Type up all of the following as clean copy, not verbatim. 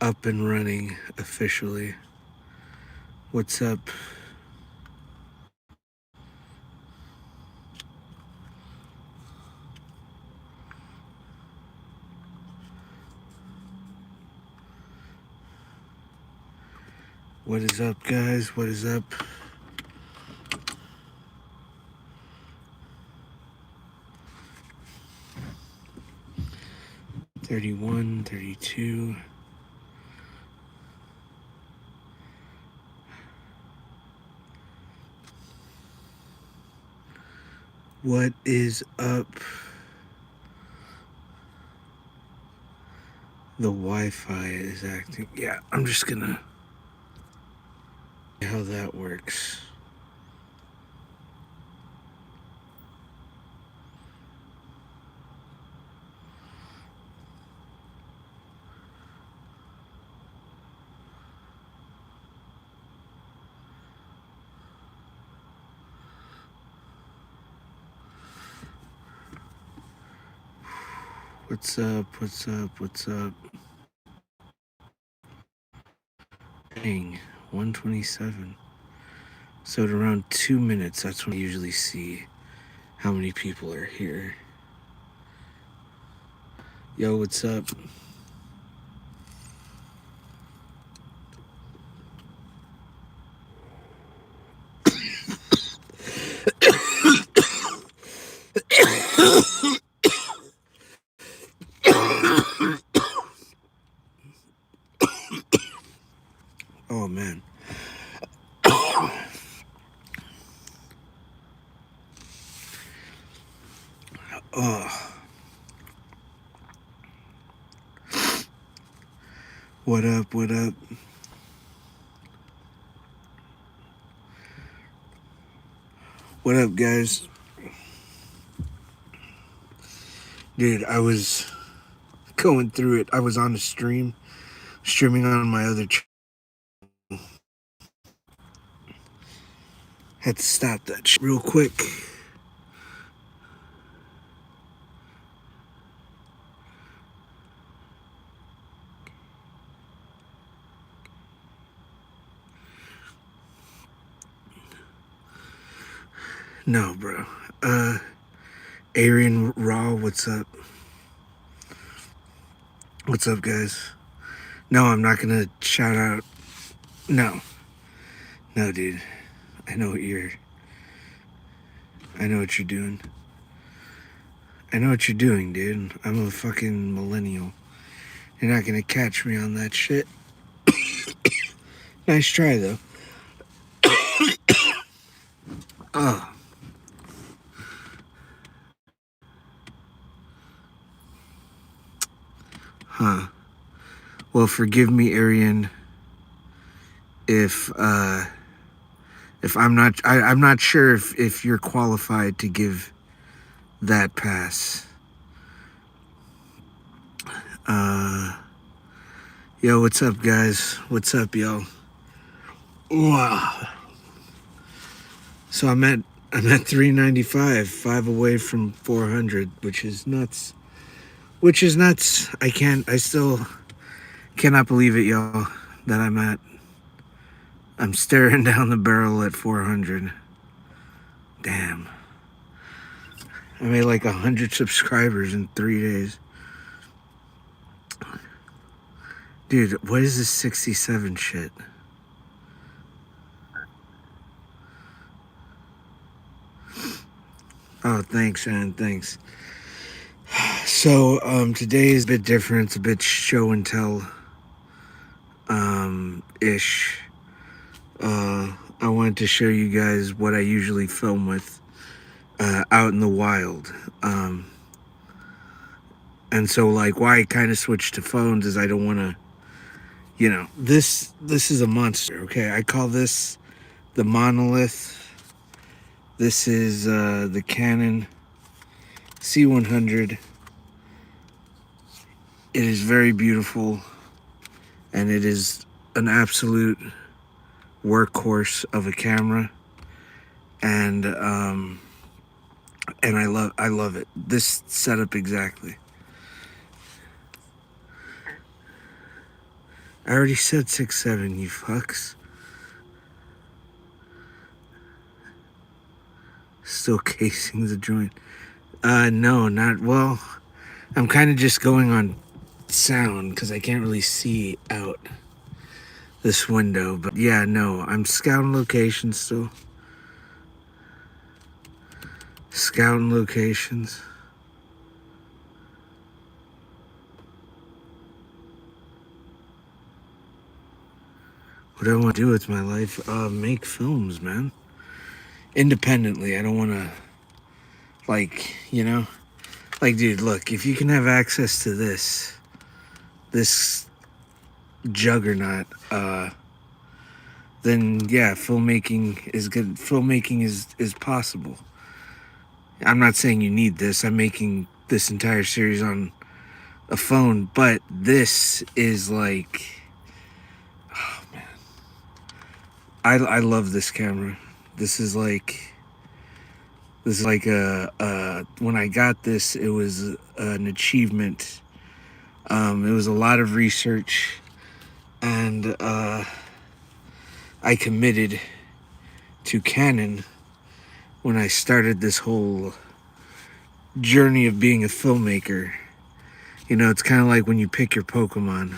up and running officially. What's up? What is up, guys? What is up? $31, $32. What is up? The Wi-Fi is acting. Yeah, I'm just gonna see how that works. What's up? What's up? What's up? Dang, 127. So at around 2 minutes, that's when I usually see how many people are here. Yo, what's up? Oh, man. Oh. What up? What up? What up, guys? Dude, I was going through it. I was on a streaming on my other channel. Had to stop that shit real quick. No, bro. Arian Raw, what's up? What's up, guys? No, I'm not gonna shout out. No. No, dude. I know what you're doing. I know what you're doing, dude. I'm a fucking millennial. You're not gonna catch me on that shit. Nice try, though. Oh. Huh. Well, forgive me, Arian, if I'm not sure if you're qualified to give that pass. Yo, what's up, guys? What's up, yo? Wow. So I'm at 395, 5 away from 400, which is nuts. I still cannot believe it, yo, that I'm staring down the barrel at 400. Damn. I made like 100 subscribers in 3 days. Dude, what is this 67 shit? Oh, thanks, man. Thanks. So, today is a bit different. It's a bit show and tell, ish. I wanted to show you guys what I usually film with, out in the wild. And so, like, why I kind of switched to phones is I don't want to, this is a monster, okay? I call this the Monolith. This is, the Canon C100. It is very beautiful, and it is an absolute workhorse of a camera, and I love it. This setup exactly. I already said 6.7, you fucks. Still casing the joint. No, not well. I'm kind of just going on sound because I can't really see out this window. But yeah, no, I'm scouting locations still. Scouting locations. What do I want to do with my life? Make films, man. Independently. I don't want to, like, you know? Like, dude, look, if you can have access to this juggernaut, then yeah, filmmaking is good. Filmmaking is possible. I'm not saying you need this. I'm making this entire series on a phone, but this is like, oh man, I love this camera. This is like a when I got this, it was an achievement. It was a lot of research, and I committed to Canon when I started this whole journey of being a filmmaker. You know, it's kind of like when you pick your Pokemon.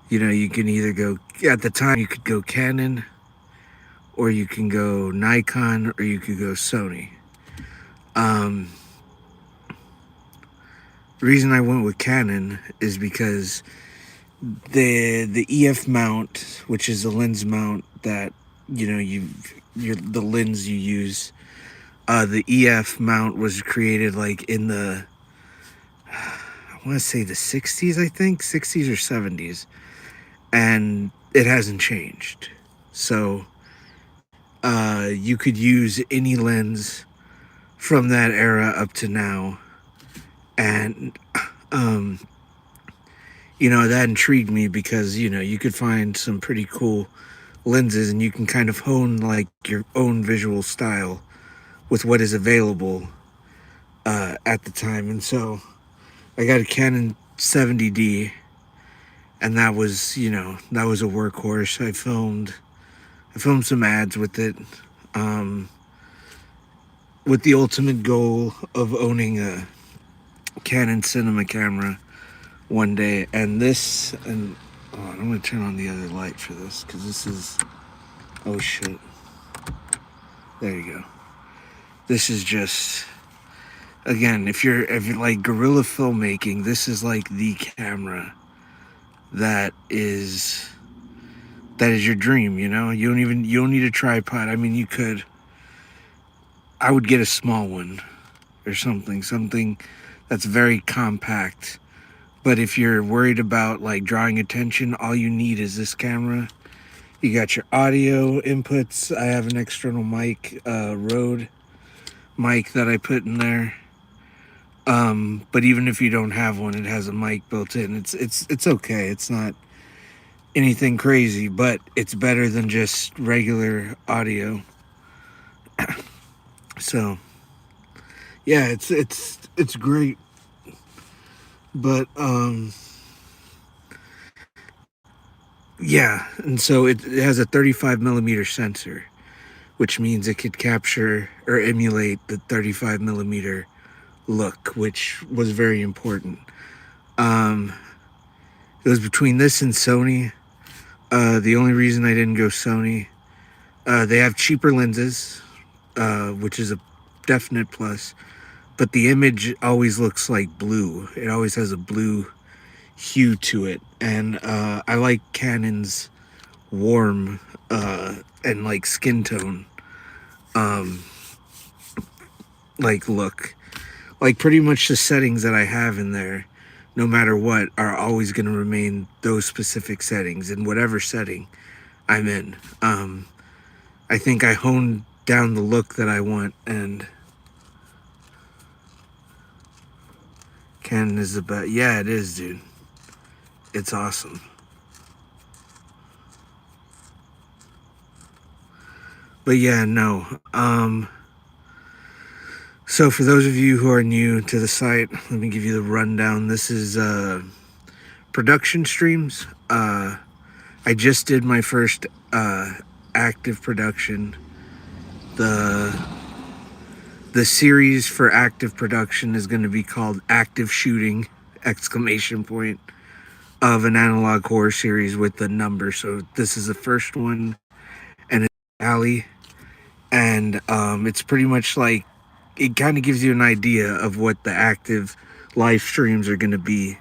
You know, you can either go, at the time, you could go Canon, or you can go Nikon, or you could go Sony. The reason I went with Canon is because the EF mount, which is the lens mount that, you know, the lens you use, the EF mount was created like in the, I want to say the 60s, I think, 60s or 70s, and it hasn't changed. So you could use any lens from that era up to now, and you know, that intrigued me because, you know, you could find some pretty cool lenses and you can kind of hone like your own visual style with what is available at the time. And so I got a Canon 70D, and that was, you know, that was a workhorse. I filmed some ads with it, with the ultimate goal of owning a Canon cinema camera one day. And this, and oh, I'm gonna turn on the other light for this because this is, oh shit, there you go. This is just, again, if you're like guerrilla filmmaking, this is like the camera that is your dream. You know, you don't need a tripod. I mean, you could, I would get a small one or something that's very compact. But if you're worried about like drawing attention, all you need is this camera. You got your audio inputs. I have an external mic, Rode mic that I put in there. But even if you don't have one, it has a mic built in. It's okay. It's not anything crazy, but it's better than just regular audio. So yeah, it's great. But yeah, and so it has a 35 millimeter sensor, which means it could capture or emulate the 35 millimeter look, which was very important. It was between this and Sony. The only reason I didn't go Sony, they have cheaper lenses, which is a definite plus, but the image always looks like blue. It always has a blue hue to it, and I like Canon's warm and like skin tone like look. Like pretty much the settings that I have in there, no matter what, are always going to remain those specific settings in whatever setting I'm in. I think I honed down the look that I want, and Canon is the best. Yeah, it is, dude. It's awesome. But yeah, no. So for those of you who are new to the site, let me give you the rundown. This is production streams. I just did my first active production. The the series for active production is going to be called Active Shooting exclamation point of an analog horror series with the number. So this is the first one, and it's Alley, and it's pretty much like it kind of gives you an idea of what the active live streams are going to be.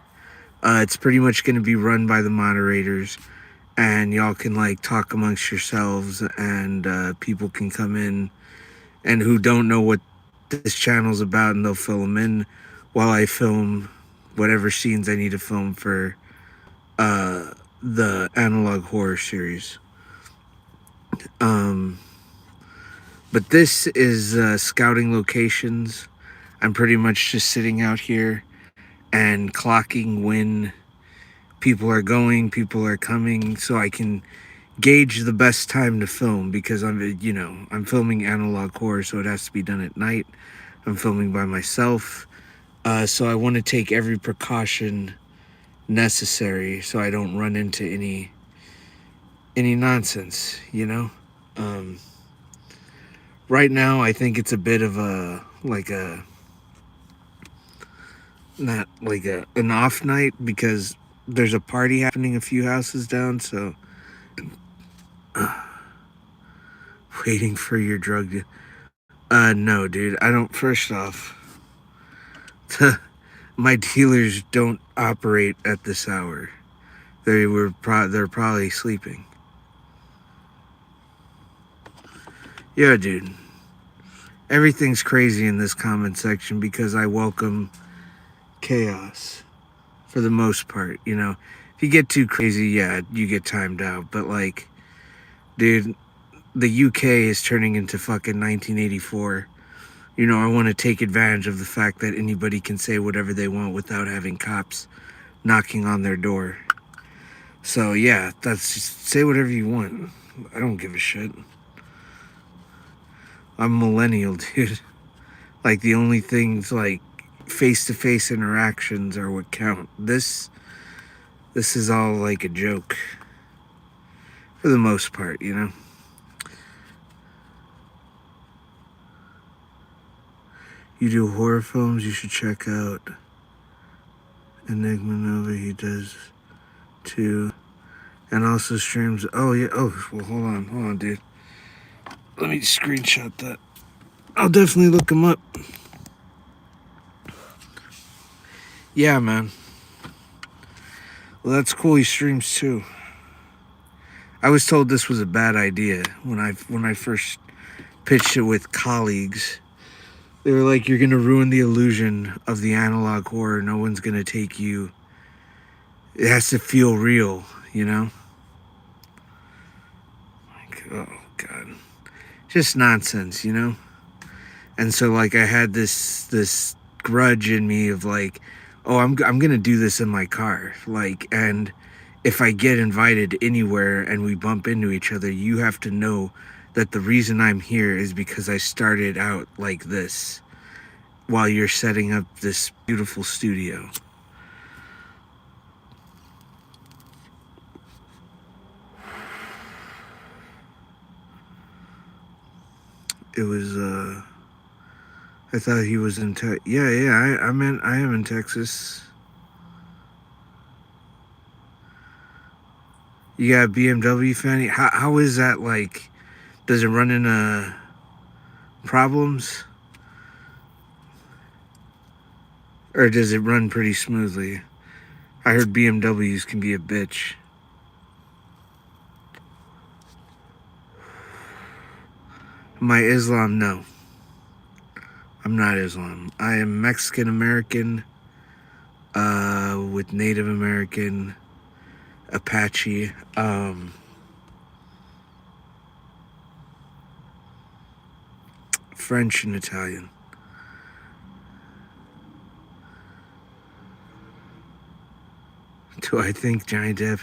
It's pretty much going to be run by the moderators, and y'all can like talk amongst yourselves, and people can come in and who don't know what this channel's about, and they'll fill them in while I film whatever scenes I need to film for the analog horror series. But this is scouting locations. I'm pretty much just sitting out here and clocking when people are going, people are coming, so I can gauge the best time to film, because I'm filming analog horror, so it has to be done at night. I'm filming by myself, so I want to take every precaution necessary so I don't run into any nonsense, Right now, I think it's a bit of not like an off night, because there's a party happening a few houses down, so waiting for your drug to... No, dude, I don't... First off, my dealers don't operate at this hour. They're probably sleeping. Yeah, dude. Everything's crazy in this comment section because I welcome chaos for the most part, If you get too crazy, yeah, you get timed out. But like, dude, the UK is turning into fucking 1984. I want to take advantage of the fact that anybody can say whatever they want without having cops knocking on their door. So yeah, that's just say whatever you want. I don't give a shit. I'm millennial, dude. Like, the only things like face-to-face interactions are what count. This is all like a joke for the most part, You do horror films, you should check out Enigma Nova. He does too. And also streams. Oh yeah. Oh well, hold on, dude. Let me screenshot that. I'll definitely look him up. Yeah, man. Well, that's cool. He streams too. I was told this was a bad idea when I first pitched it with colleagues. They were like, "You're gonna ruin the illusion of the analog horror. No one's gonna take you. It has to feel real, Like, oh god, just nonsense, And so like I had this grudge in me of like, oh, I'm gonna do this in my car, like, and if I get invited anywhere and we bump into each other, you have to know that the reason I'm here is because I started out like this while you're setting up this beautiful studio. It was, I thought he was in Texas. Yeah, I am in Texas. You got a BMW, Fanny? How is that like? Does it run into problems? Or does it run pretty smoothly? I heard BMWs can be a bitch. Am I Islam? No. I'm not Islam. I am Mexican American with Native American, Apache. French and Italian. Do I think Johnny Depp?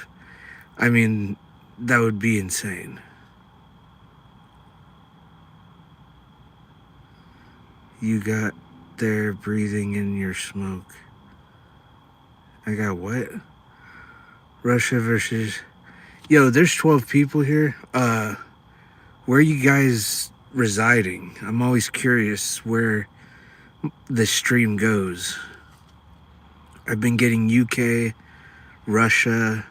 I mean, that would be insane. You got there breathing in your smoke. I got what? Russia versus. Yo, there's 12 people here. Where are you guys residing? I'm always curious where the stream goes. I've been getting UK, Russia,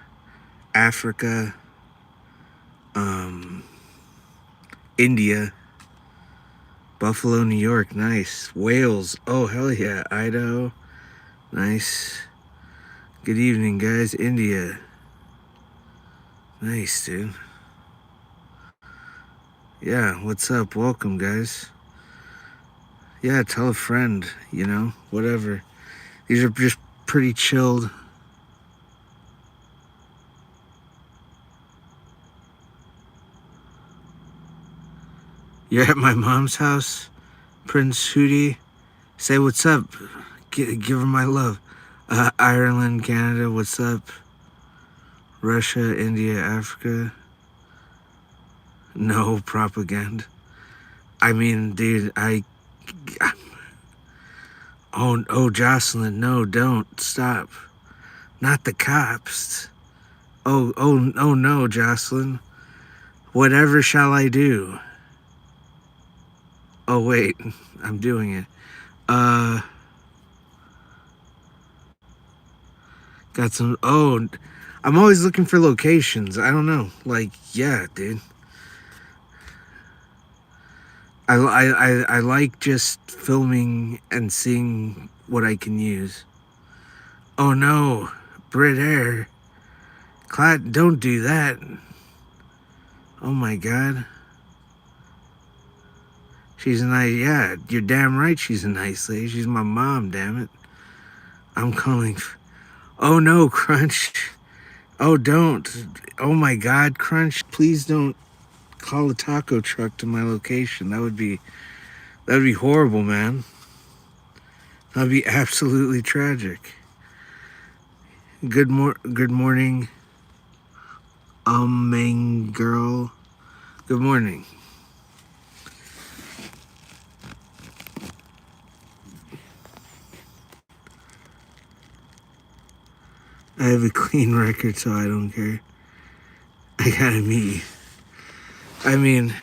Africa, India, Buffalo, New York, nice. Wales, oh hell yeah. Idaho, nice. Good evening, guys. India, nice, dude. Yeah, what's up? Welcome, guys. Yeah, tell a friend, whatever. These are just pretty chilled. You're at my mom's house, Prince Hootie. Say what's up. Give her my love. Ireland, Canada, what's up? Russia, India, Africa. No propaganda. I mean, dude, oh, Jocelyn, no, don't stop. Not the cops. Oh, no, Jocelyn. Whatever shall I do? Oh, wait, I'm doing it. Got some, I'm always looking for locations. I don't know. Like, yeah, dude. I like just filming and seeing what I can use. Oh no, Brit Air. Clyde, don't do that. Oh my god. She's a nice, yeah, you're damn right she's a nice lady. She's my mom, damn it. I'm calling. Oh no, Crunch. Oh, don't. Oh my god, Crunch, please don't call a taco truck to my location. That would be horrible, man. That'd be absolutely tragic. Good morning, main girl. Good morning. I have a clean record, so I don't care. I gotta meet you. I mean,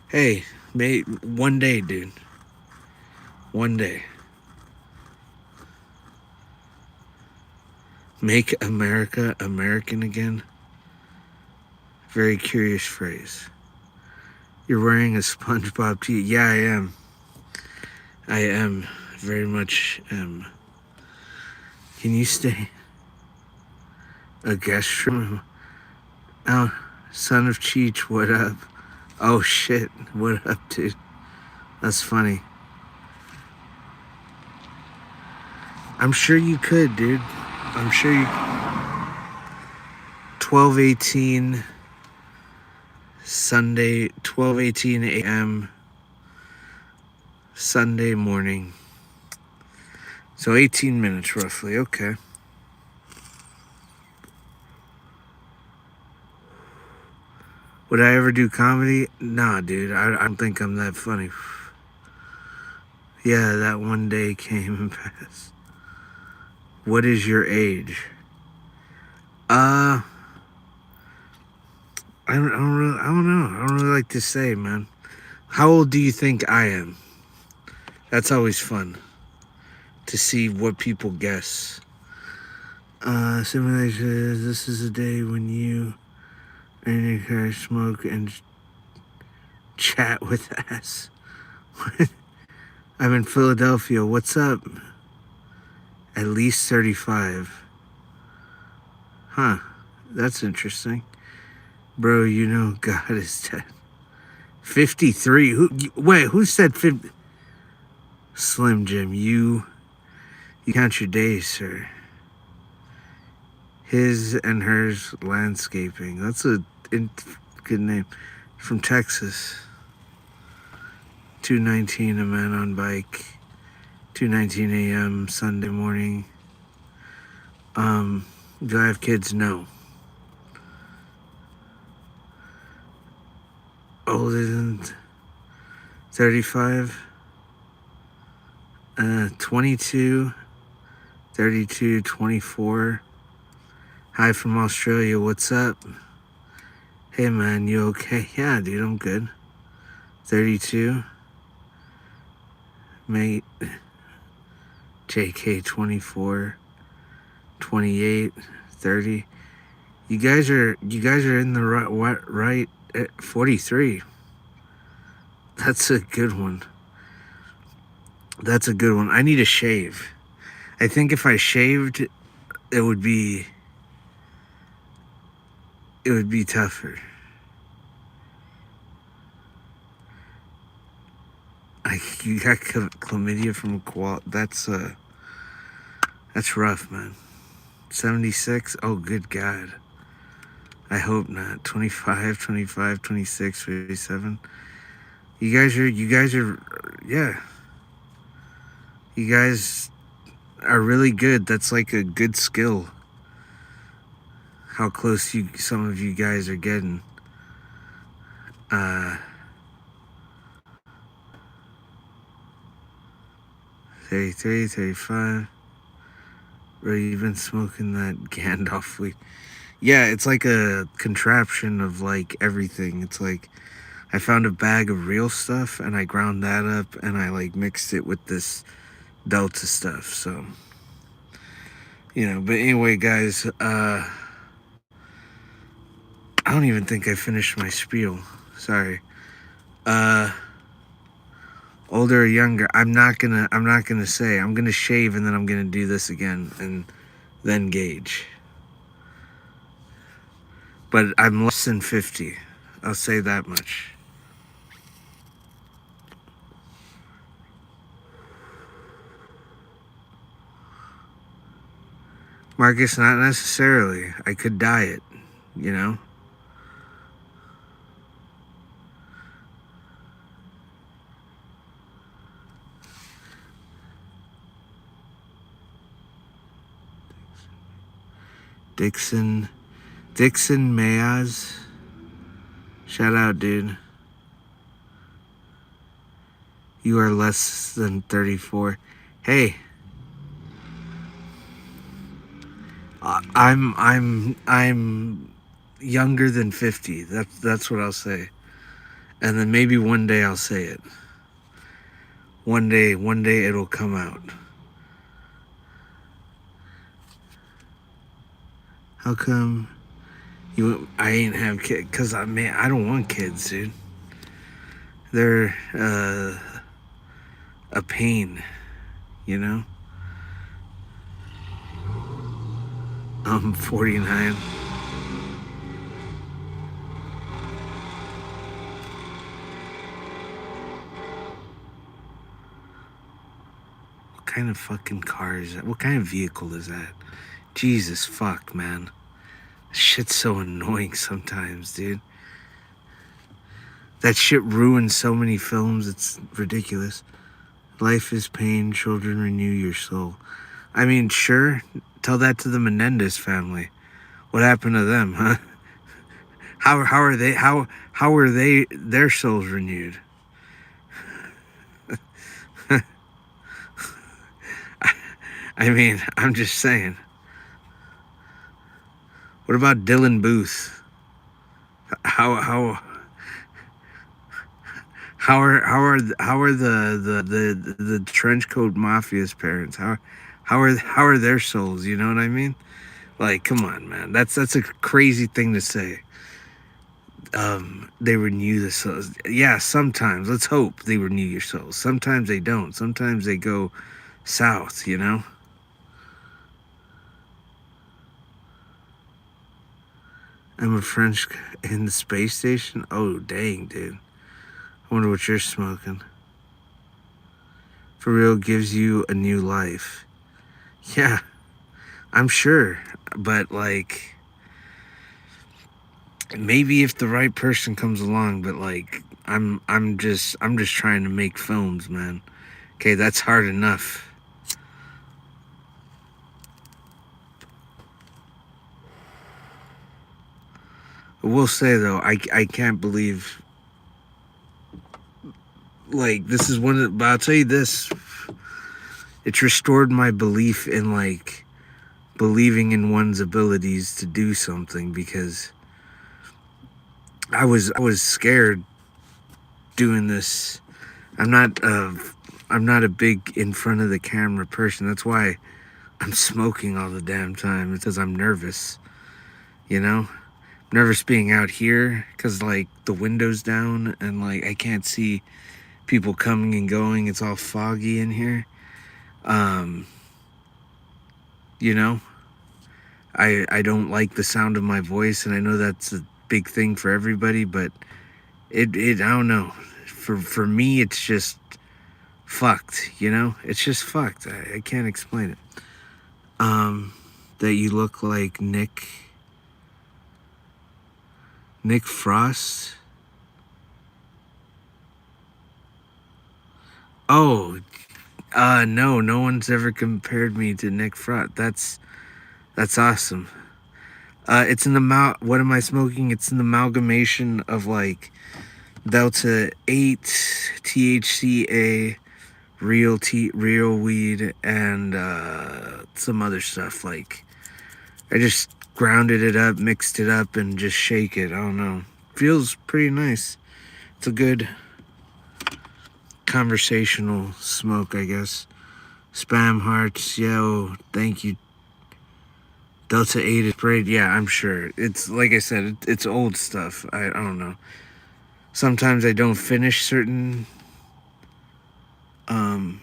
hey, mate, one day, dude. One day. Make America American again? Very curious phrase. You're wearing a SpongeBob tee. Yeah, I am. I am. Very much am. Can you stay? A guest room? Oh, son of Cheech, what up? Oh shit, what up, dude? That's funny. I'm sure you could, dude. I'm sure you. 12:18 Sunday, 12:18 a.m. Sunday morning. So 18 minutes roughly. Okay. Would I ever do comedy? Nah, dude. I don't think I'm that funny. Yeah, that one day came and passed. What is your age? I don't know. I don't really like to say, man. How old do you think I am? That's always fun to see what people guess. Simulation. This is a day when you and your car smoke and chat with us. I'm in Philadelphia. What's up? At least 35. Huh. That's interesting. Bro, you know God is dead. 53. Who said 50? Slim Jim, you count your days, sir. His and hers landscaping. That's a good name. From Texas. 2:19, a man on bike. 2:19 a.m. Sunday morning. Do I have kids? No. Older than 35. 22, 3224. Hi from Australia. What's up? Hey man, you okay? Yeah, dude, I'm good. 32. Mate. JK 24. 28. 30. You guys are in the right at 43. That's a good one. That's a good one. I need a shave. I think if I shaved, it would be tougher. You got chlamydia from a koala. That's rough, man. 76. Oh, good God. I hope not. 25, 25, 26, 37. You guys are, yeah. You guys are really good. That's like a good skill. How close some of you guys are getting. 33, 35. Bro, you've been smoking that Gandalf weed. Yeah, it's like a contraption of like everything. It's like I found a bag of real stuff and I ground that up and I like mixed it with this Delta stuff. So, but anyway, guys, I don't even think I finished my spiel. Sorry. Older or younger, I'm not gonna say. I'm gonna shave and then I'm gonna do this again and then gauge. But I'm less than 50. I'll say that much. Marcus, not necessarily. I could diet, Dixon Mayaz. Shout out, dude. You are less than 34. Hey. I'm younger than 50. That's what I'll say. And then maybe one day I'll say it. One day it'll come out. How come I ain't have kids? Cause I don't want kids, dude. They're a pain, I'm 49. What kind of fucking car is that? What kind of vehicle is that? Jesus fuck, man. Shit's so annoying sometimes, dude. That shit ruins so many films, it's ridiculous. Life is pain, children renew your soul. I mean, sure, tell that to the Menendez family. What happened to them, huh? How are they their souls renewed? I mean, I'm just saying. What about Dylan Booth? How are the trench coat mafia's parents? How are their souls? You know what I mean? Like, come on, man. That's a crazy thing to say. They renew the souls. Yeah, sometimes. Let's hope they renew your souls. Sometimes they don't. Sometimes they go south. I'm a French in the space station. Oh, dang, dude. I wonder what you're smoking. For real, gives you a new life. Yeah, I'm sure. But like, maybe if the right person comes along. But like, I'm just trying to make films, man. Okay, that's hard enough. I will say though, I can't believe. Like, this is one of, but I'll tell you this, it's restored my belief in like believing in one's abilities to do something, because I was scared doing this. I'm not I'm not a big in front of the camera person. That's why I'm smoking all the damn time, because I'm nervous, you know? Nervous being out here because like the window's down and like I can't see people coming and going. It's all foggy in here. Um, you know, I don't like the sound of my voice, and I know that's a big thing for everybody, but it I don't know. For me, it's just fucked. You know, it's just fucked. I can't explain it. That you look like Nick Frost. Oh, no, no one's ever compared me to Nick Frost. That's awesome. It's an amount. What am I smoking? It's an amalgamation of like Delta 8, THCA, real weed, and some other stuff. Like I just grounded it up, mixed it up, and just shake it. I don't know. Feels pretty nice. It's a good conversational smoke, I guess. Spam hearts, yo, thank you. Delta 8 is great. Yeah, I'm sure. It's like I said, it's old stuff. I don't know. Sometimes I don't finish certain um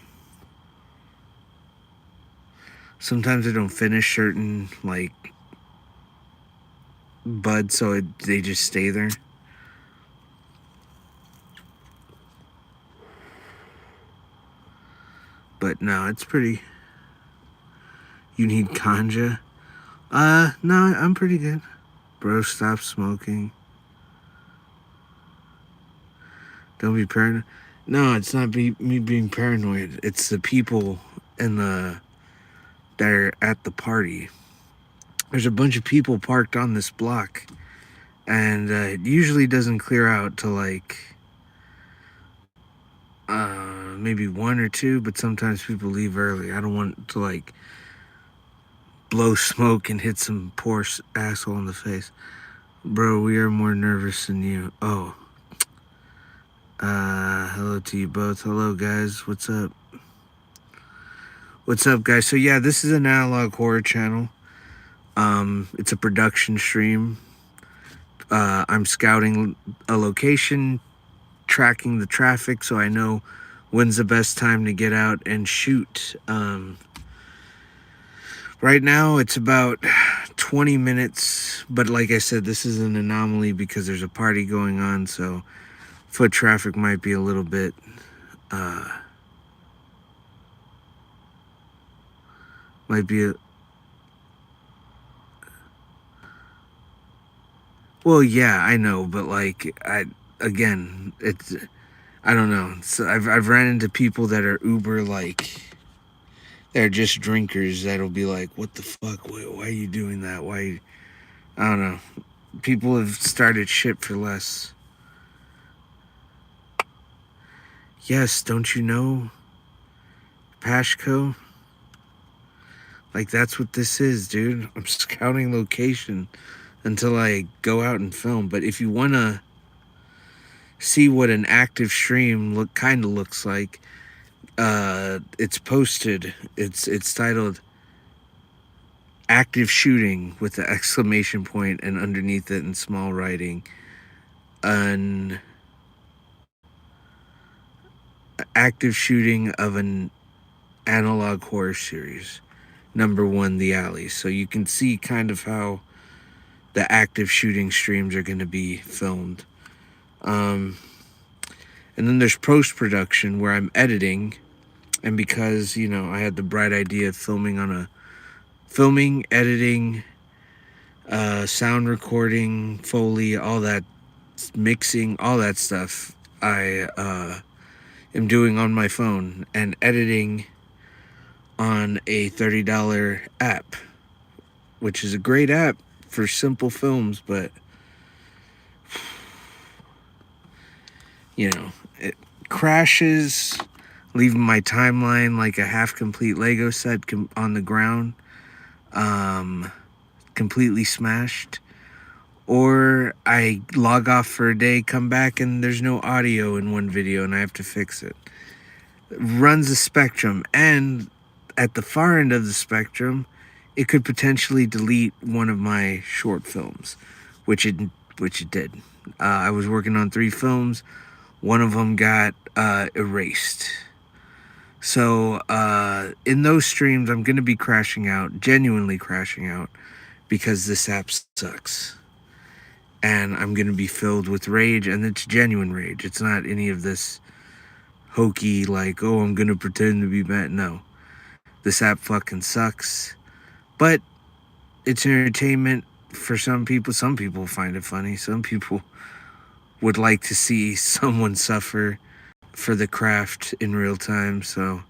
sometimes I don't finish certain like buds, so they just stay there. But no, it's pretty. You need ganja? No, I'm pretty good. Bro, stop smoking. Don't be paranoid. No, it's not me being paranoid. It's the people and that are at the party. There's a bunch of people parked on this block, and it usually doesn't clear out till like maybe 1 or 2, but sometimes people leave early. I don't want to like blow smoke and hit some poor asshole in the face. Bro, we are more nervous than you. Oh. Hello to you both. Hello, guys. What's up? What's up, guys? So yeah, this is an analog horror channel. It's a production stream. I'm scouting a location, tracking the traffic, so I know when's the best time to get out and shoot. Right now, it's about 20 minutes, but like I said, this is an anomaly because there's a party going on, so foot traffic might be a little bit might be a well, yeah, I know, but like again, it's I don't know. So I've ran into people that are uber like they're just drinkers that'll be like, "What the fuck? Why are you doing that? Why?" I don't know. People have started shit for less. Yes, don't you know, Pashko? Like that's what this is, dude. I'm scouting location until I go out and film. But if you wanna see what an active stream looks like, it's posted. It's titled "Active Shooting" with the exclamation point, and underneath it in small writing, an active shooting of an analog horror series, #1, The Alley. So you can see kind of how the active shooting streams are going to be filmed. And then there's post-production where I'm editing, and because, you know, I had the bright idea of filming, editing, sound recording, Foley, all that, mixing, all that stuff, I am doing on my phone, and editing on a $30 app, which is a great app for simple films, but you know, it crashes leaving my timeline like a half-complete Lego set on the ground, completely smashed. Or I log off for a day, come back, and there's no audio in one video, and I have to fix it. It runs a spectrum, and at the far end of the spectrum, it could potentially delete one of my short films, which it did. I was working on 3 films. One of them got erased. So in those streams, I'm going to be crashing out, genuinely crashing out, because this app sucks. And I'm going to be filled with rage, and it's genuine rage. It's not any of this hokey, like, oh, I'm going to pretend to be bad. No. This app fucking sucks. But it's entertainment for some people. Some people find it funny. Some people would like to see someone suffer for the craft in real time. So,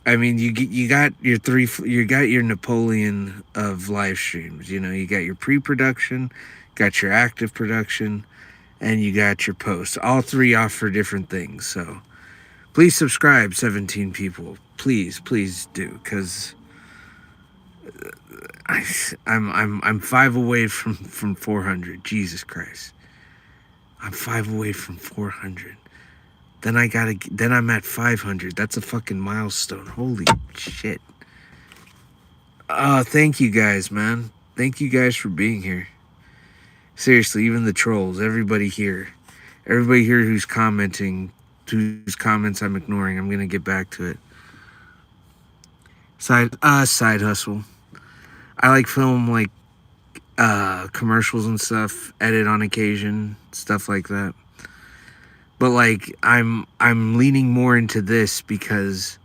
I mean, you got your Napoleon of live streams. You know, you got your pre-production, got your active production, and you got your post. All 3 offer different things. So, please subscribe, 17 people. Please do, because I'm 5 away from 400. Jesus Christ, I'm 5 away from 400. Then I'm at 500. That's a fucking milestone. Holy shit. Thank you guys, man. Thank you guys for being here. Seriously, even the trolls, everybody here who's commenting, whose comments I'm ignoring, I'm gonna get back to it. Side hustle. I like film, like commercials and stuff, edit on occasion, stuff like that. But like I'm leaning more into this because,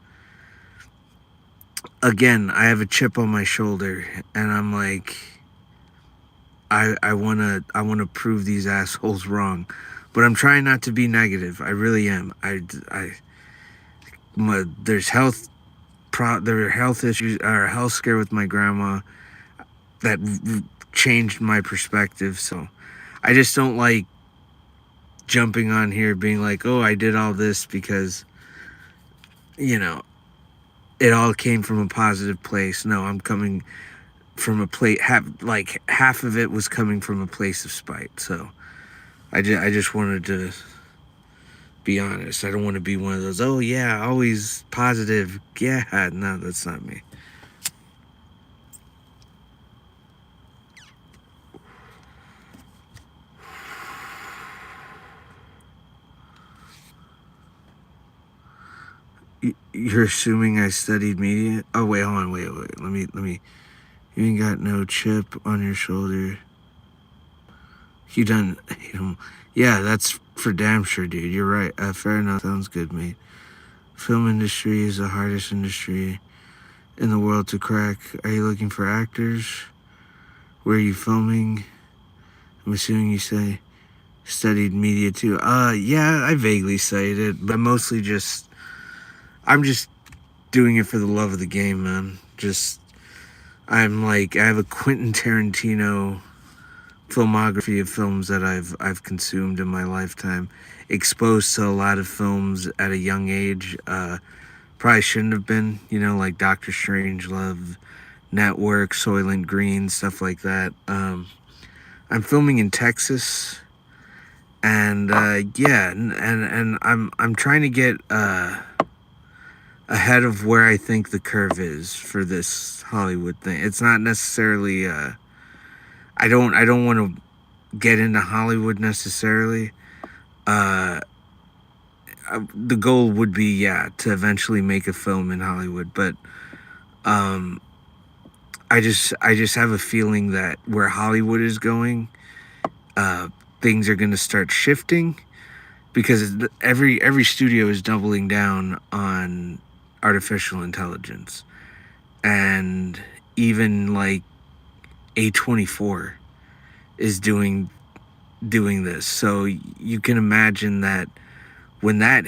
again, I have a chip on my shoulder, and I'm like, I wanna prove these assholes wrong, but I'm trying not to be negative. I really am. There are health issues, or a health scare with my grandma that changed my perspective. So I just don't like jumping on here being like, oh, I did all this because, you know, it all came from a positive place. No, I'm coming from a place, half of it was coming from a place of spite. So I just wanted to be honest. I don't want to be one of those, oh yeah, always positive. Yeah, no, that's not me. You're assuming I studied media? Oh, wait, hold on, wait. Let me. You ain't got no chip on your shoulder. You done. Yeah, that's for damn sure, dude. You're right. Fair enough. Sounds good, mate. Film industry is the hardest industry in the world to crack. Are you looking for actors? Where are you filming? I'm assuming you say studied media too. Yeah, I vaguely studied it, but mostly I'm just doing it for the love of the game, man. I have a Quentin Tarantino filmography of films that I've consumed in my lifetime. Exposed to a lot of films at a young age. Probably shouldn't have been, like Doctor Strangelove, Network, Soylent Green, stuff like that. I'm filming in Texas, and yeah, and I'm trying to get ahead of where I think the curve is for this Hollywood thing. It's not necessarily I don't want to get into Hollywood necessarily. The goal would be, to eventually make a film in Hollywood, but I just have a feeling that where Hollywood is going, things are going to start shifting, because every studio is doubling down on artificial intelligence, and even like A24 is doing this. So you can imagine that when that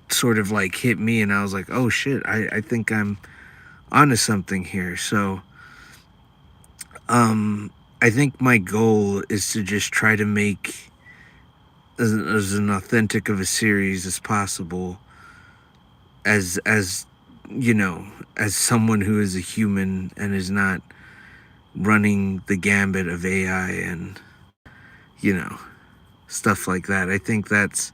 sort of like hit me, and I was like, oh shit, I think I'm onto something here. So I think my goal is to just try to make as an authentic of a series as possible as you know, as someone who is a human and is not running the gambit of AI and, you know, stuff like that. I think that's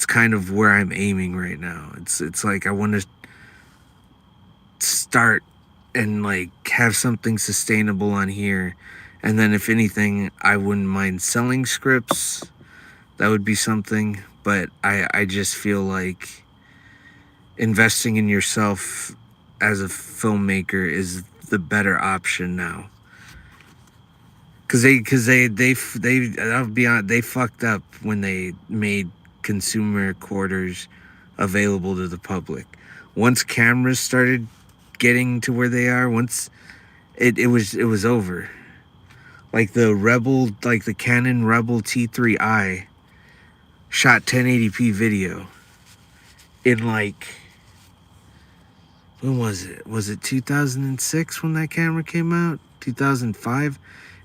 kind of where I'm aiming right now. It's like I want to start and like have something sustainable on here, and then if anything, I wouldn't mind selling scripts. That would be something, but I just feel like investing in yourself as a filmmaker is the better option now. Cause I'll be honest, they fucked up when they made consumer quarters available to the public. Once cameras started getting to where they are, once it was over. Like the Canon Rebel T3i shot 1080p video in like, when was it? Was it 2006 when that camera came out? 2005?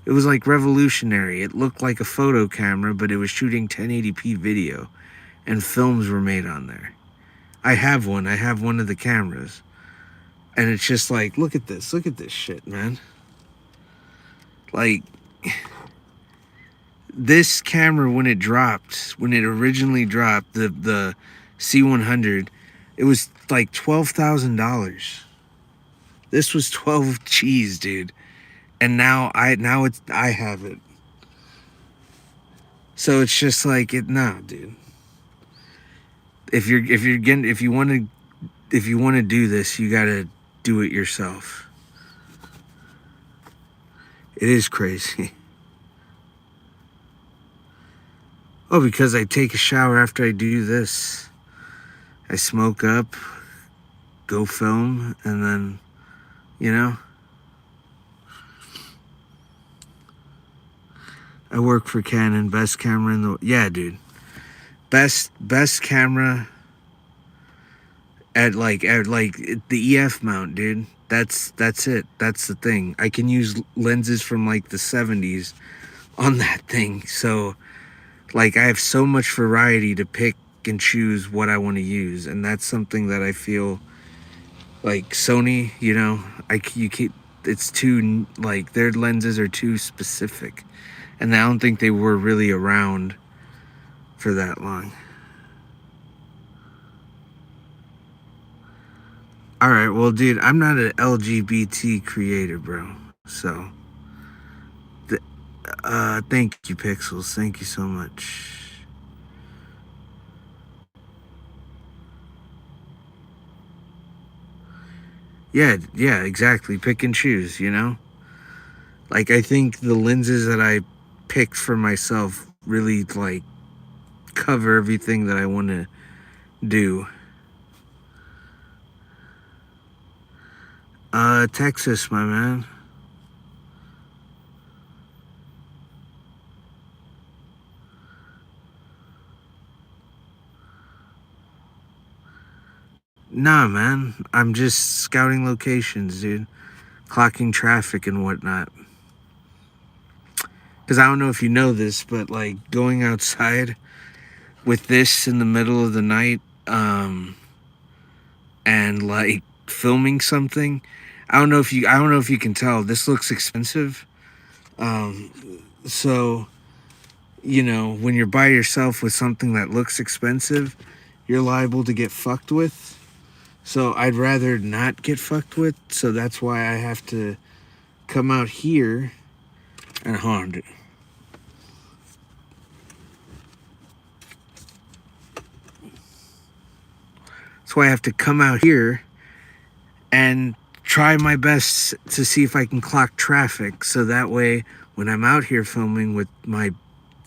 It was like revolutionary. It looked like a photo camera, but it was shooting 1080p video, and films were made on there. I have one. I have one of the cameras. And it's just like, look at this. Look at this shit, man. Like, this camera, when it originally dropped, the C100, it was like $12,000. This was 12 cheese, dude. And now I have it. So it's just like no, dude. If you want to do this, you got to do it yourself. It is crazy. Oh, because I take a shower after I do this. I smoke up, go film, and then, you know, I work for Canon, best camera in the... Yeah, dude. Best camera at the EF mount, dude. That's it. That's the thing. I can use lenses from like the 70s on that thing. So like I have so much variety to pick and choose what I want to use, and that's something that I feel like Sony, you know, it's too, like, their lenses are too specific, and I don't think they were really around for that long. All right, well, dude, I'm not an LGBT creator, bro. So, thank you, Pixels. Thank you so much. Yeah, exactly. Pick and choose, you know? Like, I think the lenses that I picked for myself really, like, cover everything that I want to do. Texas, my man. Nah, man. I'm just scouting locations, dude. Clocking traffic and whatnot. Because I don't know if you know this, but, like, going outside with this in the middle of the night, and, like, filming something, I don't know if you can tell, this looks expensive. So, you know, when you're by yourself with something that looks expensive, you're liable to get fucked with. So I'd rather not get fucked with. So that's why I have to come out here and hold on. That's why I have to come out here and try my best to see if I can clock traffic. So that way, when I'm out here filming with my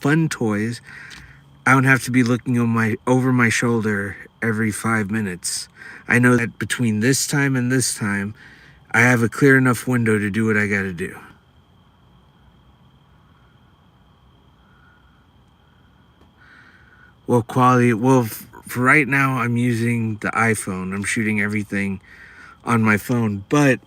fun toys, I don't have to be looking over my shoulder every 5 minutes. I know that between this time and this time, I have a clear enough window to do what I gotta do. Well, quality, for right now, I'm using the iPhone. I'm shooting everything on my phone, but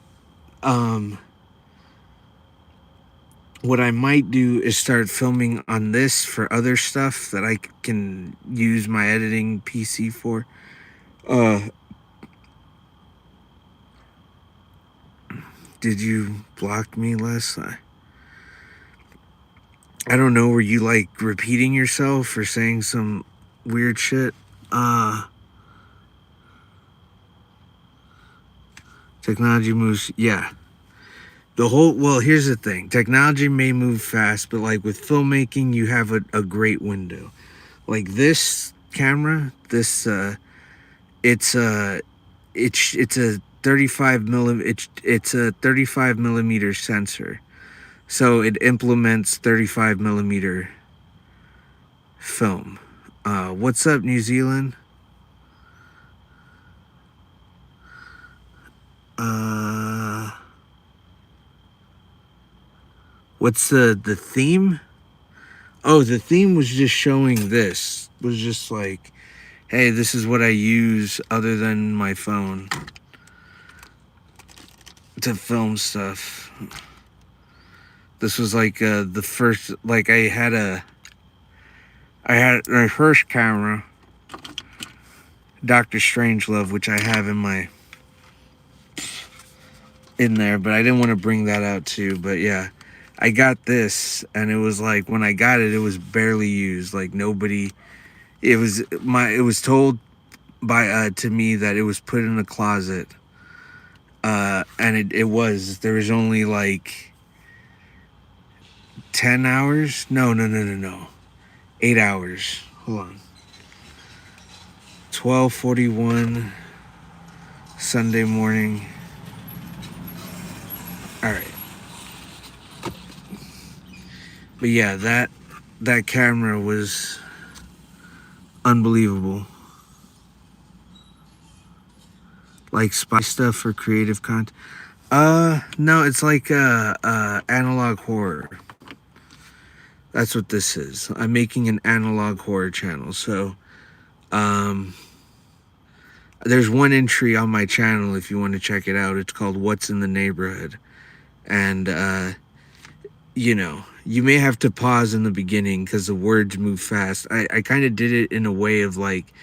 what I might do is start filming on this for other stuff that I can use my editing PC for. did you block me last night? I don't know. Were you like repeating yourself or saying some weird shit? Technology moves. Yeah. Well, here's the thing. Technology may move fast, but like with filmmaking, you have a great window. Like this camera, it's a 35 millimeter sensor. So it implements 35 millimeter film. What's up, New Zealand? What's the theme? Oh, the theme was just showing this. Was just like, hey, this is what I use other than my phone to film stuff. This was like the first, like I had my first camera, Dr. Strangelove, which I have in there, but I didn't want to bring that out too. But yeah, I got this, and it was like when I got it, it was barely used. Like nobody, it was told by to me that it was put in a closet, and it was. There was only like 10 hours. No. 8 hours. Hold on. 12:41 Sunday morning. All right. But yeah, that camera was unbelievable. Like spy stuff for creative content. No, it's like analog horror. That's what this is. I'm making an analog horror channel. So, there's one entry on my channel if you want to check it out. It's called What's in the Neighborhood. And you may have to pause in the beginning because the words move fast. I kind of did it in a way of like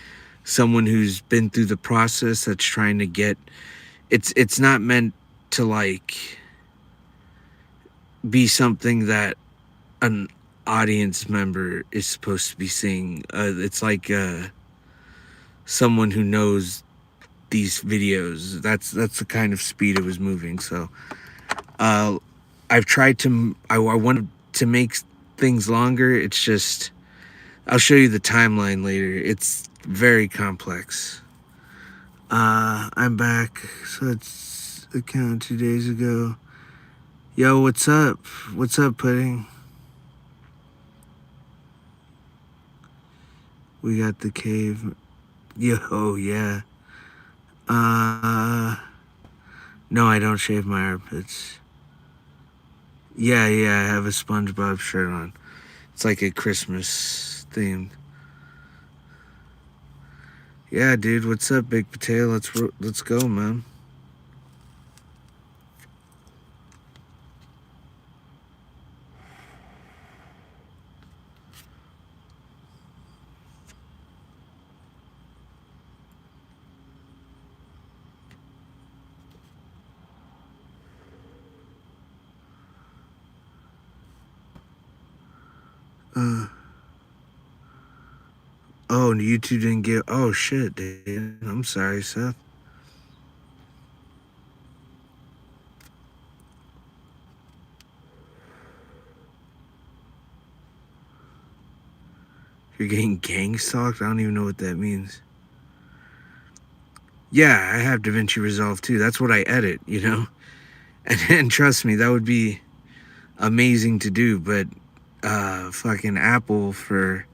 someone who's been through the process that's trying to get. It's not meant to like be something that an audience member is supposed to be seeing. It's like someone who knows these videos. That's the kind of speed it was moving. So I've tried to. I wanted to make things longer. It's just I'll show you the timeline later. It's very complex. I'm back. So it's account 2 days ago. Yo, what's up? What's up, Pudding? We got the cave. Yo, yeah. No, I don't shave my armpits. Yeah, I have a SpongeBob shirt on. It's like a Christmas theme. Yeah, dude, what's up, Big Potato? Let's go, man. Oh, YouTube didn't get. Oh shit, dude. I'm sorry, Seth. You're getting gang stalked? I don't even know what that means. Yeah, I have DaVinci Resolve too. That's what I edit, you know? And trust me, that would be amazing to do, but fucking Apple for,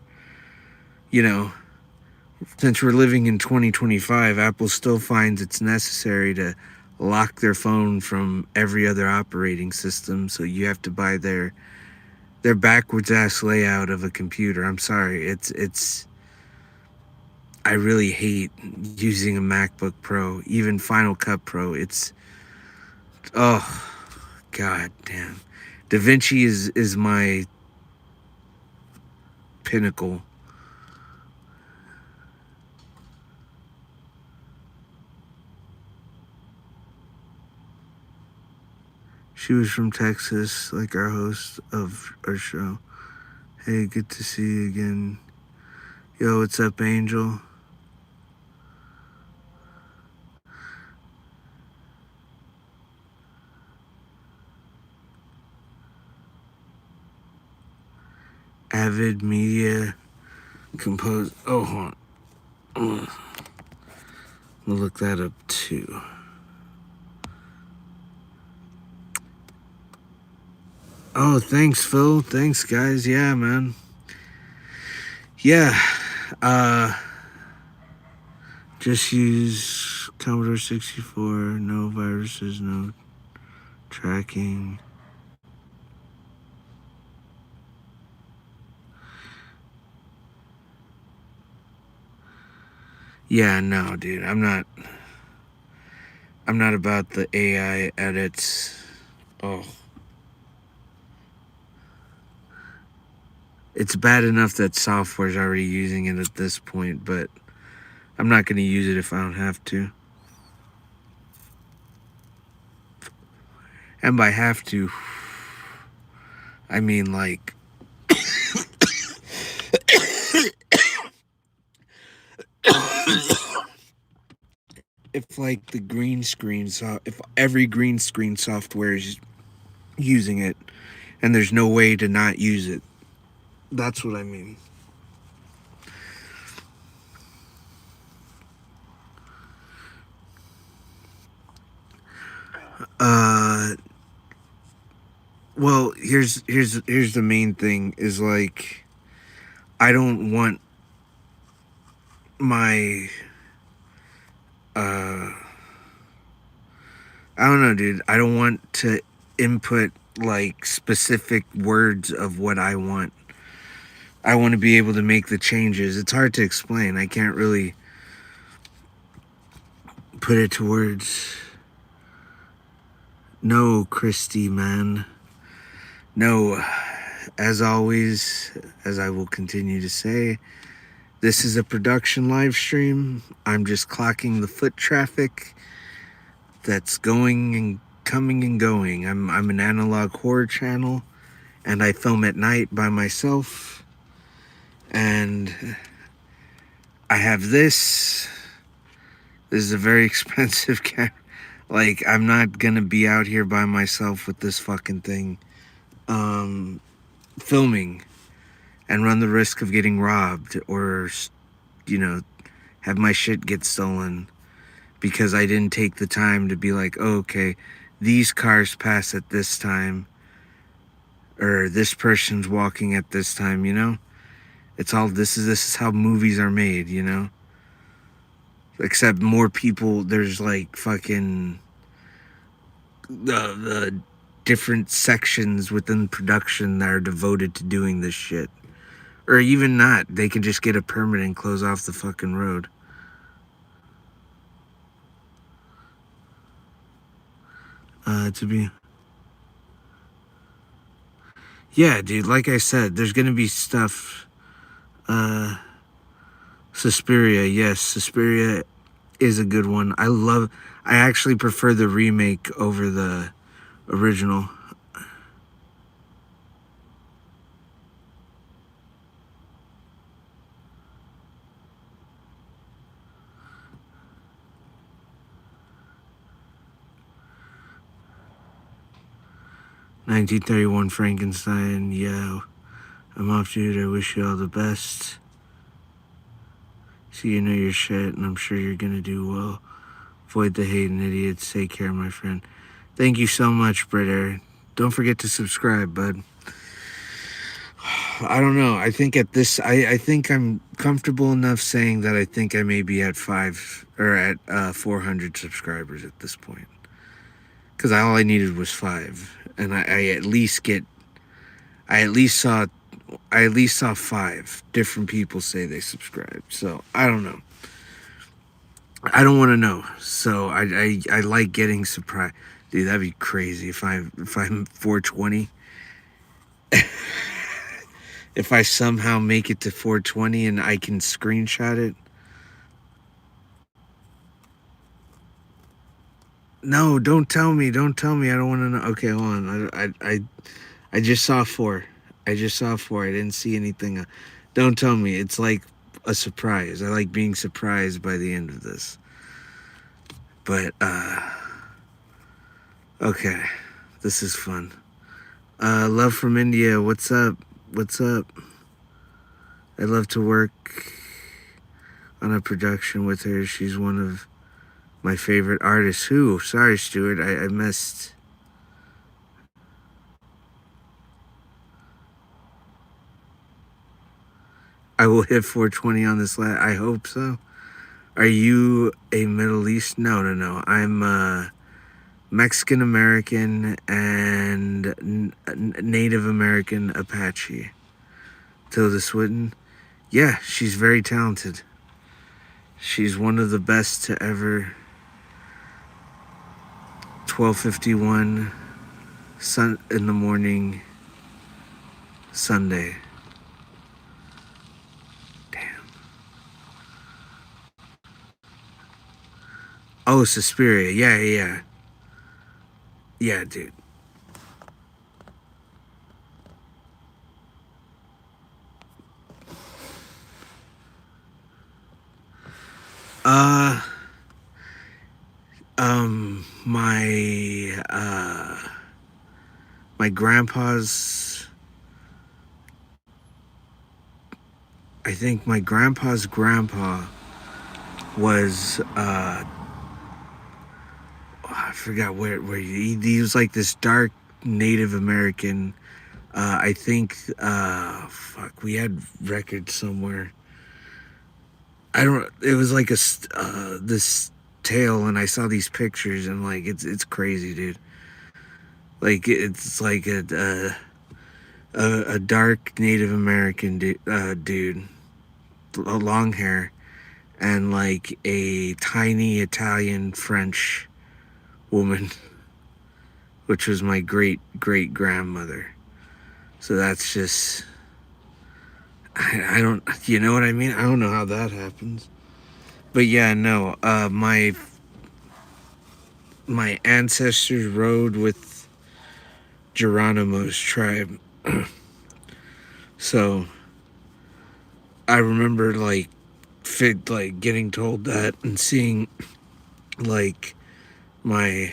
since we're living in 2025, Apple still finds it's necessary to lock their phone from every other operating system, so you have to buy their backwards ass layout of a computer. I'm sorry. It's I really hate using a MacBook Pro, even Final Cut Pro. Oh god damn. DaVinci is my pinnacle. She was from Texas, like our host of our show. Hey, good to see you again. Yo, what's up, Angel? Avid Media Compose. Oh, hold on. We'll look that up too. Oh, thanks, Phil. Thanks, guys. Yeah, man. Yeah. Just use Commodore 64. No viruses, no tracking. Yeah, no, dude. I'm not about the AI edits. Oh. It's bad enough that software's already using it at this point, but I'm not going to use it if I don't have to. And by have to, I mean like if like the green screen, if every green screen software is using it and there's no way to not use it. That's what I mean. Well, here's the main thing is like I don't want my I don't know, dude. I don't want to input like specific words of what I want. I want to be able to make the changes. It's hard to explain. I can't really put it to words. No, Christy, man. No. As always, as I will continue to say, this is a production live stream. I'm just clocking the foot traffic that's going and coming and going. I'm an analog horror channel, and I film at night by myself. And I have this. This is a very expensive camera. Like, I'm not gonna be out here by myself with this fucking thing, filming, and run the risk of getting robbed or, you know, have my shit get stolen because I didn't take the time to be like, oh, okay, these cars pass at this time, or this person's walking at this time, you know? It's all, this is how movies are made, you know? Except more people, there's like fucking the different sections within production that are devoted to doing this shit. Or even not, they can just get a permit and close off the fucking road. To be... Yeah, dude, like I said, there's gonna be stuff... Suspiria, yes, Suspiria is a good one. I actually prefer the remake over the original. "1931 Frankenstein, yeah, I'm off, dude. I wish you all the best. See, you know your shit, and I'm sure you're gonna do well. Avoid the hate and idiots. Take care, my friend." Thank you so much, Britter. Don't forget to subscribe, bud. I don't know. I think at this, I think I'm comfortable enough saying that I think I may be at 400 subscribers at this point. Because all I needed was 5, and I at least saw 5 different people say they subscribed. So I don't know. I don't want to know. So I like getting surprised. Dude, that'd be crazy if I'm 420. If I somehow make it to 420 and I can screenshot it. No, don't tell me. Don't tell me. I don't want to know. Okay, hold on. I just saw four. I just saw four. I didn't see anything. Don't tell me. It's like a surprise. I like being surprised by the end of this. But okay, this is fun. Love from India. What's up? What's up? I'd love to work on a production with her. She's one of my favorite artists. Who? Sorry, Stuart. I missed. I will hit 420 on this last. I hope so. Are you a Middle East? No, no, no. I'm Mexican American and Native American Apache. Tilda Swinton. Yeah, she's very talented. She's one of the best to ever. 12:51 sun in the morning Sunday. Damn. Oh, Suspiria. Yeah, yeah. Yeah, dude. Uh my grandpa's, I think my grandpa's grandpa was I forgot where he was like this dark Native American. I think fuck, we had records somewhere. I don't. It was like this tale, and I saw these pictures, and like it's crazy, dude. Like it's like a dark Native American dude, long hair, and like a tiny Italian French woman, which was my great great grandmother. So that's just, I don't, you know what I mean? I don't know how that happens. But yeah, no, my ancestors rode with Geronimo's tribe. So I remember like getting told that and seeing like my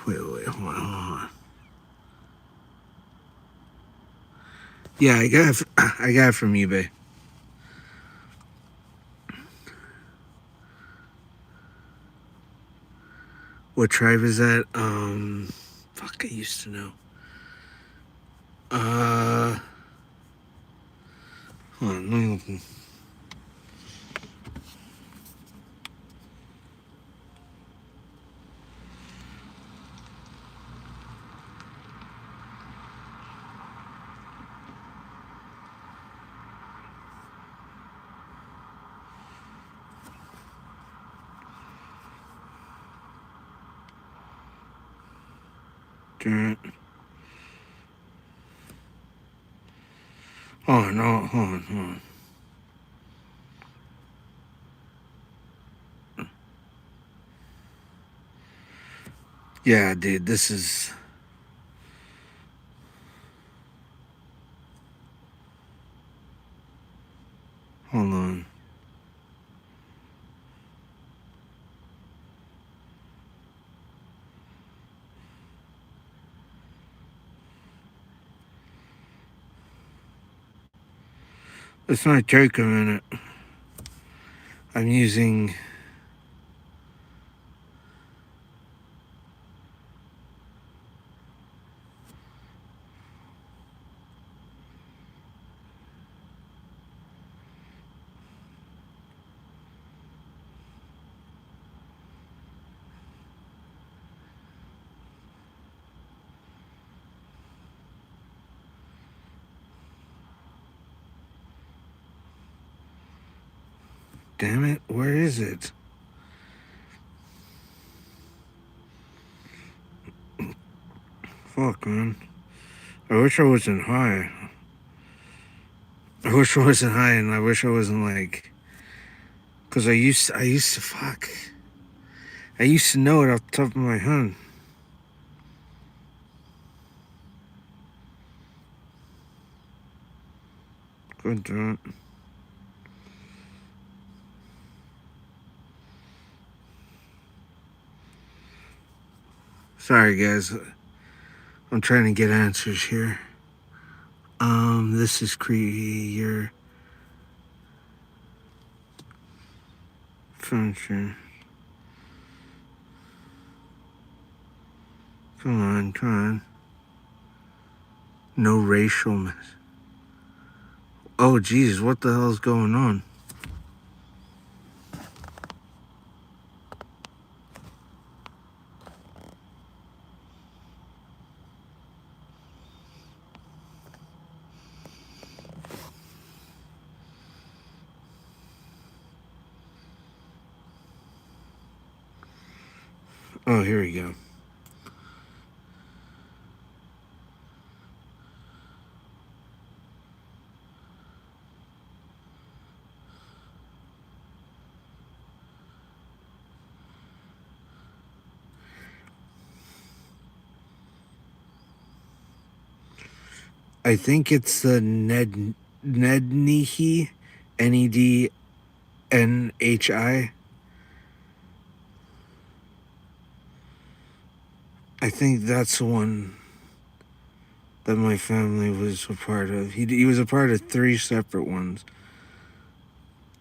wait, hold on. Yeah, I got it from eBay. What tribe is that? Fuck, I used to know. Hold on, let me look. Hold on, hold on. Yeah, dude, this is. Hold on. It's not take a minute. I'm using. Damn it, where is it? Fuck, man. I wish I wasn't high. I wish I wasn't high, and I wish I wasn't like, cause I used to I used to know it off the top of my head. Good job. Sorry, guys. I'm trying to get answers here. This is your furniture. Come on. No racial mess. Oh, Jesus, what the hell's going on? Oh, here we go. I think it's the Nednihi, Nednhi. I think that's the one that my family was a part of. He was a part of 3 separate ones.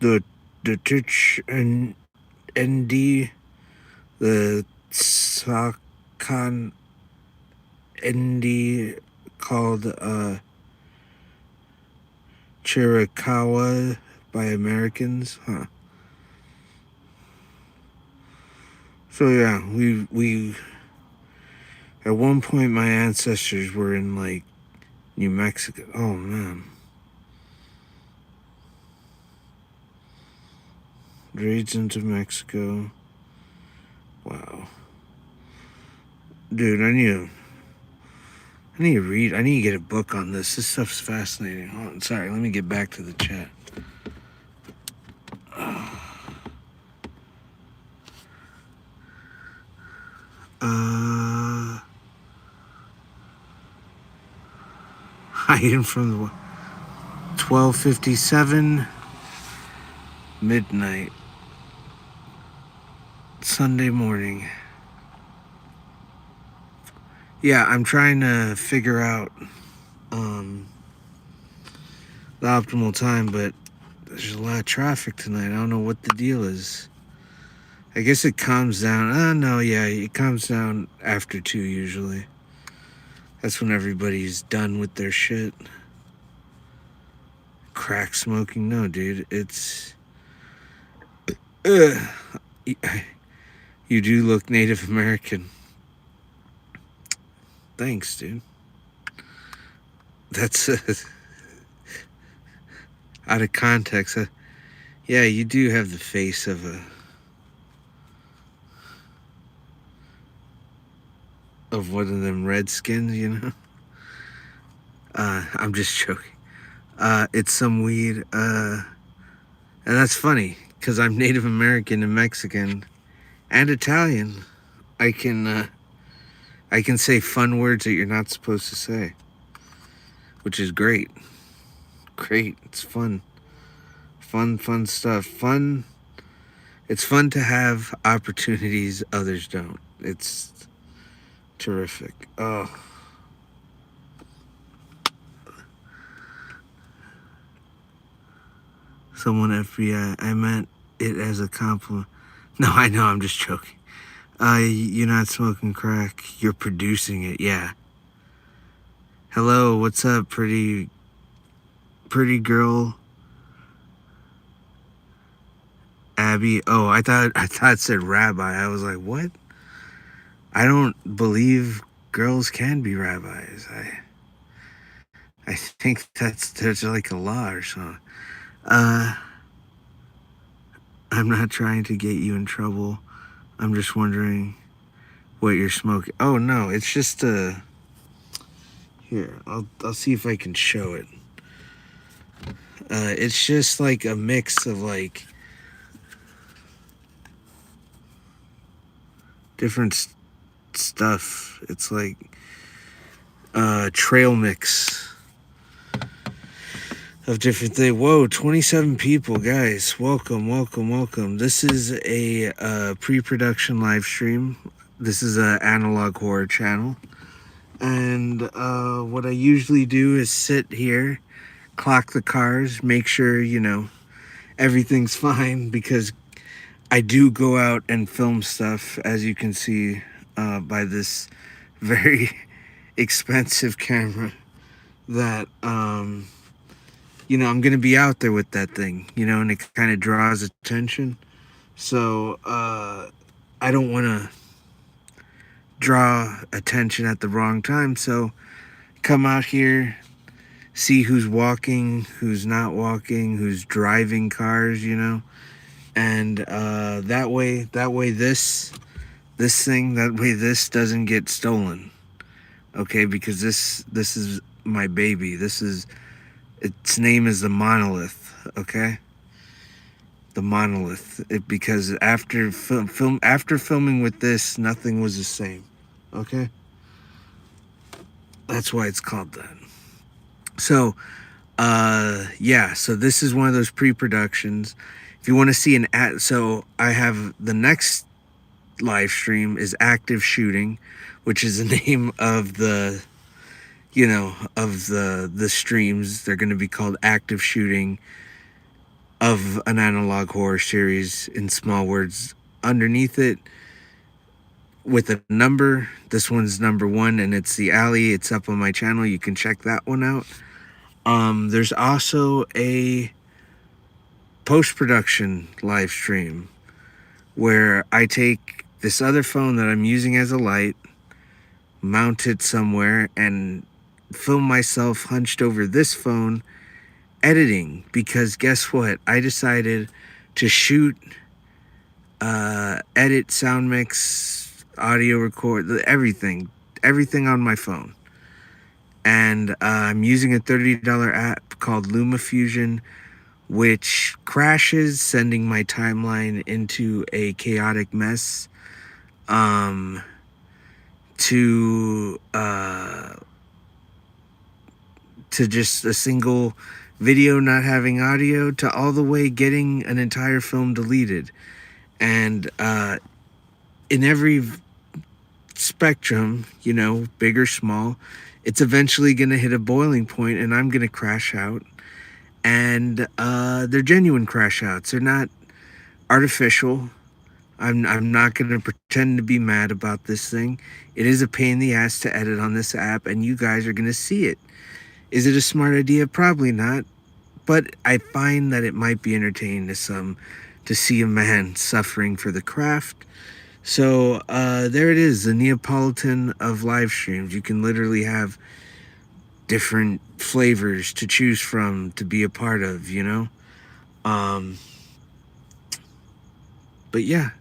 The Tich and ND, the Sakan ND called Chiricahua by Americans, huh? So yeah, we at one point my ancestors were in like New Mexico. Oh man. Raids into Mexico. Wow. Dude, I need to read. I need to get a book on this. This stuff's fascinating. Hold on, sorry, let me get back to the chat. Hiding from the 12:57 midnight Sunday morning. Yeah, I'm trying to figure out the optimal time, but there's a lot of traffic tonight. I don't know what the deal is. I guess it calms down. No, yeah, it calms down after 2 usually. That's when everybody's done with their shit. Crack smoking? No, dude. It's... You do look Native American. Thanks, dude. That's... out of context. Yeah, you do have the face of one of them redskins, you know? I'm just joking. It's some weed. And that's funny, because I'm Native American and Mexican and Italian. I can say fun words that you're not supposed to say, which is great. Great. It's fun. Fun stuff. Fun. It's fun to have opportunities others don't. It's terrific. Oh. Someone FBI. I meant it as a compliment. No, I know. I'm just joking. You're not smoking crack. You're producing it. Yeah. Hello. What's up, pretty girl? Abby. Oh, I thought it said rabbi. I was like, what? I don't believe girls can be rabbis. I think there's like a law or something. I'm not trying to get you in trouble. I'm just wondering what you're smoking. Oh no, it's just here. I'll see if I can show it. It's just like a mix of like different stuff. It's like trail mix of different things. Whoa, 27 people, guys. Welcome, welcome, welcome. This is a pre-production live stream. This is a analog horror channel. And what I usually do is sit here, clock the cars, make sure, you know, everything's fine, because I do go out and film stuff, as you can see by this very expensive camera that, you know, I'm going to be out there with that thing, you know, and it kind of draws attention. So I don't want to draw attention at the wrong time. So come out here, see who's walking, who's not walking, who's driving cars, you know, and that way this doesn't get stolen, okay? Because this is my baby. Its name is the Monolith, okay? The Monolith. Because after after filming with this, nothing was the same, okay? That's why it's called that. So yeah, so this is one of those pre-productions. If you want to see an ad, so I have the next live stream is Active Shooting, which is the name of the, you know, of the streams. They're going to be called Active Shooting of an analog horror series in small words underneath it with a number. This one's number 1, and it's The Alley. It's up on my channel. You can check that one out. There's also a post-production live stream where I take this other phone that I'm using as a light, mount it somewhere, and film myself hunched over this phone editing. Because guess what? I decided to shoot, edit, sound mix, audio record, everything on my phone. And I'm using a $30 app called LumaFusion, which crashes, sending my timeline into a chaotic mess, to just a single video not having audio, to all the way getting an entire film deleted. And in every spectrum, you know, big or small, it's eventually going to hit a boiling point, and I'm going to crash out. And they're genuine crash outs. They're not artificial. I'm not going to pretend to be mad about this thing. It is a pain in the ass to edit on this app, and you guys are going to see it. Is it a smart idea? Probably not. But I find that it might be entertaining to some to see a man suffering for the craft. So there it is, the Neapolitan of live streams. You can literally have different flavors to choose from to be a part of, you know? But yeah,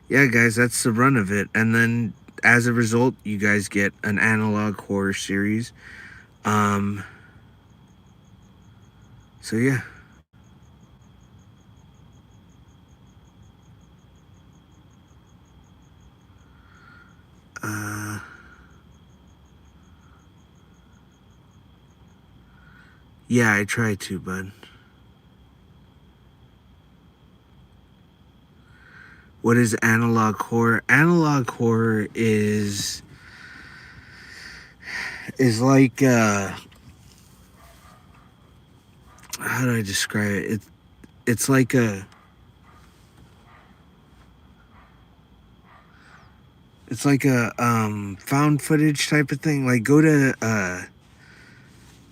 guys, that's the run of it. And then as a result, you guys get an analog horror series. So yeah. Yeah, I try to, bud. What is analog horror? Analog horror is like how do I describe it? It's like a found footage type of thing. Like, go to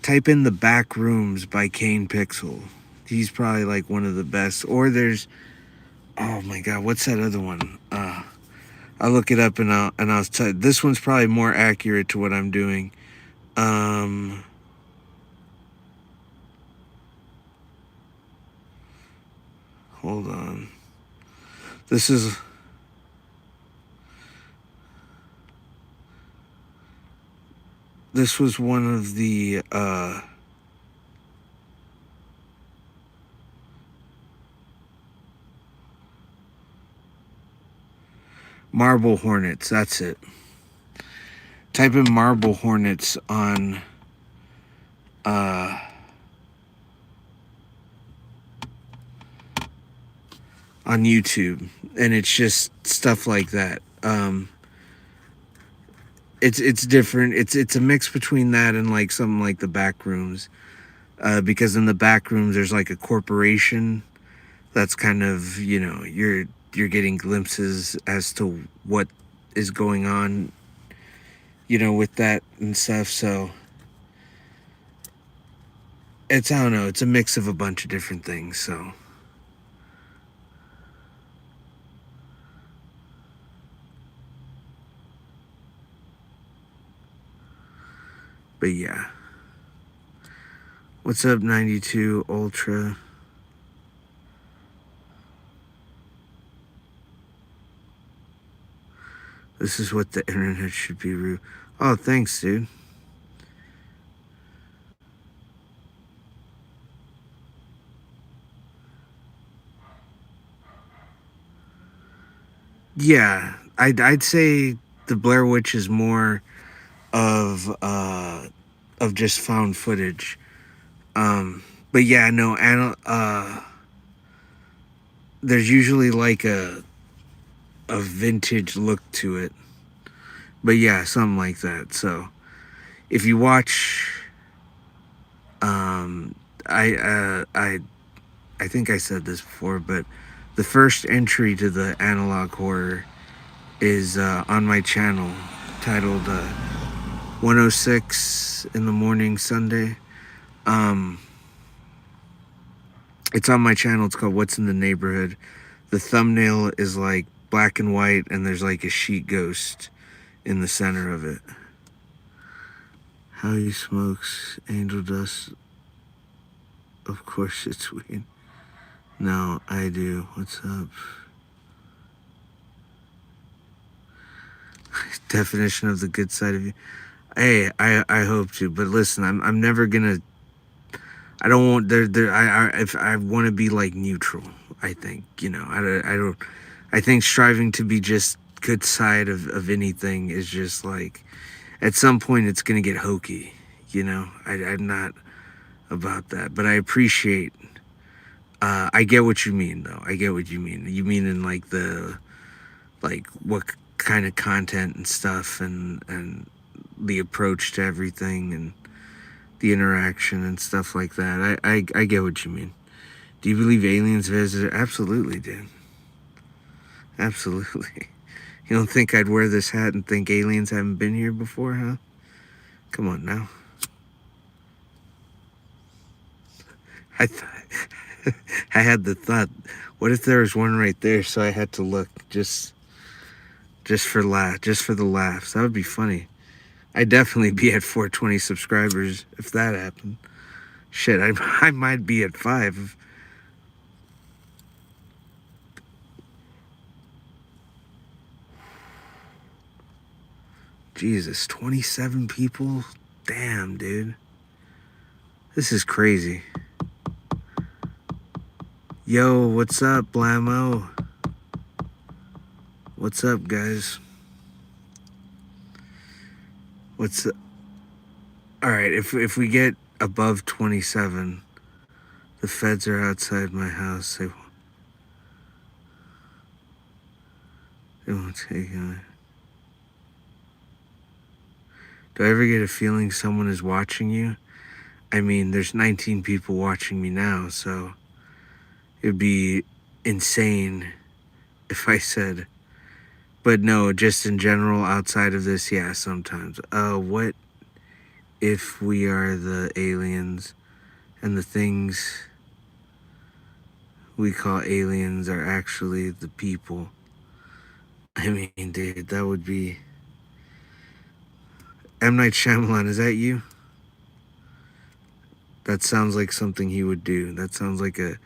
type in The Back Rooms by Kane Pixel. He's probably like one of the best. Or there's, oh my god, what's that other one? I'll look it up and I'll tell you. This one's probably more accurate to what I'm doing. Hold on. This was one of the Marble Hornets, that's it. Type in Marble Hornets uh on YouTube, and it's just stuff like that. It's different. It's a mix between that and like something like the back rooms. Because in the back rooms there's like a corporation that's kind of, you're getting glimpses as to what is going on, with that and stuff. So it's, I don't know, it's a mix of a bunch of different things. So but yeah. What's up, 92 Ultra? This is what the internet should be. Oh, thanks, dude. Yeah, I'd say the Blair Witch is more of just found footage. But yeah, no, there's usually like a vintage look to it. But yeah, something like that. So if you watch, um, I think I said this before, but the first entry to the analog horror is on my channel, titled 106 in the Morning Sunday. It's on my channel. It's called What's in the Neighborhood. The thumbnail is like black and white, and there's like a sheet ghost in the center of it. How he smokes angel dust. Of course it's weed. No, I do. What's up? Definition of the good side of you. Hey, I hope to, but listen, I'm never gonna. I don't want if I want to be like neutral. I think, I don't. I think striving to be just good side of anything is just like, at some point it's gonna get hokey. I'm not about that, but I appreciate. I get what you mean, though. I get what you mean. You mean in like what kind of content and stuff, and the approach to everything, and the interaction and stuff like that. I get what you mean. Do you believe aliens visited? Absolutely, dude. Absolutely. You don't think I'd wear this hat and think aliens haven't been here before, huh? Come on now. I thought I had the thought, what if there was one right there? So I had to look just for the laughs. That would be funny. I'd definitely be at 420 subscribers if that happened. Shit, I might be at 5. Jesus, 27 people? Damn, dude. This is crazy. Yo, what's up, Blammo? What's up, guys? What's up? All right, if we get above 27, the feds are outside my house. They won't take it. Do I ever get a feeling someone is watching you? I mean, there's 19 people watching me now, so it'd be insane if I said, but no, just in general, outside of this, yeah, sometimes. What if we are the aliens and the things we call aliens are actually the people? I mean, dude, that would be... M. Night Shyamalan, is that you? That sounds like something he would do. That sounds like a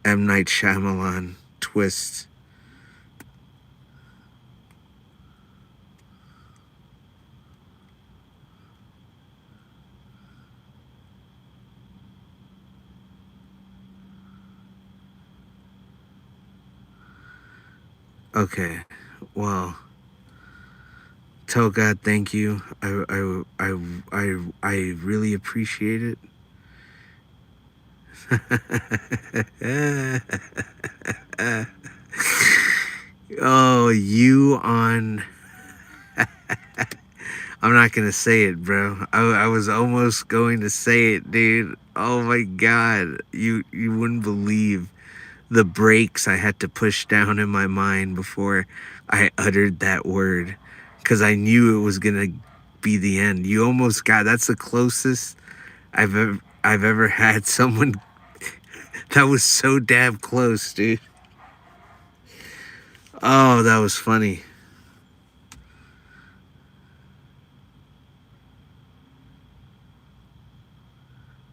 M. Night Shyamalan twist. Okay, well, tell God thank you. I really appreciate it. Oh, you on. I'm not gonna say it, bro. I was almost going to say it, dude. Oh my god, you wouldn't believe the brakes I had to push down in my mind before I uttered that word, because I knew it was gonna be the end. You almost got. That's the closest I've ever had someone that was so damn close, dude. Oh, that was funny.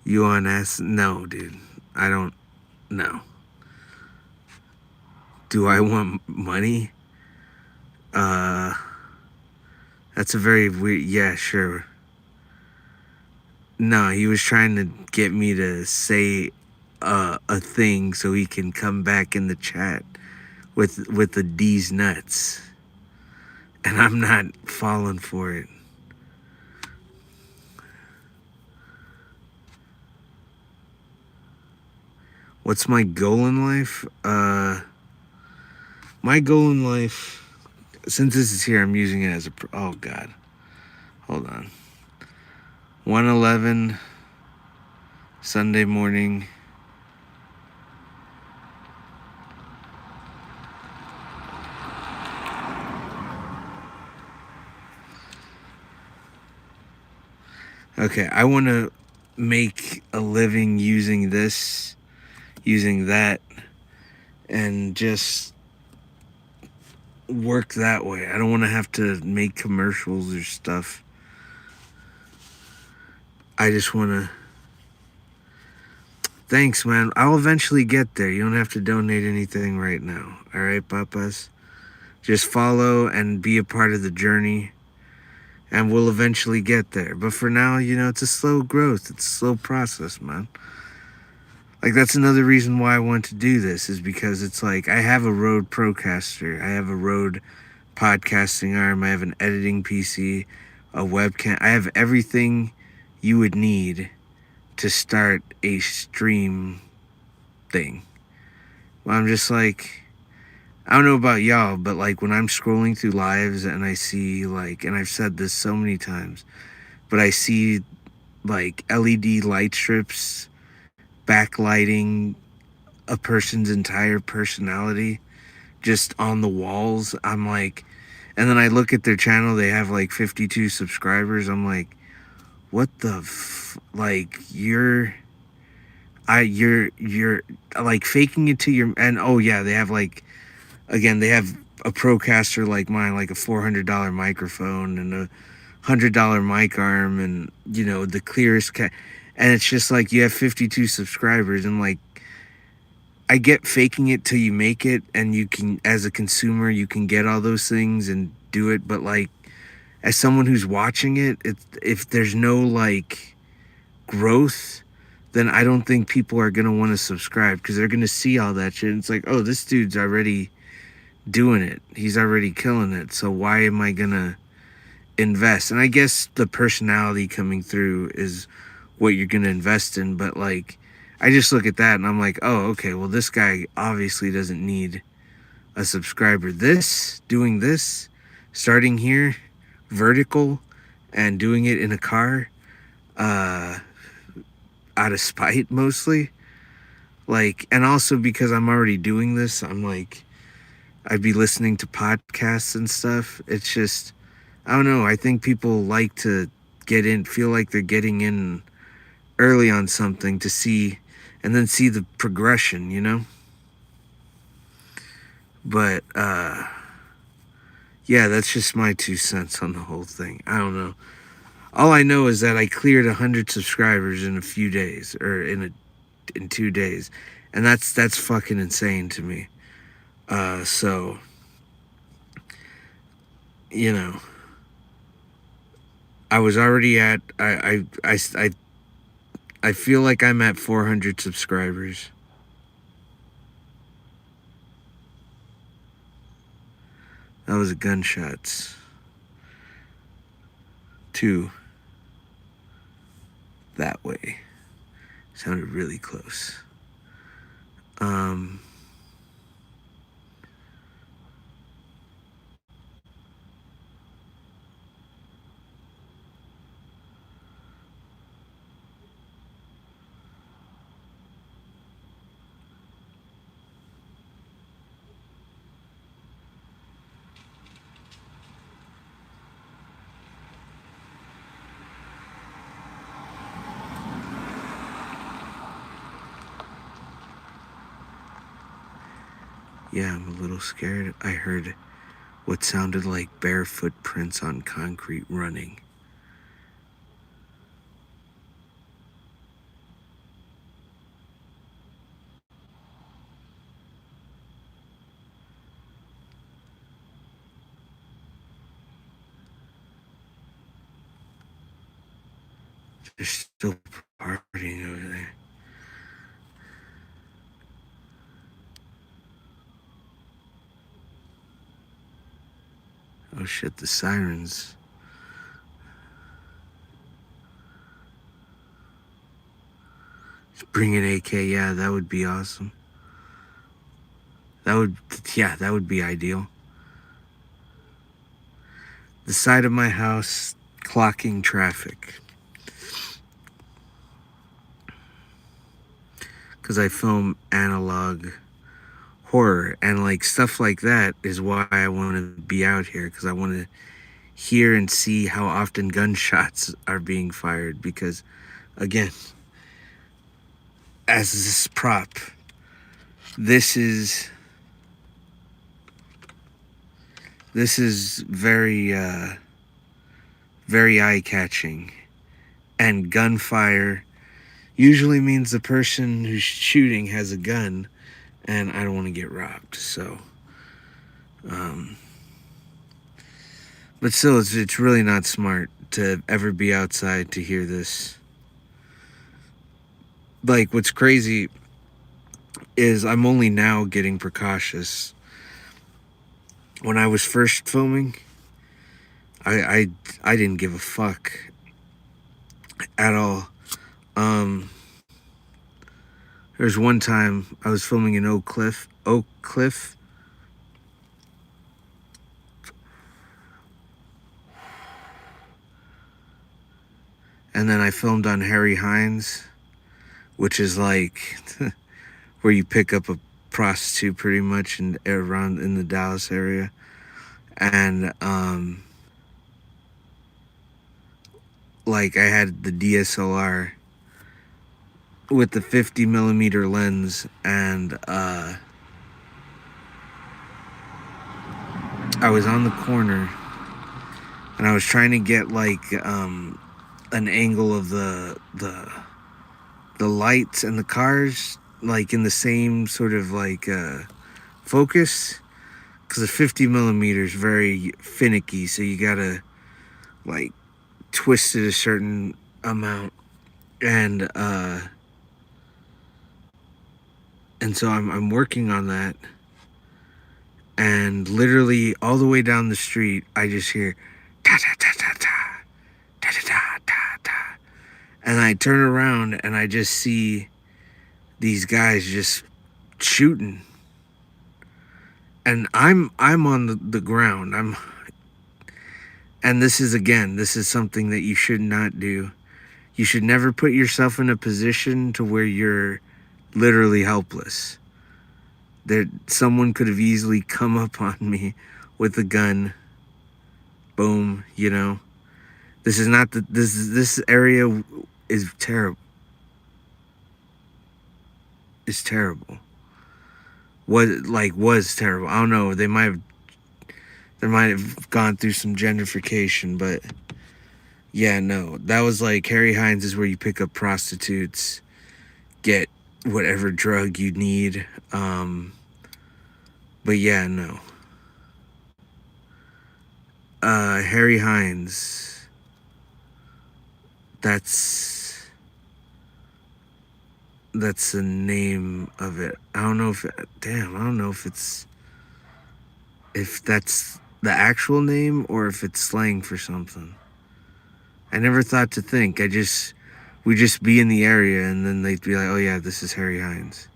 You on S? No, dude. I don't. No. Do I want money? Uh, that's a very weird. Yeah, sure. No, he was trying to get me to say a thing so he can come back in the chat with the D's nuts, and I'm not falling for it. What's my goal in life? My goal in life, since this is here, I'm using it as a. Oh God, hold on. 111 Sunday morning. Okay, I want to make a living using this, using that, and just work that way. I don't want to have to make commercials or stuff. I just want to. Thanks, man. I'll eventually get there. You don't have to donate anything right now. All right, papas? Just follow and be a part of the journey, and we'll eventually get there. But for now, it's a slow growth. It's a slow process, man. Like, that's another reason why I want to do this, is because it's like I have a Rode Procaster. I have a Rode podcasting arm. I have an editing PC, a webcam. I have everything you would need to start a stream thing. Well, I'm just like, I don't know about y'all, but like when I'm scrolling through lives and I see like, and I've said this so many times, but I see like LED light strips backlighting a person's entire personality just on the walls. I'm like, and then I look at their channel, they have like 52 subscribers. I'm like, what the like, you're like faking it to your, and oh yeah, they have like, again, they have a Procaster like mine, like a $400 microphone and a $100 mic arm, and the clearest and it's just like, you have 52 subscribers, and like, I get faking it till you make it, and you can, as a consumer, you can get all those things and do it, but like, as someone who's watching it, if there's no like growth, then I don't think people are gonna want to subscribe, because they're gonna see all that shit and it's like, oh, this dude's already doing it, he's already killing it, so why am I gonna invest? And I guess the personality coming through is what you're gonna invest in, but like, I just look at that and I'm like, oh, okay, well, this guy obviously doesn't need a subscriber. Doing this, starting here, vertical, and doing it in a car, out of spite mostly, like, and also because I'm already doing this, I'm like, I'd be listening to podcasts and stuff. It's just, I don't know, I think people like to feel like they're getting in early on something to see, and then see the progression. But yeah, that's just my 2 cents on the whole thing. I don't know. All I know is that I cleared 100 subscribers in a few days, or in 2 days, and that's fucking insane to me. So I was already at, I feel like I'm at 400 subscribers. That was gunshots. to that way. Sounded really close. Yeah, I'm a little scared. I heard what sounded like bare footprints on concrete running. They're still partying over there. Oh shit, the sirens. Bring an AK, yeah, that would be awesome. That would be ideal. The side of my house, clocking traffic. Because I film analog horror, and like stuff like that is why I want to be out here, because I want to hear and see how often gunshots are being fired. Because again, as this prop, this is very very eye-catching, and gunfire usually means the person who's shooting has a gun, and I don't want to get robbed. So but still, it's really not smart to ever be outside to hear this. Like, what's crazy is I'm only now getting precautious. When I was first filming, I didn't give a fuck at all. There's one time I was filming in Oak Cliff, and then I filmed on Harry Hines, which is like where you pick up a prostitute pretty much around in the Dallas area. And like I had the DSLR with the 50mm lens, and I was on the corner and I was trying to get like an angle of the lights and the cars like in the same sort of like focus, because the 50mm is very finicky, so you gotta like twist it a certain amount, and so I'm working on that, and literally all the way down the street I just hear ta ta ta ta ta ta ta ta ta ta, and I turn around and I just see these guys just shooting, and I'm on the ground. And this is something that you should not do. You should never put yourself in a position to where you're literally helpless. Someone could have easily come up on me with a gun. Boom, you know. This is not this area is terrible. It's terrible. Was terrible. I don't know. They might have gone through some gentrification, but yeah, no. That was like Harry Hines is where you pick up prostitutes, get whatever drug you need. But yeah, no. Harry Hines. That's the name of it. I don't know if that's the actual name or if it's slang for something. I never thought to think. We'd just be in the area and then they'd be like, oh yeah, this is Harry Hines.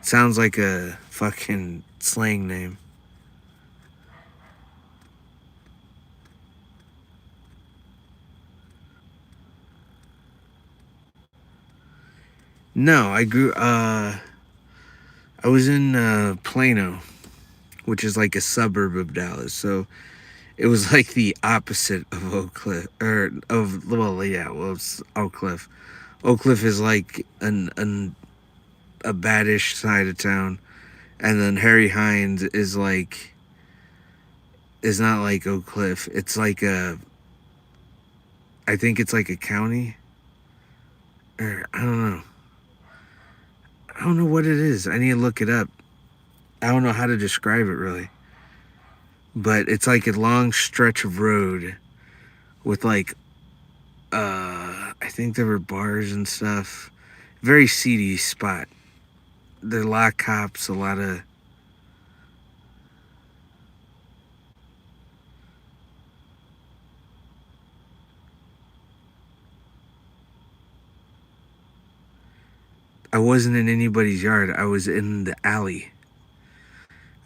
Sounds like a fucking slang name. No, I was in Plano, which is like a suburb of Dallas. So it was like the opposite of Oak Cliff, or of, well, yeah, well, it's Oak Cliff. Oak Cliff is like a baddish side of town, and then Harry Hines is not like Oak Cliff. It's like I think it's like a county, or I don't know. I don't know what it is. I need to look it up. I don't know how to describe it really, but it's like a long stretch of road with like I think there were bars and stuff. Very seedy spot. There are a lot of cops, a lot of. I wasn't in anybody's yard. I was in the alley.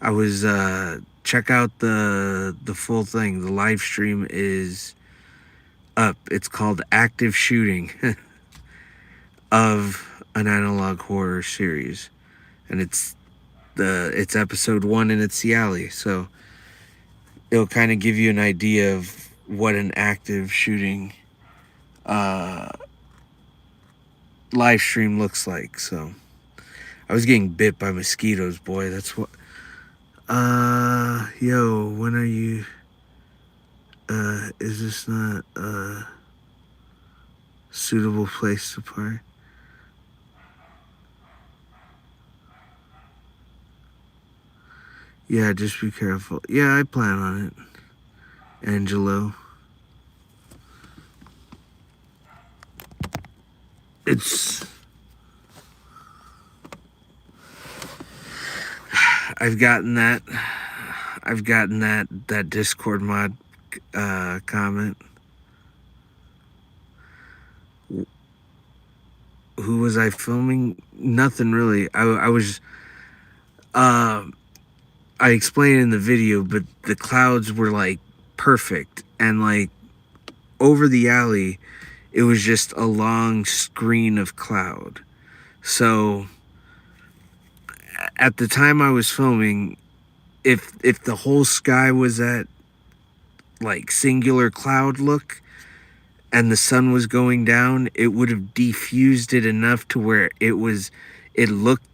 I was check out the full thing. The live stream is up. It's called Active Shooting of an Analog Horror series, and it's episode 1 and it's the alley. So it'll kind of give you an idea of what an active shooting live stream looks like. So I was getting bit by mosquitoes, boy. That's what. Yo, when are you? Is this not a suitable place to park? Yeah, just be careful. Yeah, I plan on it, Angelo. It's. I've gotten that. I've gotten that Discord mod comment. Who was I filming? Nothing really. I was. I explained in the video, but the clouds were like perfect, and like over the alley, it was just a long screen of cloud. So at the time I was filming, if the whole sky was at like singular cloud look and the sun was going down, it would have diffused it enough to where it looked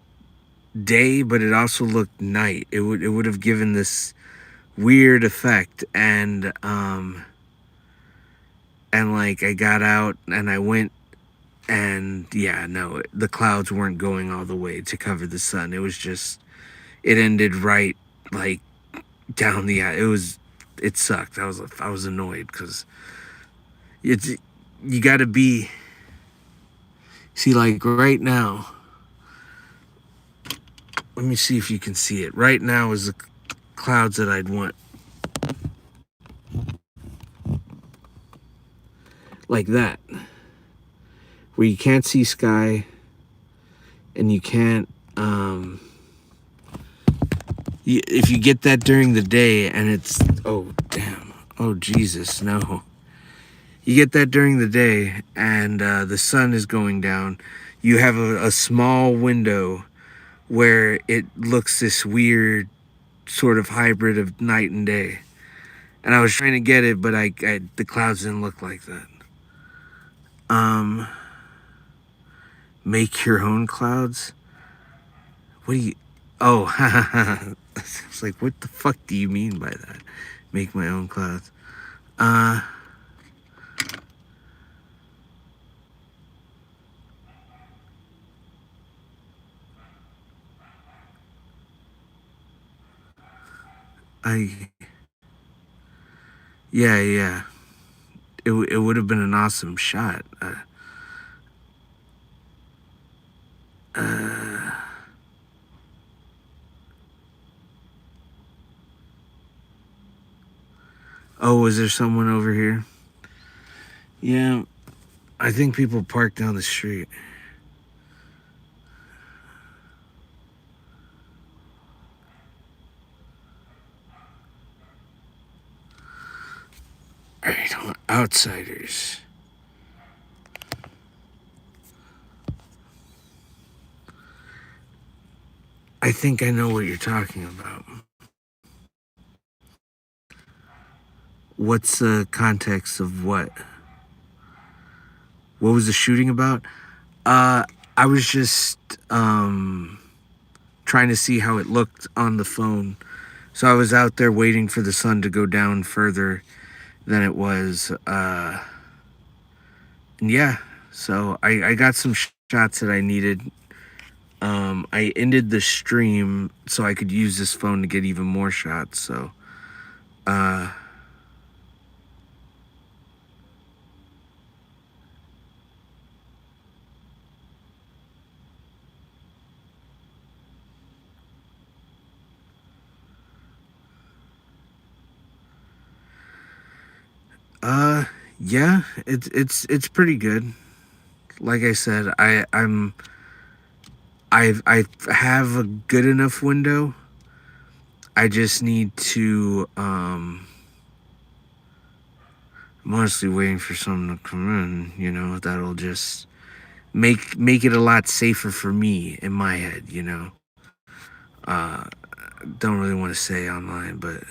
day, but it also looked night. It would have given this weird effect. And like I got out and I went, and yeah, no, the clouds weren't going all the way to cover the sun. It was just, it ended right like down the, it sucked. I was annoyed because it's, you got to be, see, like right now, let me see if you can see it. Right now is the clouds that I'd want. Like that. Where you can't see sky and you can't, if you get that during the day and it's, oh damn, oh Jesus, no. You get that during the day and the sun is going down, you have a small window where it looks this weird sort of hybrid of night and day. And I was trying to get it, but the clouds didn't look like that. Make your own clouds? What do you, oh, it's like, what the fuck do you mean by that? Make my own clouds. Yeah. It would have been an awesome shot. Oh, was there someone over here? Yeah, I think people park down the street. Alright, outsiders. I think I know what you're talking about. What's the context of what? What was the shooting about? I was just trying to see how it looked on the phone. So I was out there waiting for the sun to go down further than it was. And yeah, so I got some shots that I needed. I ended the stream so I could use this phone to get even more shots. So, uh, uh, yeah, it's pretty good. Like I said, I have a good enough window. I just need to I'm honestly waiting for something to come in, that'll just make it a lot safer for me in my head, Uh don't really want to say online, but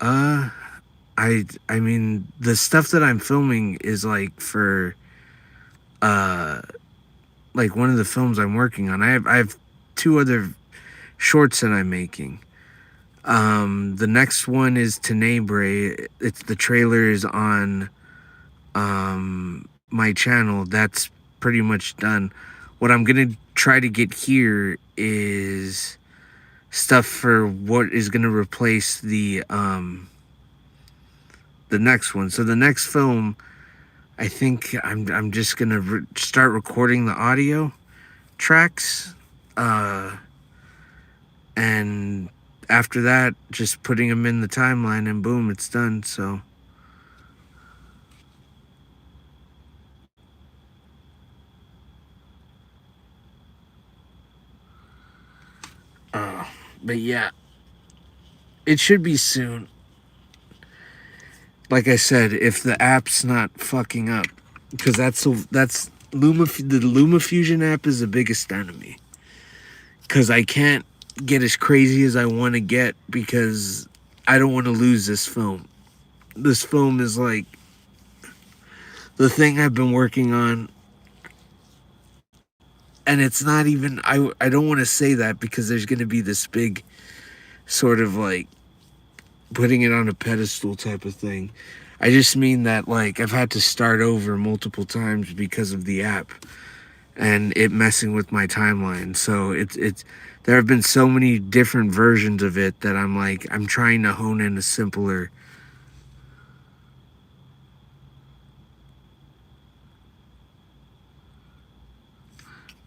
uh I mean the stuff that I'm filming is like for uh like one of the films I'm working on. I have two other shorts that I'm making. The next one is Tenebrae. It's the trailer is on my channel. That's pretty much done. What I'm gonna try to get here is stuff for what is gonna replace the next one. So the next film, I think I'm just gonna start recording the audio tracks, and after that, just putting them in the timeline, and boom, it's done. So. But yeah, it should be soon. Like I said, if the app's not fucking up, because that's the LumaFusion app is the biggest enemy. Because I can't get as crazy as I want to get because I don't want to lose this film. This film is like the thing I've been working on, and it's not even. I don't want to say that because there's going to be this big sort of like putting it on a pedestal type of thing. I just mean that like I've had to start over multiple times because of the app and it messing with my timeline. So it's there have been so many different versions of it that I'm trying to hone in a simpler.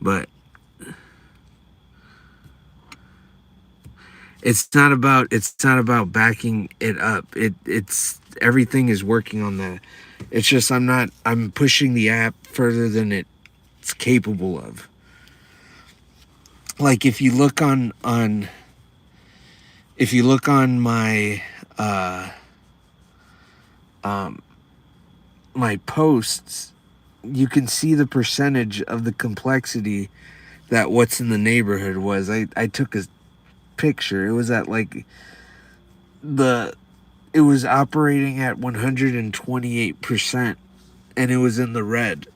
But it's not about backing it up. It's everything is working on that. It's just I'm pushing the app further than it's capable of. Like if you look on my uh um my posts, you can see the percentage of the complexity that What's in the Neighborhood was. I took a picture. It was at like the it was operating at 128% and it was in the red.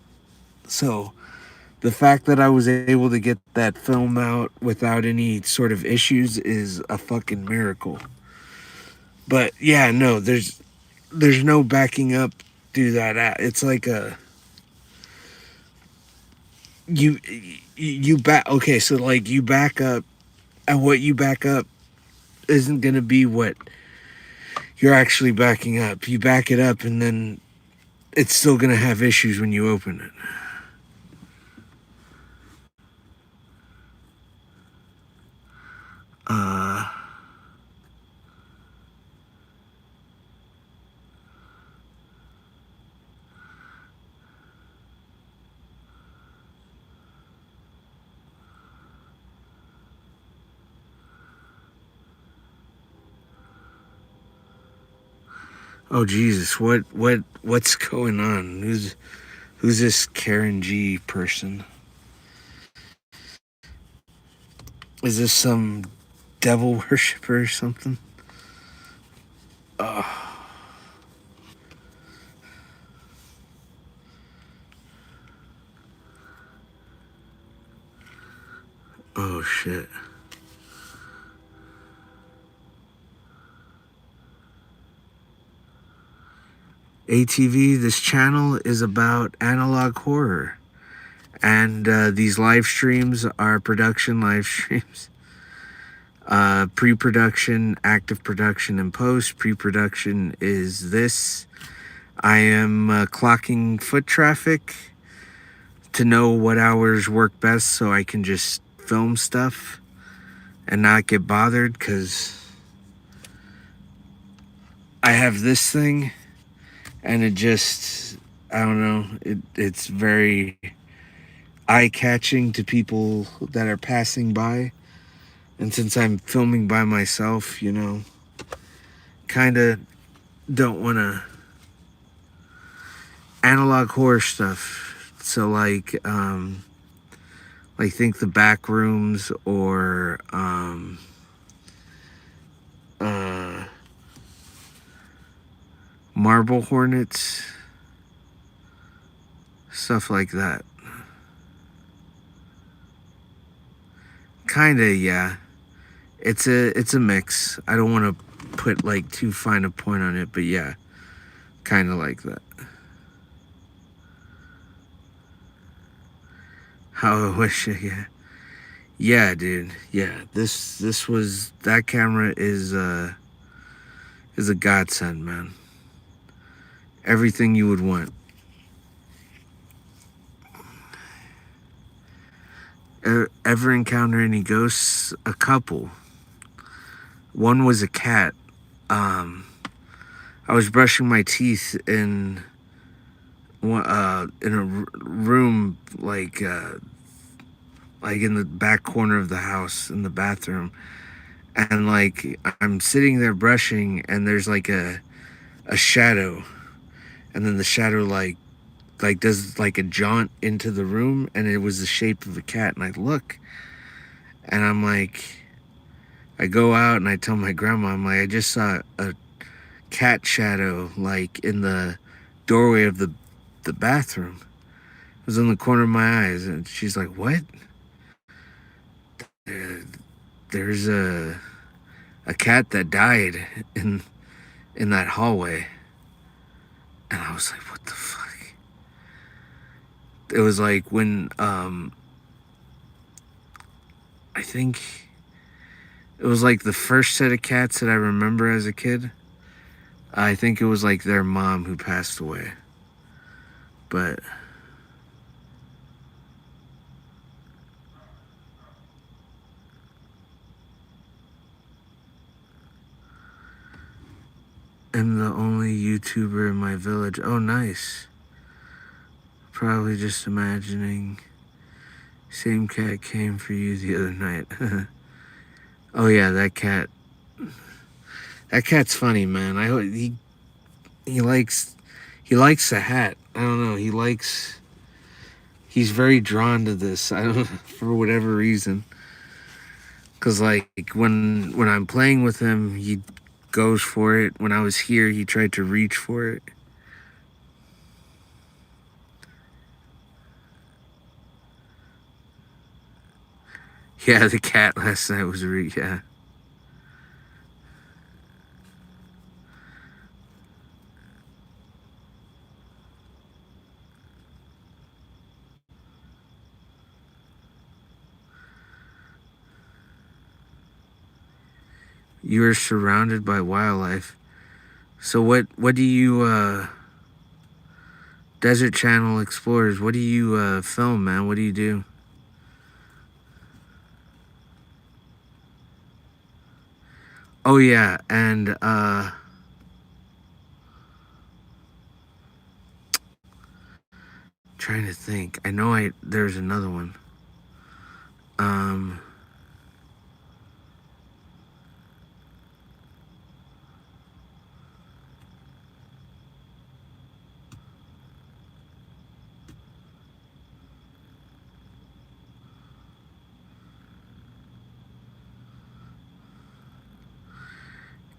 So the fact that I was able to get that film out without any sort of issues is a fucking miracle. But yeah, no, there's no backing up through that app. It's like a you you back okay, so like you back up and what you back up isn't gonna be what you're actually backing up. You back it up and then it's still gonna have issues when you open it. Uh, oh Jesus, what's going on? Who's this Karen G person? Is this some devil worshiper or something? Oh shit. ATV, this channel is about analog horror. And these live streams are production live streams. Pre-production, active production, and post. Pre-production is this. I am clocking foot traffic to know what hours work best so I can just film stuff and not get bothered, because I have this thing and it just, I don't know, it's very eye-catching to people that are passing by. And since I'm filming by myself, you know, kind of don't want to analog horror stuff. So like think the back rooms or marble hornets, stuff like that. Kinda, yeah. It's a mix. I don't want to put like too fine a point on it, but yeah, kind of like that. How I wish, yeah, dude, yeah. This was, that camera is a godsend, man. Everything you would want. Ever encounter any ghosts? A couple. One was a cat. I was brushing my teeth in a room like in the back corner of the house in the bathroom, and like I'm sitting there brushing, and there's like a shadow, and then the shadow like does like a jaunt into the room, and it was the shape of a cat, and I look, and I'm like, I go out and I tell my grandma, I'm like, I just saw a cat shadow like in the doorway of the bathroom. It was in the corner of my eyes, and she's like, what? There's a cat that died in that hallway. And I was like, what the fuck? It was like when I think it was like the first set of cats that I remember as a kid. I think it was like their mom who passed away. But I'm the only YouTuber in my village. Oh, nice. Probably just imagining. Same cat came for you the other night. Oh yeah, that cat. That cat's funny, man. He likes the hat. I don't know. He's very drawn to this. I don't know, for whatever reason. Cause like when I'm playing with him, he goes for it. When I was here, he tried to reach for it. Yeah, the cat last night was yeah. You are surrounded by wildlife. So what do you Desert Channel Explorers, what do you film, man? What do you do? Oh yeah, and trying to think. I know there's another one. Um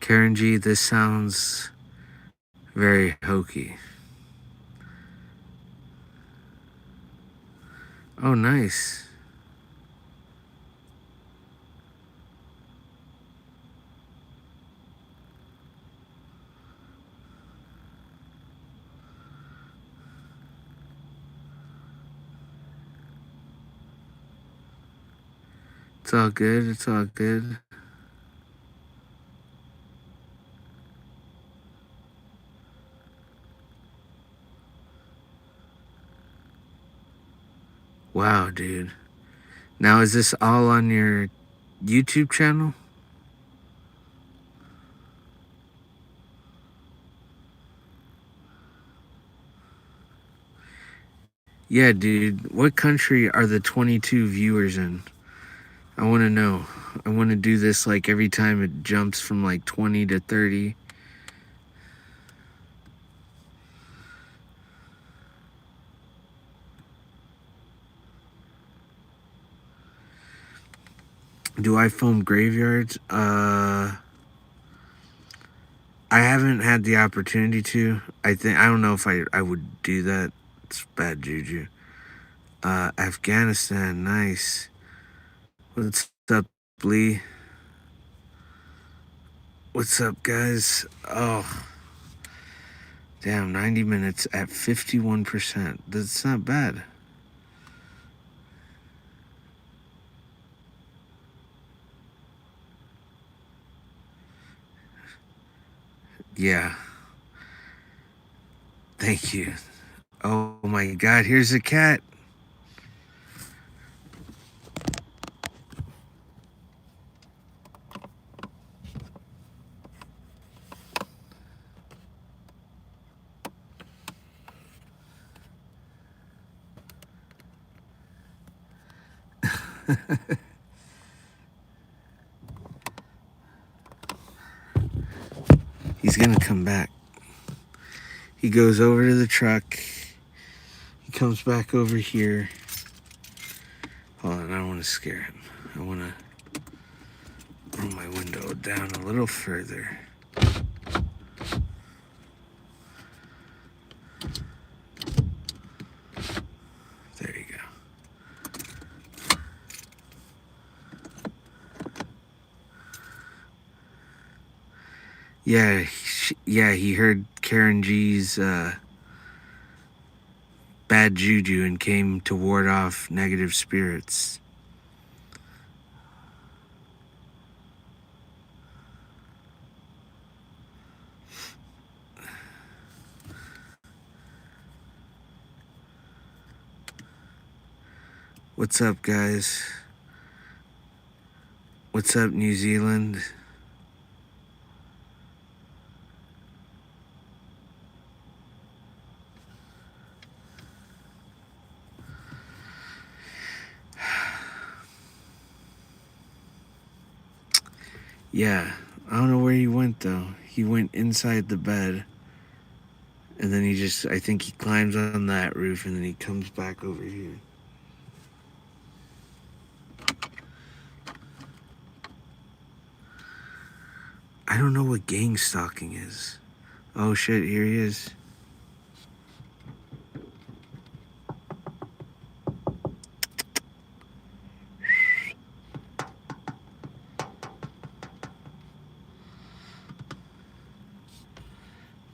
Karen G, this sounds very hokey. Oh, nice. It's all good. It's all good. Wow, dude. Now, is this all on your YouTube channel? Yeah, dude. What country are the 22 viewers in? I want to know. I want to do this like every time it jumps from like 20 to 30. Do I film graveyards? I haven't had the opportunity to. I don't know if I would do that. It's bad juju. Afghanistan, nice. What's up, Lee? What's up, guys? Oh, damn, 90 minutes at 51%. That's not bad. Yeah. Thank you. Oh my god, here's a cat. He's gonna come back. He goes over to the truck. He comes back over here. Hold on, I don't want to scare him. I want to roll my window down a little further. There you go. Yeah, he heard Karen G's bad juju and came to ward off negative spirits. What's up, guys? What's up, New Zealand? Yeah, I don't know where he went though. He went inside the bed. And then I think he climbs on that roof and then he comes back over here. I don't know what gang stalking is. Oh shit, here he is.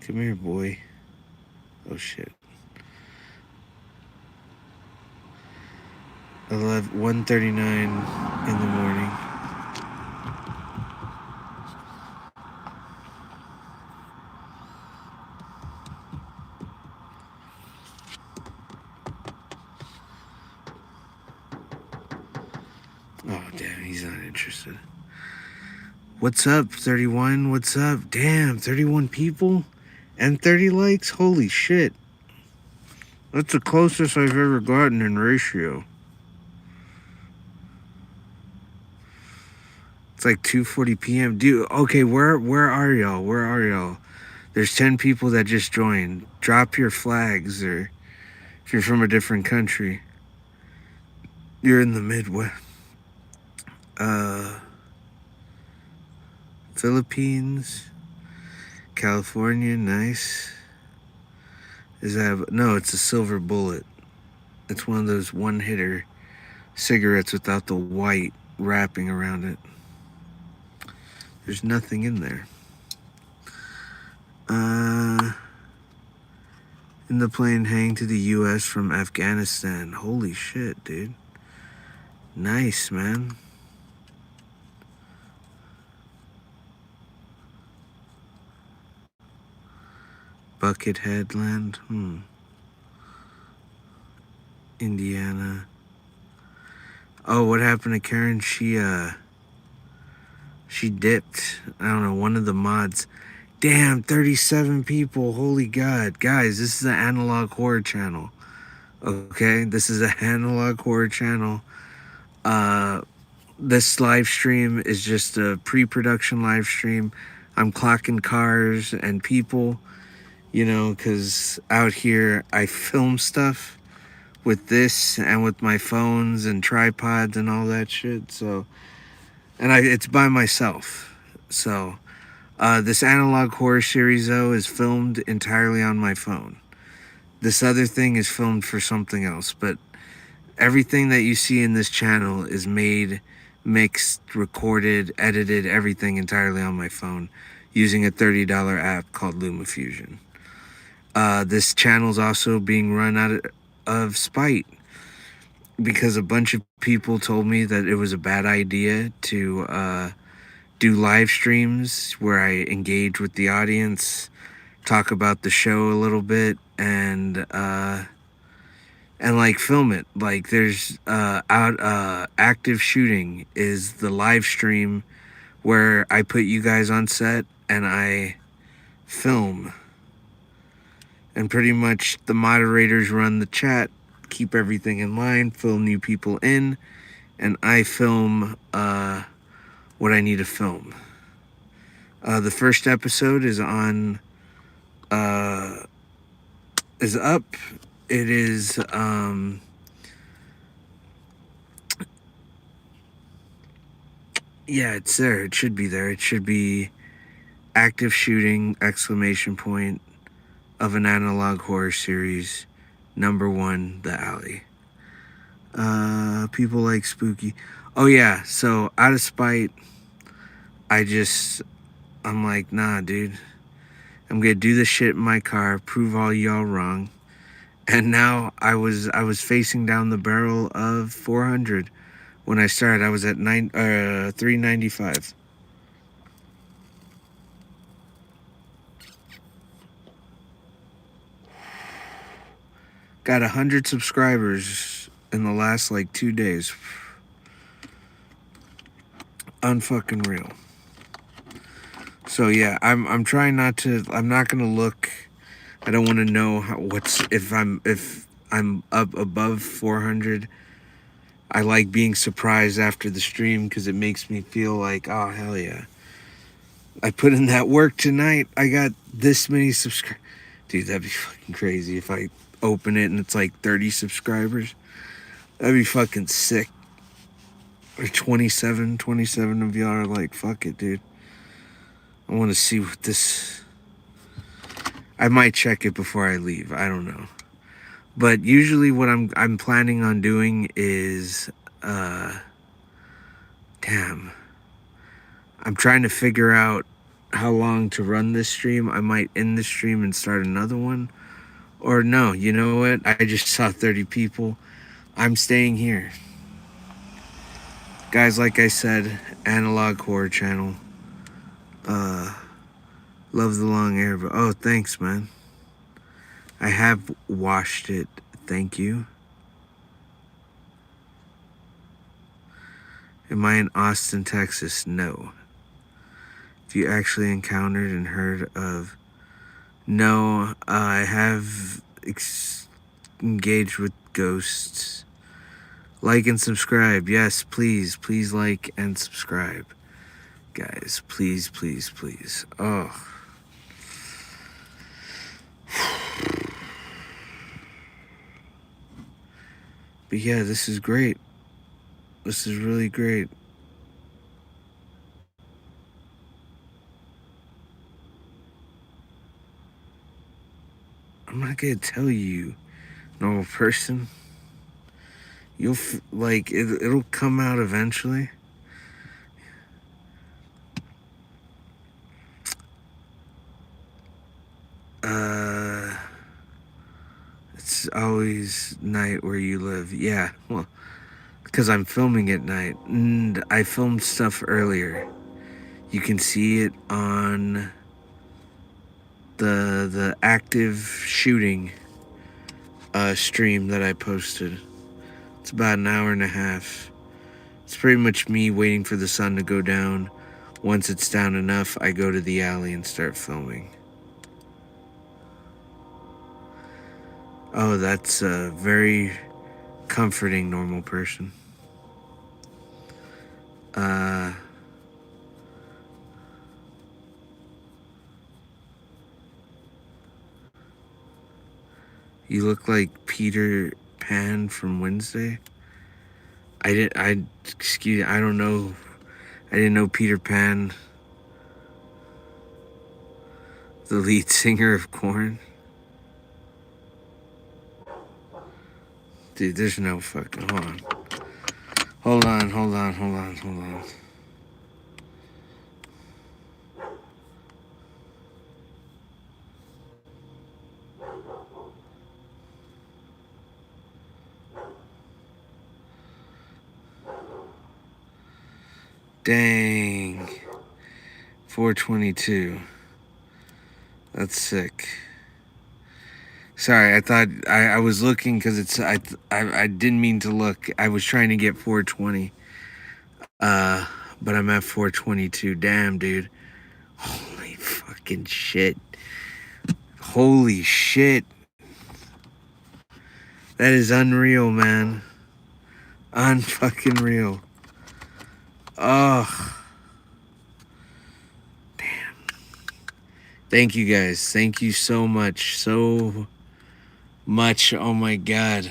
Come here, boy. Oh shit. 1:39 in the morning. Oh damn, he's not interested. What's up, 31? What's up? Damn, 31 people and 30 likes? Holy shit. That's the closest I've ever gotten in ratio. It's like 2:40 p.m. Dude, okay, where are y'all? Where are y'all? There's 10 people that just joined. Drop your flags, or if you're from a different country. You're in the Midwest. Philippines, California, nice. Is that no, it's a silver bullet. It's one of those one-hitter cigarettes without the white wrapping around it. There's nothing in there. In the plane heading to the US from Afghanistan. Holy shit, dude. Nice, man. Buckethead Land. Indiana. Oh, what happened to Karen? She dipped. I don't know, one of the mods. Damn, 37 people. Holy God. Guys, this is an analog horror channel. Okay? This is an analog horror channel. This live stream is just a pre-production live stream. I'm clocking cars and people, because out here I film stuff with this and with my phones and tripods and all that shit. So, and it's by myself. So, this analog horror series, though, is filmed entirely on my phone. This other thing is filmed for something else, but everything that you see in this channel is made, mixed, recorded, edited, everything entirely on my phone using a $30 app called LumaFusion. This channel is also being run out of spite because a bunch of people told me that it was a bad idea to do live streams where I engage with the audience, talk about the show a little bit, and like film it. Like there's active shooting is the live stream where I put you guys on set and I film. And pretty much the moderators run the chat, keep everything in line, fill new people in, and I film what I need to film. The first episode is up. It is yeah, it's there. It should be there. It should be active shooting ! Of an analog horror series, #1, The Alley. People like spooky. Oh yeah, so out of spite, I'm like, nah, dude. I'm gonna do this shit in my car, prove all y'all wrong. And now I was facing down the barrel of 400 when I started. I was at 395. Got 100 subscribers in the last like 2 days. Unfucking real. So yeah, I'm trying not to. I'm not gonna look. I don't want to know if I'm up above 400. I like being surprised after the stream because it makes me feel like, oh hell yeah, I put in that work tonight. I got this many subscribers. Dude, that'd be fucking crazy if I open it and it's like 30 subscribers. That'd be fucking sick. Or 27 of y'all are like, fuck it, dude. I want to see what this... I might check it before I leave. I don't know. But usually what I'm planning on doing is... Damn. I'm trying to figure out how long to run this stream. I might end the stream and start another one. Or no, you know what? I just saw 30 people. I'm staying here. Guys, like I said, analog horror channel. Love the long hair, but oh, thanks, man. I have washed it. Thank you. Am I in Austin, Texas? No. If you actually encountered and heard of. No, I have engaged with ghosts. Like and subscribe. Yes, please. Please like and subscribe. Guys, please, please, please. Oh. But yeah, this is great. This is really great. I'm not gonna tell you, normal person. You'll like it'll come out eventually. It's always night where you live. Yeah, well, because I'm filming at night, and I filmed stuff earlier. You can see it on the active shooting stream that I posted. It's about an hour and a half. It's pretty much me waiting for the sun to go down. Once it's down enough, I go to the alley and start filming. Oh, that's a very comforting, normal person. You look like Peter Pan from Wednesday. I don't know. I didn't know Peter Pan, the lead singer of Korn. Dude, there's no fucking, hold on. Hold on. Dang. 422. That's sick. Sorry, I thought I was looking because it's I didn't mean to look. I was trying to get 420. But I'm at 422. Damn, dude. Holy fucking shit. Holy shit. That is unreal, man. Unfucking real. Oh. Damn. Thank you guys. Thank you so much. So much. Oh my god.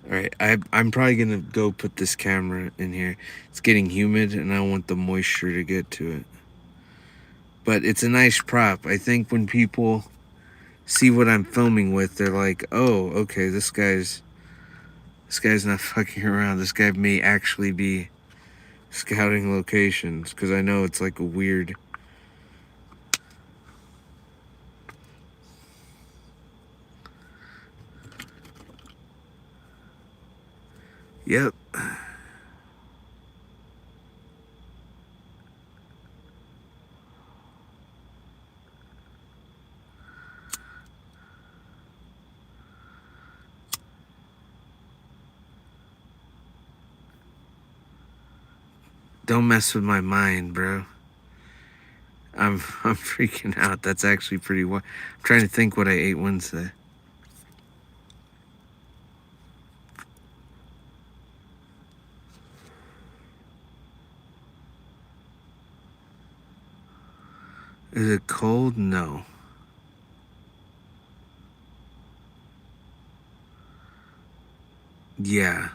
Alright, I'm probably gonna go put this camera in here. It's getting humid and I want the moisture to get to it. But it's a nice prop. I think when people see what I'm filming with, they're like, oh, okay, this guy's not fucking around. This guy may actually be scouting locations, because I know it's like a weird. Yep. Don't mess with my mind, bro. I'm freaking out. That's actually pretty wild. I'm trying to think what I ate Wednesday. Is it cold? No. Yeah.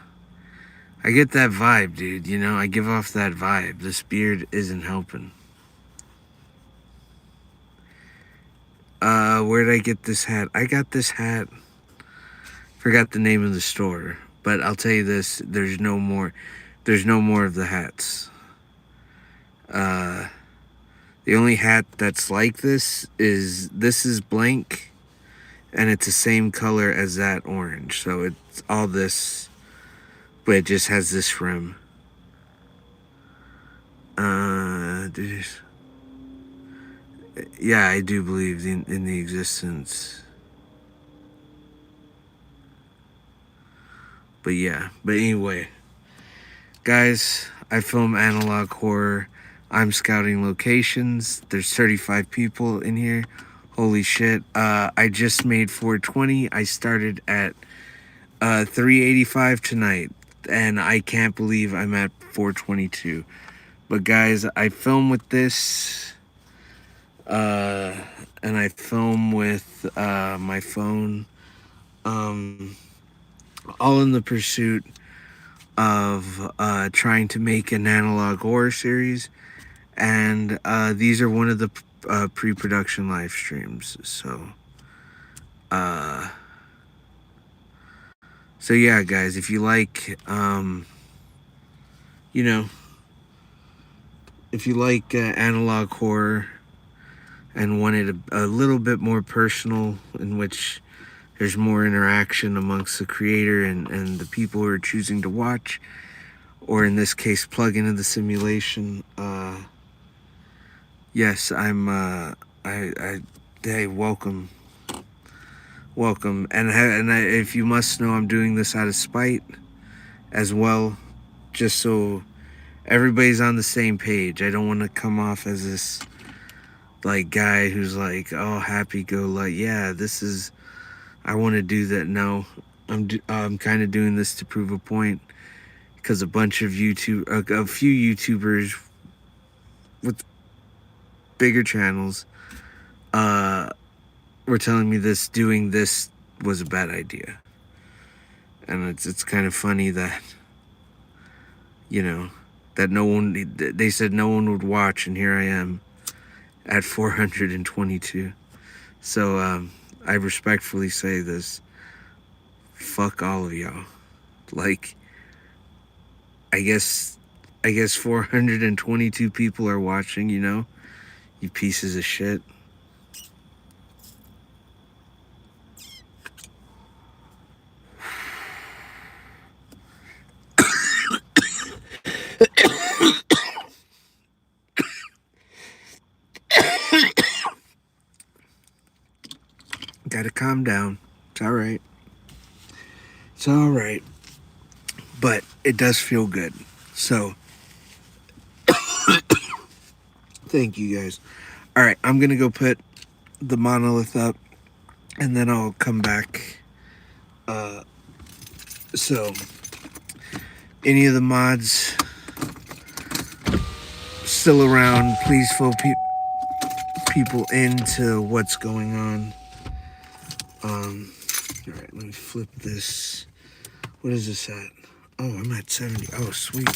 I get that vibe, dude. You know, I give off that vibe. This beard isn't helping. Where'd I get this hat? I got this hat. Forgot the name of the store. But I'll tell you this, there's no more of the hats. The only hat that's like this is blank, and it's the same color as that orange. So it's all this, but it just has this rim. Yeah, I do believe in the existence. But yeah, but anyway, guys, I film analog horror. I'm scouting locations. There's 35 people in here. Holy shit. I just made 420. I started at 385 tonight, and I can't believe I'm at 422. But guys, I film with this, and I film with my phone, um, all in the pursuit of trying to make an analog horror series, and these are one of the pre-production live streams. Uh, so yeah, guys, if you like, you know, if you like analog horror and wanted a little bit more personal, in which there's more interaction amongst the creator and the people who are choosing to watch, or in this case, plug into the simulation. Yes, I'm. Hey, welcome, welcome, and if you must know, I'm doing this out of spite, as well, just so everybody's on the same page. I don't want to come off as this like guy who's like, oh, happy go lucky. Yeah, this is. I want to do that. No, I'm kind of doing this to prove a point, because a few YouTubers with bigger channels, were telling me doing this was a bad idea, and it's kind of funny that, you know, that no one, they said no one would watch, and here I am at 422. So I respectfully say this: fuck all of y'all. Like, I guess 422 people are watching. You pieces of shit. Gotta calm down. It's all right. It's all right. But it does feel good. So, thank you guys. All right, I'm gonna go put the monolith up, and then I'll come back. So, any of the mods still around, please fill people into what's going on. All right, let me flip this. What is this at? Oh, I'm at 70. Oh, sweet.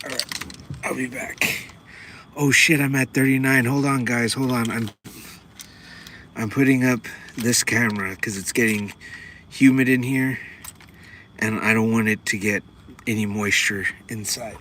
All right, I'll be back. Oh shit, I'm at 39. Hold on, guys. Hold on. I'm putting up this camera because it's getting humid in here, and I don't want it to get any moisture inside.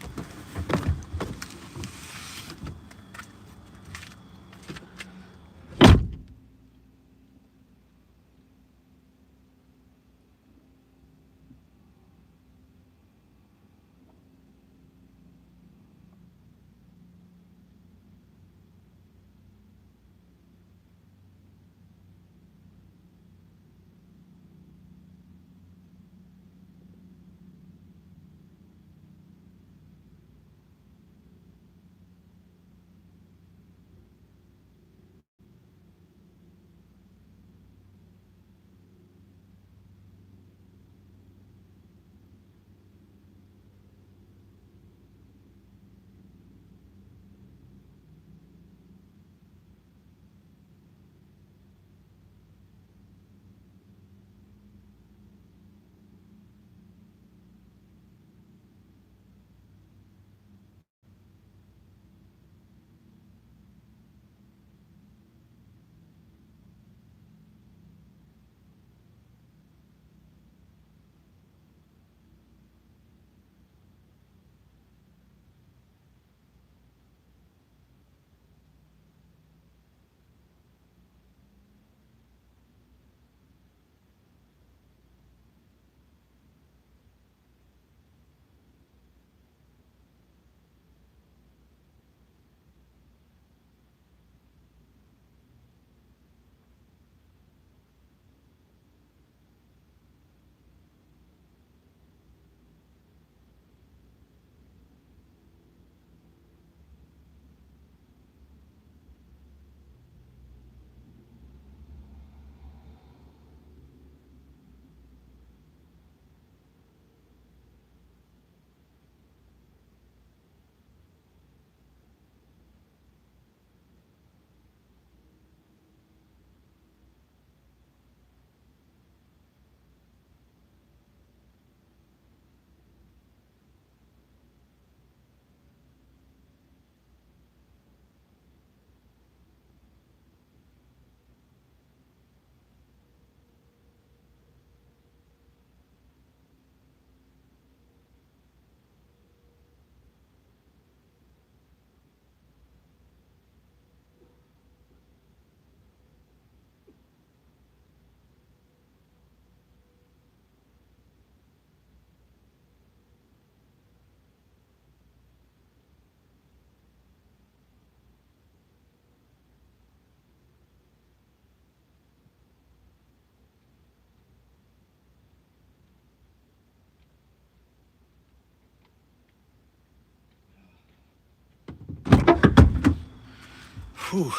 Whew.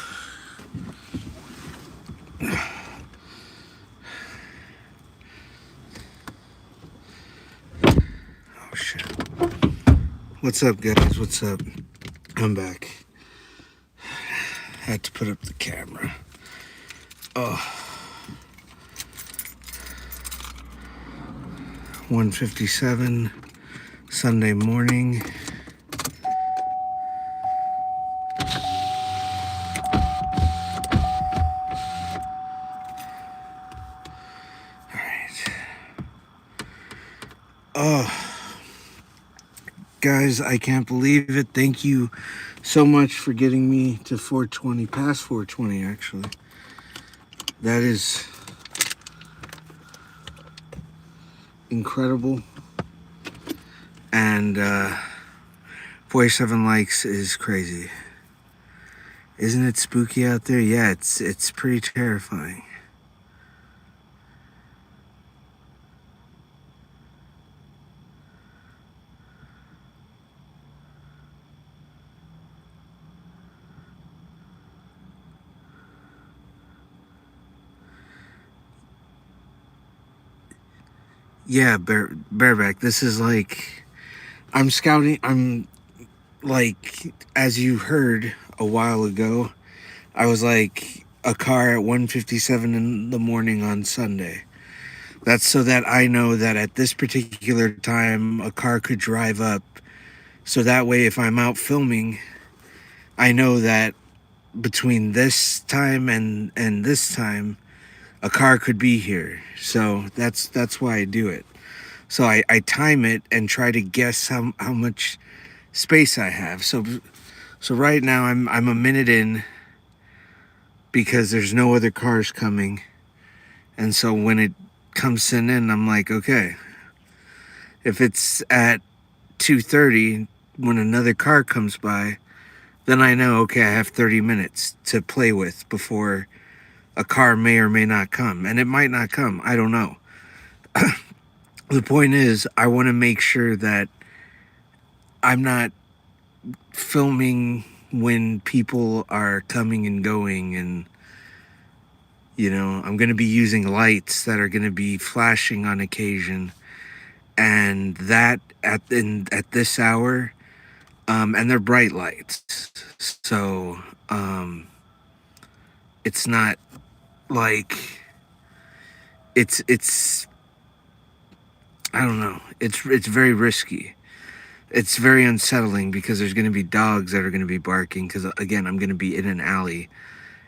Oh shit. What's up, guys? What's up? I'm back. Had to put up the camera. Oh. 1:57 Sunday morning. Oh, guys, I can't believe it. Thank you so much for getting me to 420, past 420, actually. That is incredible. And 47 likes is crazy. Isn't it spooky out there? Yeah, it's pretty terrifying. Yeah, bareback. This is like I'm scouting. I'm like, as you heard a while ago, I was like a car at 1:57 in the morning on Sunday. That's so that I know that at this particular time a car could drive up. So that way, if I'm out filming, I know that between this time and this time, a car could be here. So that's why I do it. So I time it and try to guess how much space I have. So right now I'm a minute in because there's no other cars coming. And so when it comes in, I'm like, okay, if it's at 2:30 when another car comes by, then I know, okay, I have 30 minutes to play with before a car may or may not come. And it might not come. I don't know. The point is, I want to make sure that I'm not filming when people are coming and going, and I'm going to be using lights that are going to be flashing on occasion, and that at this hour, and they're bright lights, so it's not like it's I don't know, it's very risky. It's very unsettling because there's going to be dogs that are going to be barking because, again, I'm going to be in an alley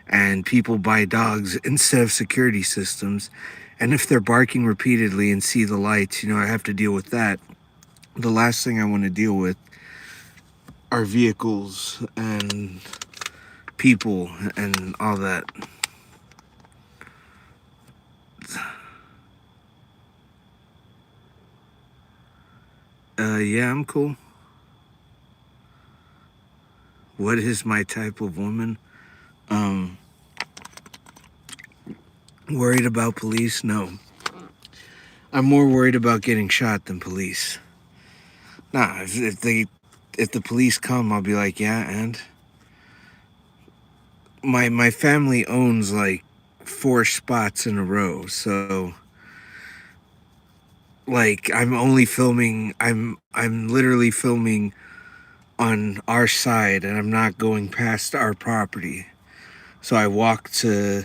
and people buy dogs instead of security systems. And if they're barking repeatedly and see the lights, I have to deal with that. The last thing I want to deal with are vehicles and people and all that. Yeah, I'm cool. What is my type of woman? Worried about police? No. I'm more worried about getting shot than police. Nah, if the police come, I'll be like, yeah, and my family owns like 4 spots in a row, so like I'm literally filming on our side, and I'm not going past our property. So I walk to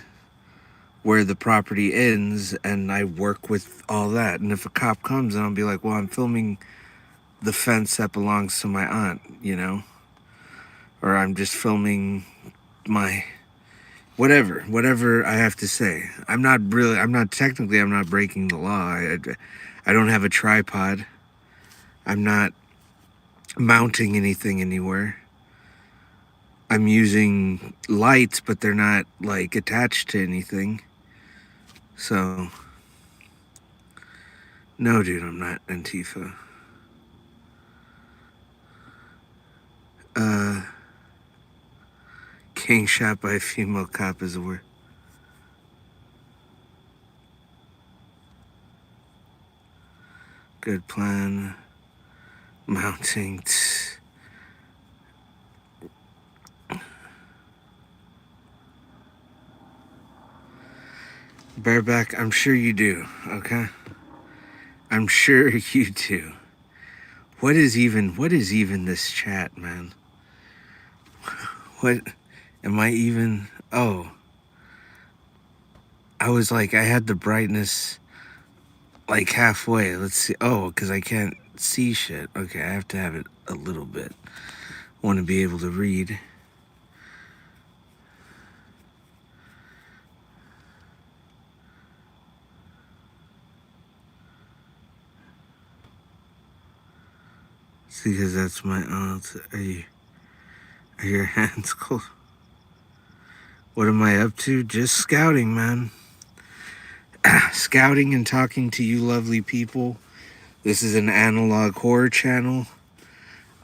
where the property ends and I work with all that. And if a cop comes, then I'll be like, well, I'm filming the fence that belongs to my aunt, or I'm just filming my whatever I have to say. I'm not breaking the law. I don't have a tripod. I'm not mounting anything anywhere. I'm using lights, but they're not like attached to anything. So, no, dude, I'm not Antifa. Getting shot by a female cop is a word. Good plan. Mounting. Bareback, I'm sure you do, okay? I'm sure you do. What is even this chat, man? What am I even? Oh, I was like, I had the brightness like halfway. Let's see. Oh, because I can't see shit. Okay, I have to have it a little bit. Want to be able to read. See, because that's my. Are your hands cold? What am I up to? Just scouting, man. Scouting and talking to you lovely people. This is an analog horror channel.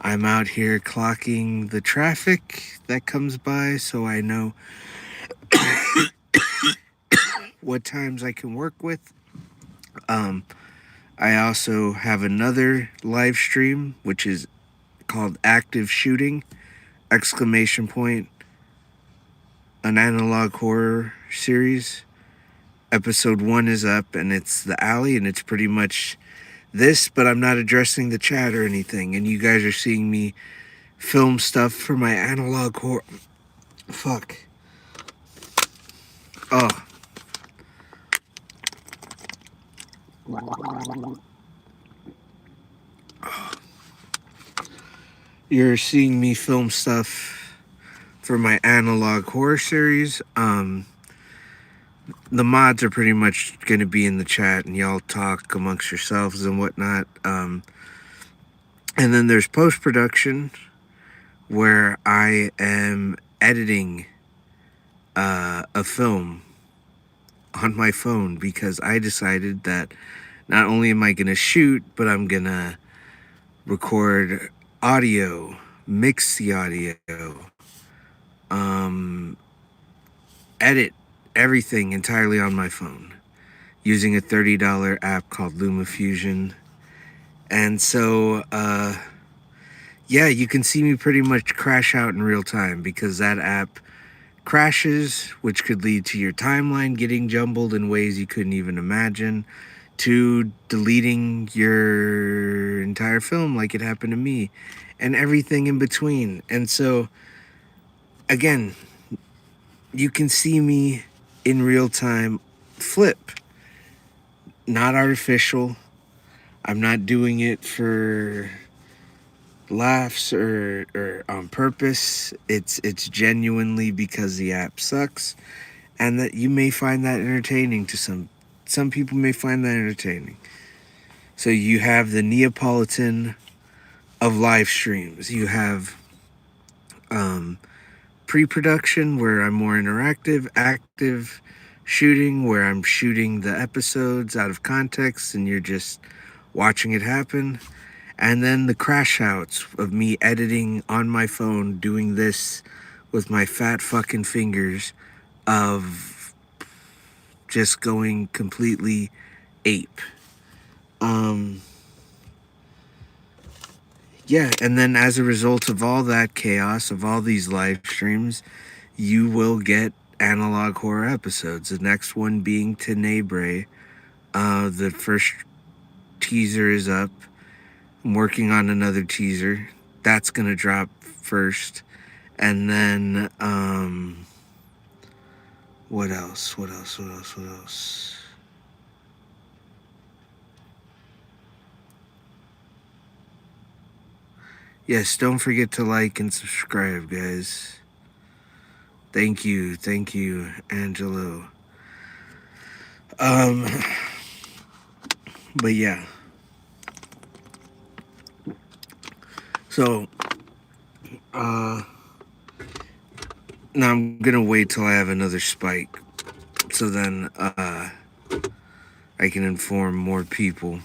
I'm out here clocking the traffic that comes by so I know what times I can work with. I also have another live stream, which is called Active Shooting, exclamation point, an analog horror series. Episode 1 is up, and it's The Alley, and it's pretty much this, but I'm not addressing the chat or anything, and you guys are seeing me film stuff for my analog horror. Fuck. Oh. You're seeing me film stuff for my analog horror series. The mods are pretty much going to be in the chat, and y'all talk amongst yourselves and whatnot. And then there's post-production, where I am editing a film on my phone, because I decided that not only am I going to shoot, but I'm going to record audio, mix the audio, edit everything entirely on my phone using a $30 app called LumaFusion. And so, yeah, you can see me pretty much crash out in real time, because that app crashes, which could lead to your timeline getting jumbled in ways you couldn't even imagine, to deleting your entire film like it happened to me, and everything in between. And so, again, you can see me in real time flip. Not artificial. I'm not doing it for laughs or on purpose. It's genuinely because the app sucks, and that you may find that entertaining to some people may find that entertaining. So you have the Neapolitan of live streams. You have pre-production, where I'm more interactive, active shooting, where I'm shooting the episodes out of context and you're just watching it happen. And then the crash outs of me editing on my phone, doing this with my fat fucking fingers, of just going completely ape. Yeah, and then as a result of all that chaos, of all these live streams, you will get analog horror episodes. The next one being Tenebrae. The first teaser is up. I'm working on another teaser. That's gonna drop first. And then, what else? Yes, don't forget to like and subscribe, guys. Thank you, Angelo. But yeah. So, now I'm gonna wait till I have another spike, so then I can inform more people.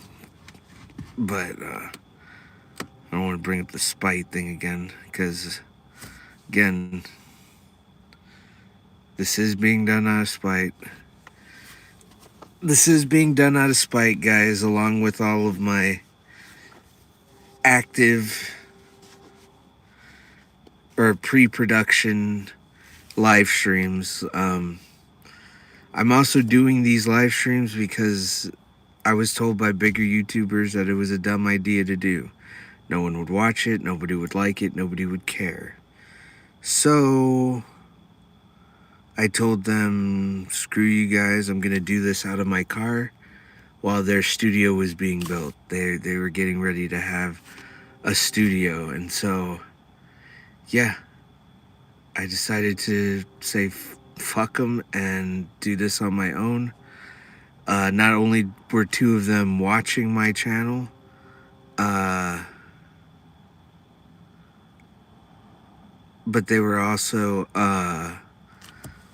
But I don't want to bring up the spite thing again, because again, this is being done out of spite. This is being done out of spite, guys, along with all of my active or pre-production live streams. I'm also doing these live streams because I was told by bigger YouTubers that it was a dumb idea to do. No one would watch it, nobody would like it, nobody would care. So I told them, screw you guys, I'm gonna do this out of my car while their studio was being built. They were getting ready to have a studio, and so yeah, I decided to say fuck them and do this on my own. Not only were two of them watching my channel, but they were also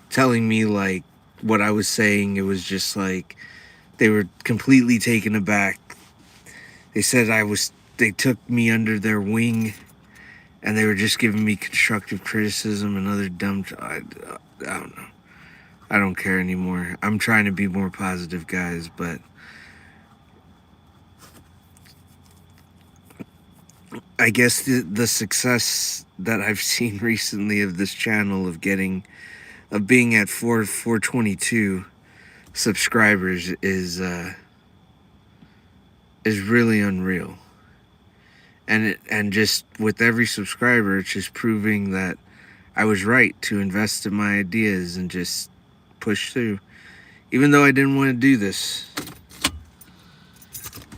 telling me like what I was saying. It was just like they were completely taken aback. They said they took me under their wing and they were just giving me constructive criticism and other dumb. I don't know. I don't care anymore. I'm trying to be more positive, guys, but I guess the success that I've seen recently of this channel of being at 422 subscribers is really unreal. And just with every subscriber, it's just proving that I was right to invest in my ideas and just push through. Even though I didn't want to do this.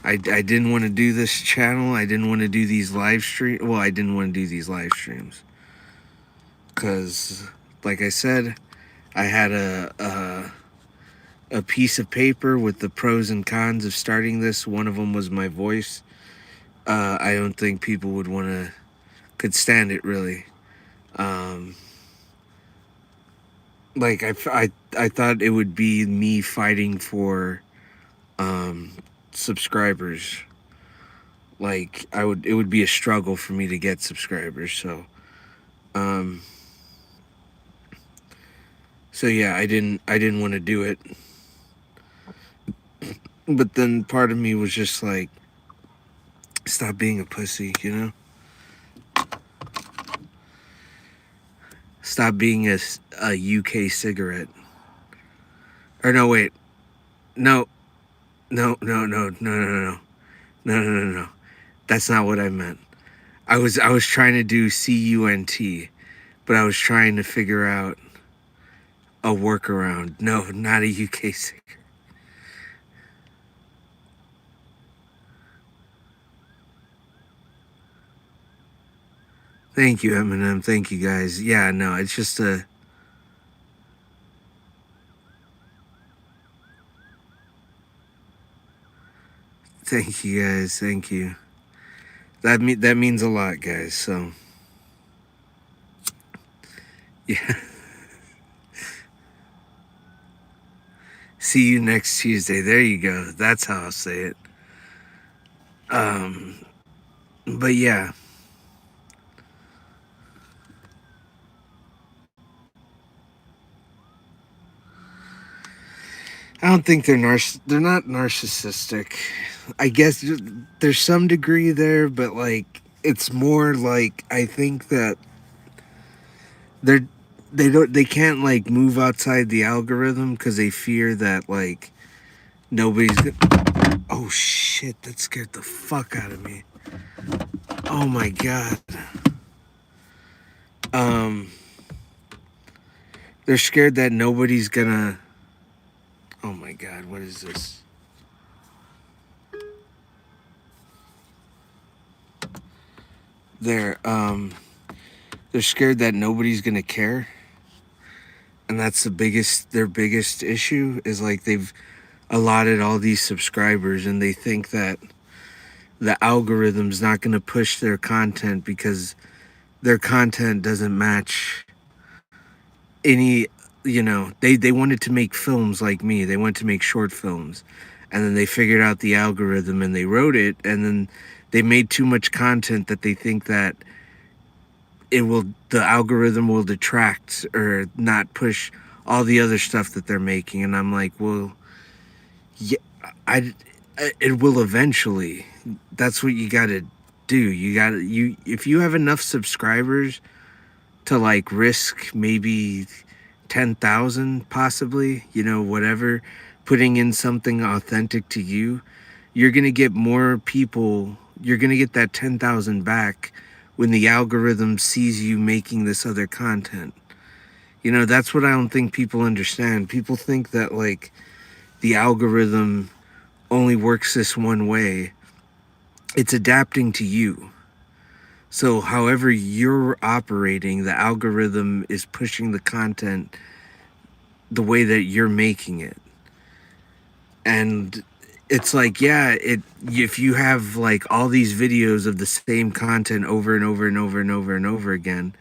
I didn't want to do this channel. I didn't want to do these live streams. Well, I didn't want to do these live streams. Because, like I said, I had a piece of paper with the pros and cons of starting this. One of them was my voice. I don't think people could stand it, really. Like, I thought it would be me fighting for subscribers. Like, it would be a struggle for me to get subscribers. So yeah, I didn't want to do it. But then part of me was just like, stop being a pussy, you know? Stop being a UK cigarette. Or no, wait. No. No. That's not what I meant. I was trying to do CUNT, but I was trying to figure out a workaround. No, not a UK cigarette. Thank you, Eminem. Thank you, guys. Yeah, no, it's just a... Thank you, guys. Thank you. That means a lot, guys. So, yeah. See you next Tuesday. There you go. That's how I'll say it. But yeah. I don't think they're not narcissistic. I guess there's some degree there, but like it's more like I think that they can't like move outside the algorithm because they fear that like nobody's gonna... Oh shit, that scared the fuck out of me. Oh my god. They're scared that nobody's gonna... Oh my god, what is this? They're scared that nobody's gonna care. And that's their biggest issue is like they've allotted all these subscribers and they think that the algorithm's not gonna push their content because their content doesn't match any, you know, they wanted to make films like me. They wanted to make short films. And then they figured out the algorithm and they wrote it, and then they made too much content that they think that the algorithm will detract or not push all the other stuff that they're making. And I'm like, well, yeah, it will eventually. That's what you gotta do. If you have enough subscribers to like risk maybe 10,000 possibly, you know, whatever, putting in something authentic to you, you're going to get more people. You're going to get that 10,000 back when the algorithm sees you making this other content. You know, that's what I don't think people understand. People think that, like, the algorithm only works this one way. It's adapting to you. So, however you're operating, the algorithm is pushing the content the way that you're making it. And it's like, yeah, it if you have like all these videos of the same content over and over and over and over and over again,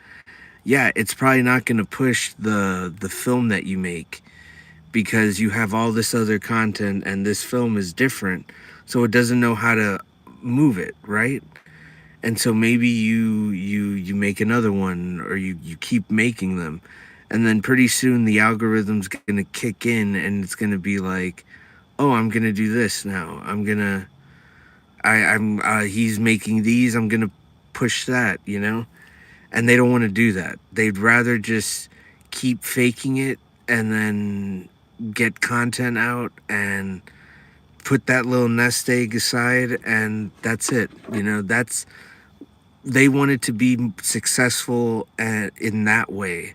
yeah, it's probably not going to push the film that you make, because you have all this other content and this film is different, so it doesn't know how to move it, right? And so maybe you make another one, or you keep making them, and then pretty soon the algorithm's going to kick in and it's going to be like, oh, I'm going to do this now. I'm he's making these, I'm going to push that, you know? And they don't want to do that. They'd rather just keep faking it and then get content out and put that little nest egg aside, and that's it. You know, that's, they wanted to be successful in that way.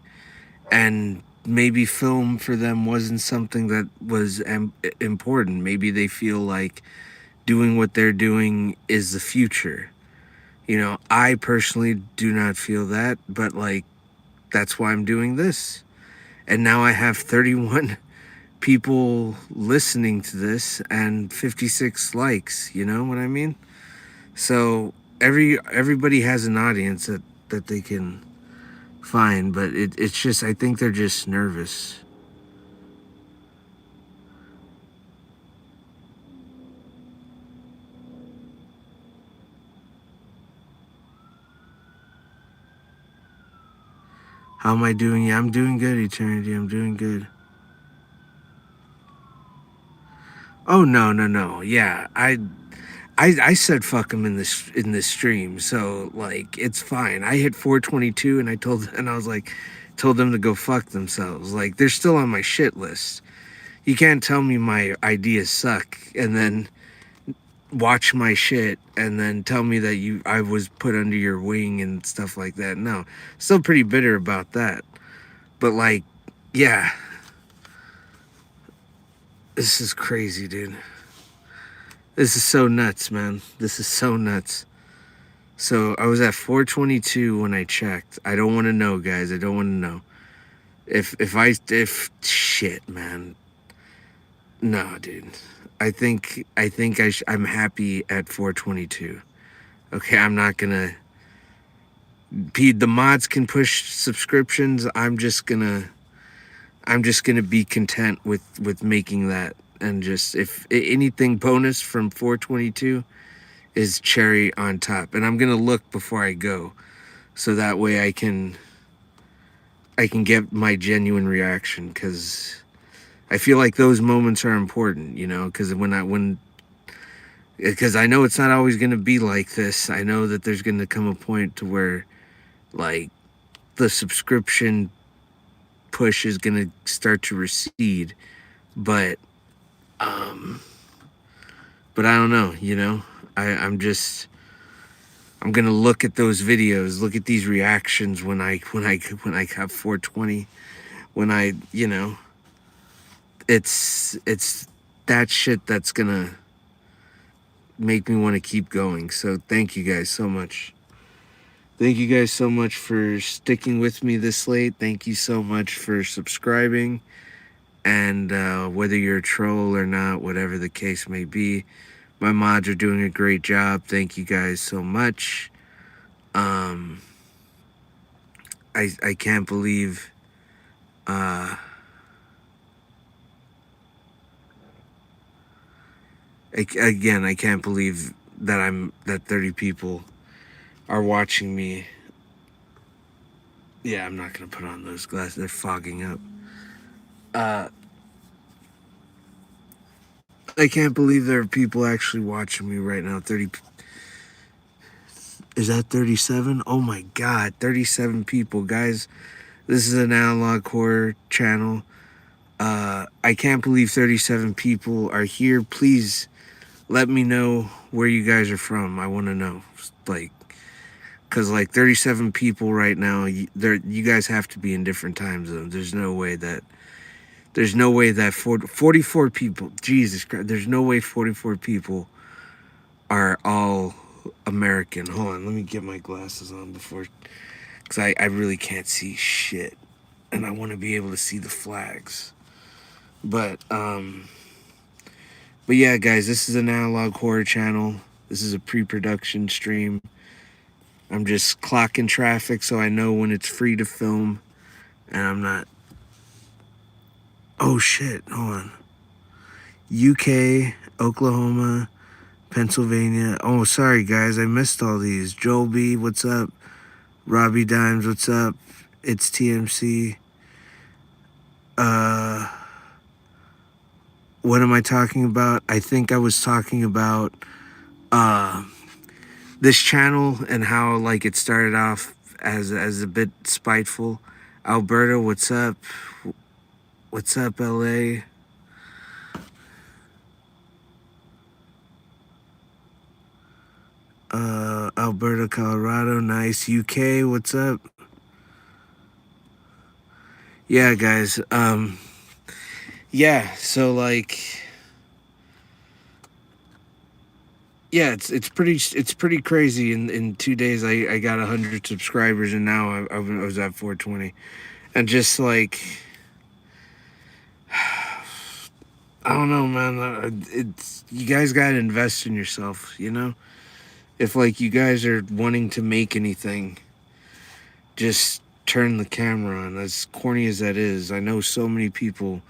And maybe film for them wasn't something that was important. Maybe they feel like doing what they're doing is the future. You know, I personally do not feel that, but like, that's why I'm doing this. And now I have 31 people listening to this and 56 likes, you know what I mean? So everybody has an audience that they can find, but it's just, I think they're just nervous. How am I doing? Yeah, I'm doing good, Eternity. I'm doing good. Oh, no. Yeah, I said fuck them in this stream, so like it's fine. I hit 422 and I was like, told them to go fuck themselves. Like, they're still on my shit list. You can't tell me my ideas suck and then watch my shit and then tell me that I was put under your wing and stuff like that. No, still pretty bitter about that. But like, yeah, this is crazy, dude. This is so nuts, man. This is so nuts. So I was at 422 when I checked. I don't want to know, guys. I don't want to know. If shit, man. No, dude. I'm happy at 422. Okay, I'm not gonna. The mods can push subscriptions. I'm just gonna be content with making that, and just, if anything bonus from 422 is cherry on top. And I'm gonna look before I go, so that way I can get my genuine reaction, because I feel like those moments are important, you know, because because I know it's not always going to be like this. I know that there's going to come a point to where, like, the subscription push is going to start to recede, but I don't know, you know. I'm gonna look at those videos, look at these reactions when I got 420, when I, you know, it's that shit that's gonna make me want to keep going. So thank you guys so much. Thank you guys so much for sticking with me this late. Thank you so much for subscribing. And whether you're a troll or not, whatever the case may be, my mods are doing a great job. Thank you guys so much. I can't believe again, I can't believe that 30 people are watching me. Yeah, I'm not gonna put on those glasses. They're fogging up. I can't believe there are people actually watching me right now. 30. Is that 37? Oh my God, 37 people, guys. This is an analog horror channel. I can't believe 37 people are here. Please let me know where you guys are from. I want to know. Like, because like 37 people right now, you guys have to be in different time zones. There's no way that 44 people, Jesus Christ, there's no way 44 people are all American. Hold on, let me get my glasses on before, because I really can't see shit. And I want to be able to see the flags. But yeah, guys, this is an analog horror channel. This is a pre-production stream. I'm just clocking traffic so I know when it's free to film. And I'm not... Oh, shit. Hold on. UK, Oklahoma, Pennsylvania. Oh, sorry, guys. I missed all these. Joel B, what's up? Robbie Dimes, what's up? It's TMC. What am I talking about? I think I was talking about this channel and how like it started off as a bit spiteful. Alberta, what's up? What's up, LA? Alberta, Colorado, nice. UK, what's up? Yeah, guys. Yeah, so like, yeah, it's pretty crazy. In 2 days, I got 100 subscribers, and now I was at 420, and just like, I don't know, man. It's, you guys gotta invest in yourself, you know. If like you guys are wanting to make anything, just turn the camera on. As corny as that is, I know so many people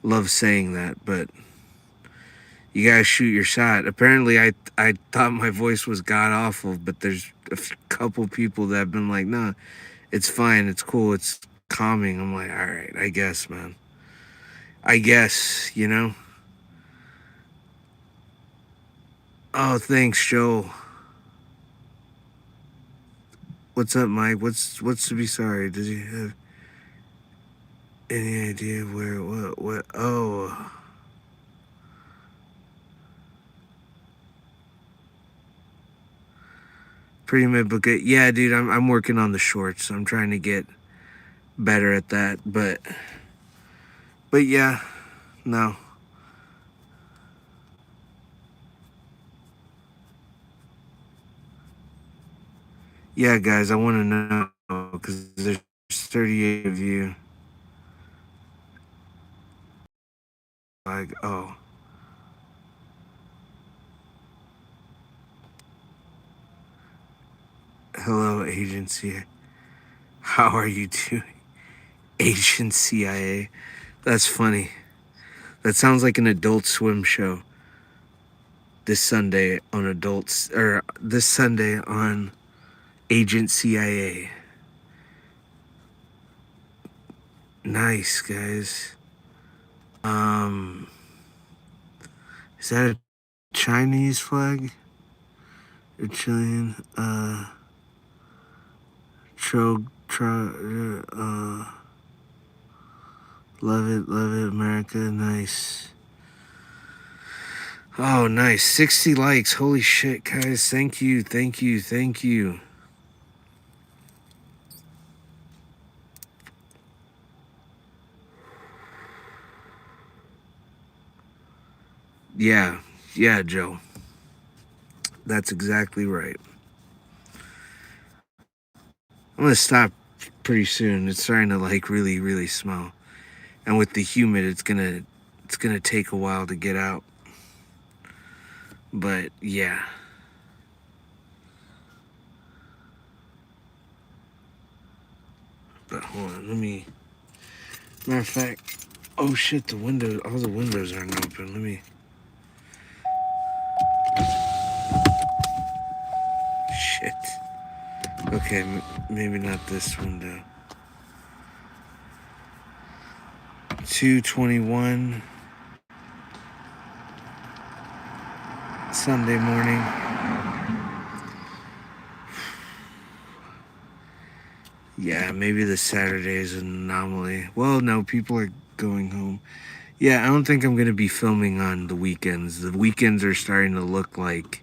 love saying that, but you gotta shoot your shot. Apparently, I thought my voice was god awful, but there's a couple people that have been like, "Nah, it's fine, it's cool, it's calming." I'm like, all right, I guess, man. I guess, you know. Oh, thanks, Joe. What's up, Mike? What's to be sorry? Does he have any idea where what? Oh. Pretty mid book. Yeah, dude, I'm working on the shorts. I'm trying to get better at that, but yeah, no. Yeah, guys, I want to know because there's 38 of you. Like, oh. Hello, agency. How are you doing? Agent CIA. That's funny. That sounds like an Adult Swim show. This Sunday on Adults, or this Sunday on Agent CIA. Nice, guys. Is that a Chinese flag? Or Chilean? Love it, America. Nice. Oh, nice. 60 likes. Holy shit, guys. Thank you. Yeah, Joe. That's exactly right. I'm gonna stop pretty soon. It's starting to like really, really smell. And with the humid, it's gonna take a while to get out. But yeah. But hold on, let me. Matter of fact, oh shit, all the windows aren't open. Let me. Shit. Okay, maybe not this window. 2:21 Sunday morning. Yeah, maybe the Saturday is an anomaly. Well, no, people are going home. Yeah, I don't think I'm gonna be filming on the weekends. The weekends are starting to look like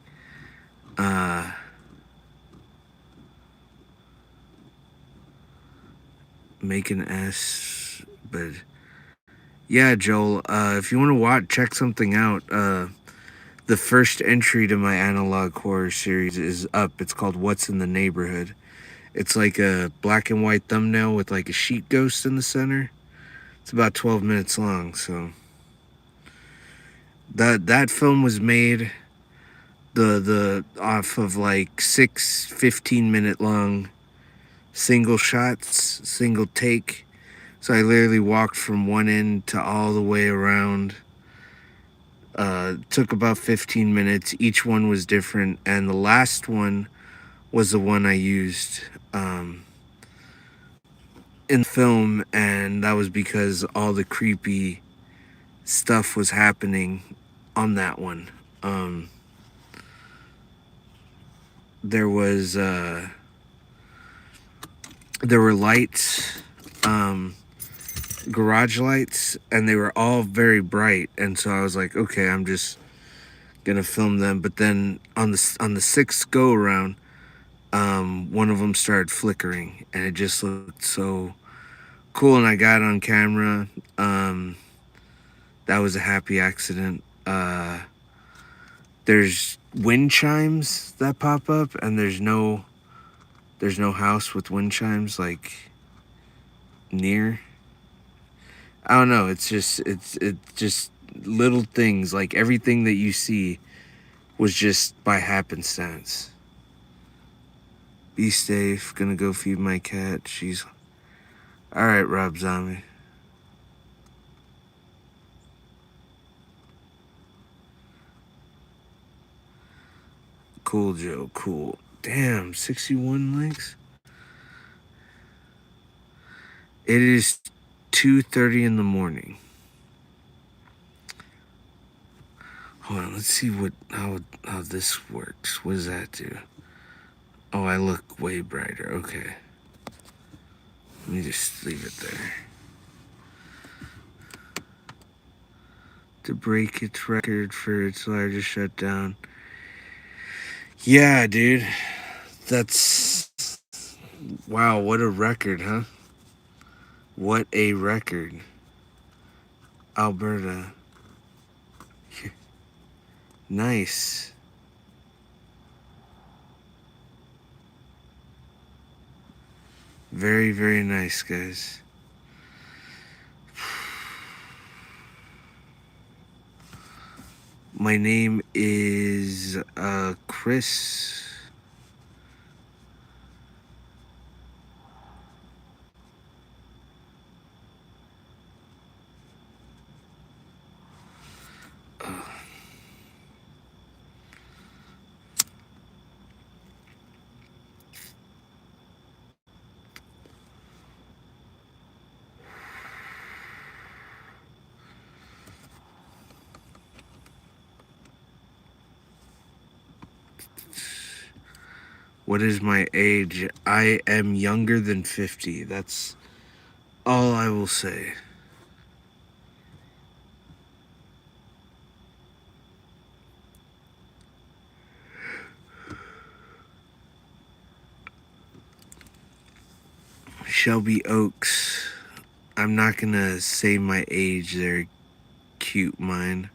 make an S, but yeah, Joel. If you want to watch, check something out. The first entry to my analog horror series is up. It's called "What's in the Neighborhood." It's like a black and white thumbnail with like a sheet ghost in the center. It's about 12 minutes long. So that film was made the off of like 6 15-minute long single shots, single take. So I literally walked from one end to all the way around. Took about 15 minutes. Each one was different, and the last one was the one I used in film, and that was because all the creepy stuff was happening on that one. There was there were lights, garage lights, and they were all very bright, and so I was like, okay, I'm just gonna film them. But then on the sixth go around, one of them started flickering, and it just looked so cool, and I got it on camera. That was a happy accident. There's wind chimes that pop up, and there's no house with wind chimes like near. I don't know. It's just little things, like everything that you see was just by happenstance. Be safe. Gonna go feed my cat. She's all right, Rob Zombie. Cool, Joe. Cool. Damn, 61 likes. It is 2:30 in the morning. Hold on, let's see how this works. What does that do? Oh, I look way brighter. Okay. Let me just leave it there. To break its record for its largest shutdown. Yeah, dude. That's wow, what a record, huh? What a record. Alberta. Nice. Very, very nice, guys. My name is Chris. What is my age? I am younger than 50. That's all I will say. Shelby Oaks. I'm not gonna say my age there, cute mine.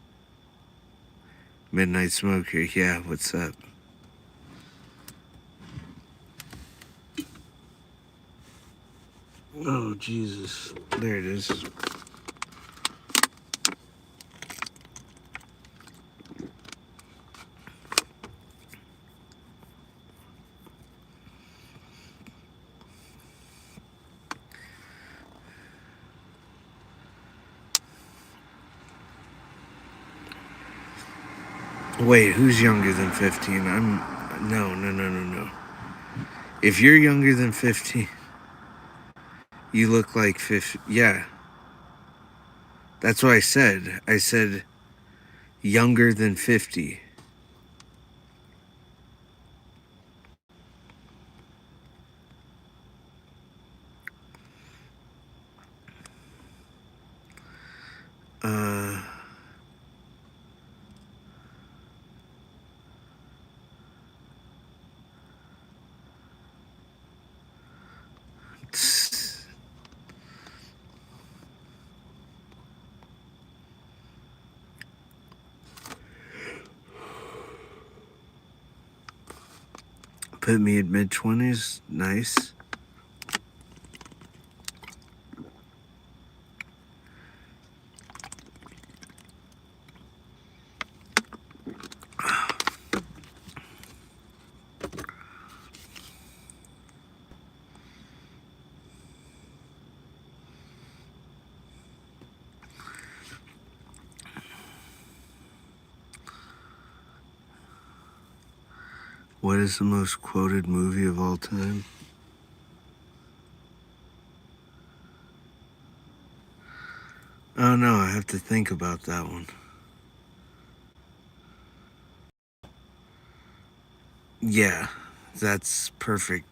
Midnight Smoker. Yeah, what's up? Oh, Jesus. There it is. Wait, who's younger than 15? No. If you're younger than 15, you look like 50. Yeah. That's what I said. I said younger than 50. Uh, put me at mid-20s. Nice. What is the most quoted movie of all time? Oh no, I have to think about that one. Yeah, that's perfect.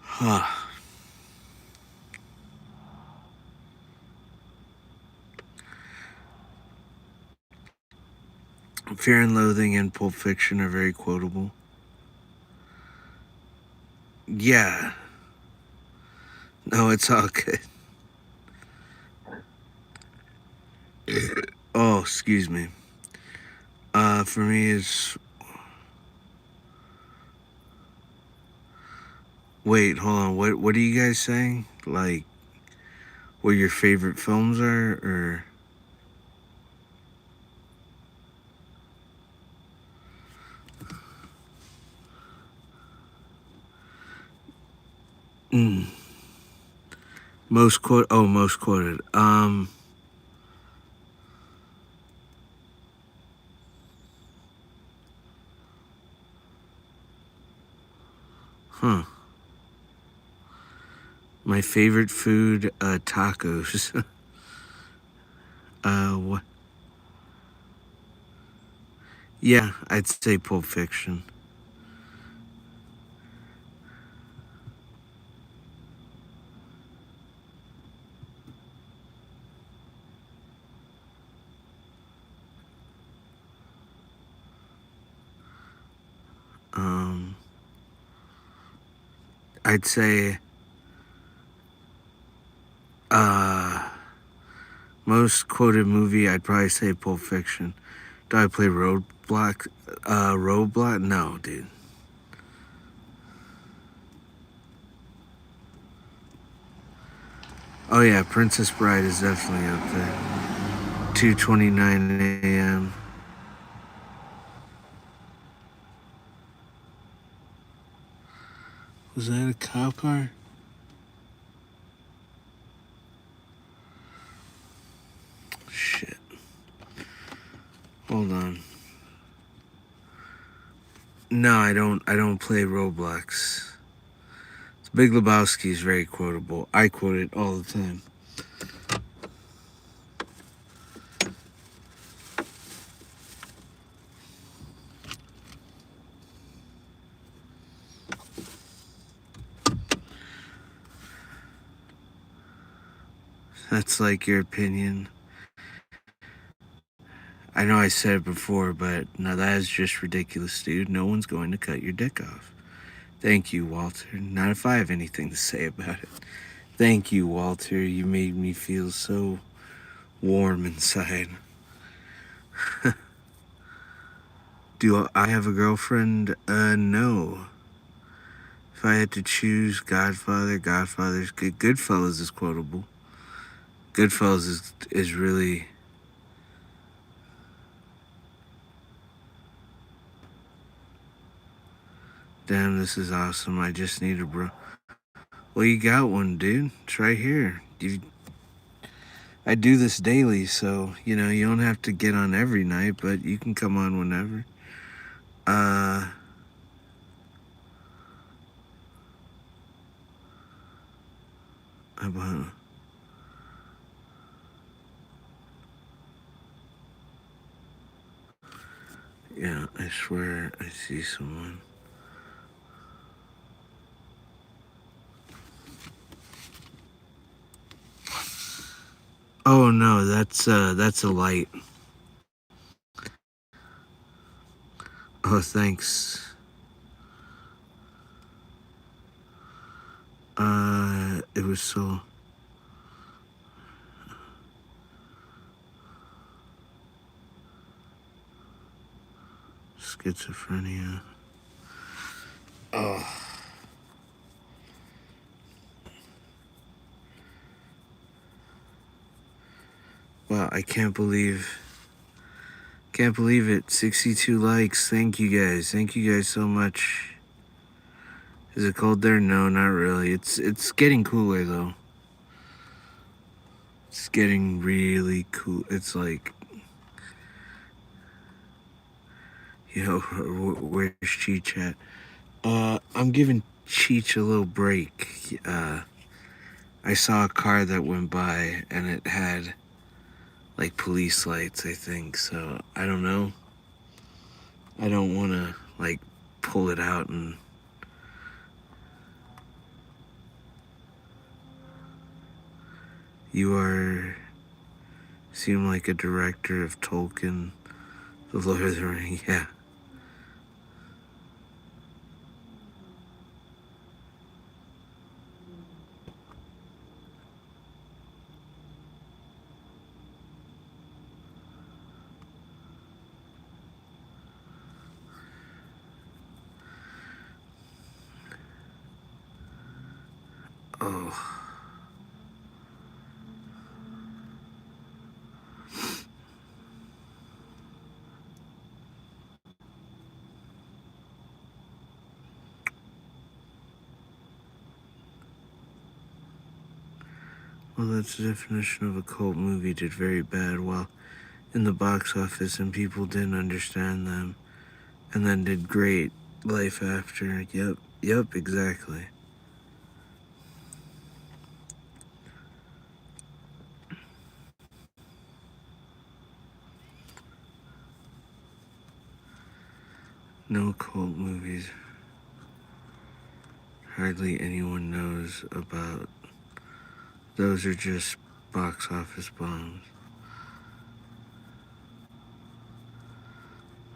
Huh. Fear and Loathing and Pulp Fiction are very quotable. Yeah. No, it's all good. Oh, excuse me. For me is wait, hold on. What are you guys saying? Like what your favorite films are or mm, most quoted. Huh. My favorite food, tacos. What? Yeah, I'd say Pulp Fiction. Um, I'd say, uh, most quoted movie, I'd probably say Pulp Fiction. Do I play Roadblock? Roadblock? No, dude. Oh yeah, Princess Bride is definitely up there. 2:29 a.m. Was that a cop car? Shit. Hold on. No, I don't. I don't play Roblox. Big Lebowski is very quotable. I quote it all the time. That's like your opinion. I know I said it before, but no, that is just ridiculous, dude. No one's going to cut your dick off. Thank you, Walter. Not if I have anything to say about it. Thank you, Walter. You made me feel so warm inside. Do I have a girlfriend? No. If I had to choose Godfather's good. Goodfellas is quotable. Goodfellas is really. Damn, this is awesome. I just need a bro. Well, you got one, dude. It's right here. I do this daily, so you don't have to get on every night, but you can come on whenever. Uh, about Yeah, I swear I see someone. Oh no, that's a light. Oh, thanks. It was so... schizophrenia. Oh. Wow, I can't believe it. 62 likes. Thank you guys. Thank you guys so much. Is it cold there? No, not really. It's getting cooler though. It's getting really cool. It's like, where's Cheech at? I'm giving Cheech a little break. I saw a car that went by and it had like police lights, I think. So I don't know. I don't want to like pull it out and... You seem like a director of Tolkien, The Lord of the Rings. Yeah. Oh. Well, that's the definition of a cult movie. Did very bad while in the box office and people didn't understand them, and then did great life after. Yep, exactly. No cult movies. Hardly anyone knows about. Those are just box office bombs.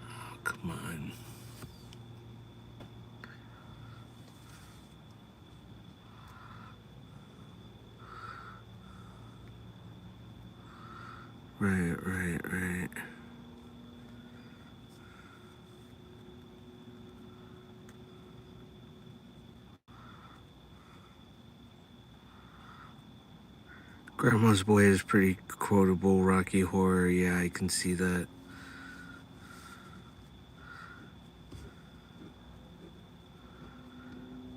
Oh, come on. Right. Grandma's Boy is pretty quotable. Rocky Horror, yeah, I can see that.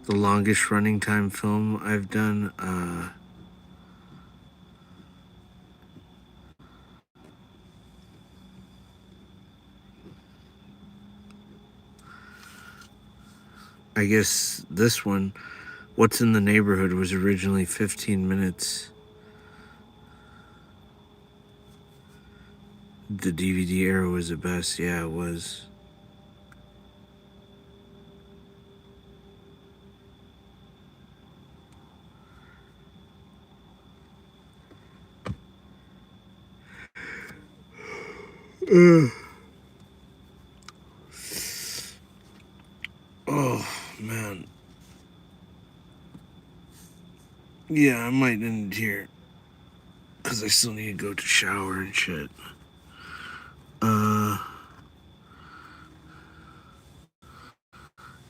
The longest running time film I've done, I guess this one, What's in the Neighborhood, was originally 15 minutes. The DVD era was the best. Yeah, it was. Oh, man. Yeah, I might end here. Because I still need to go to shower and shit.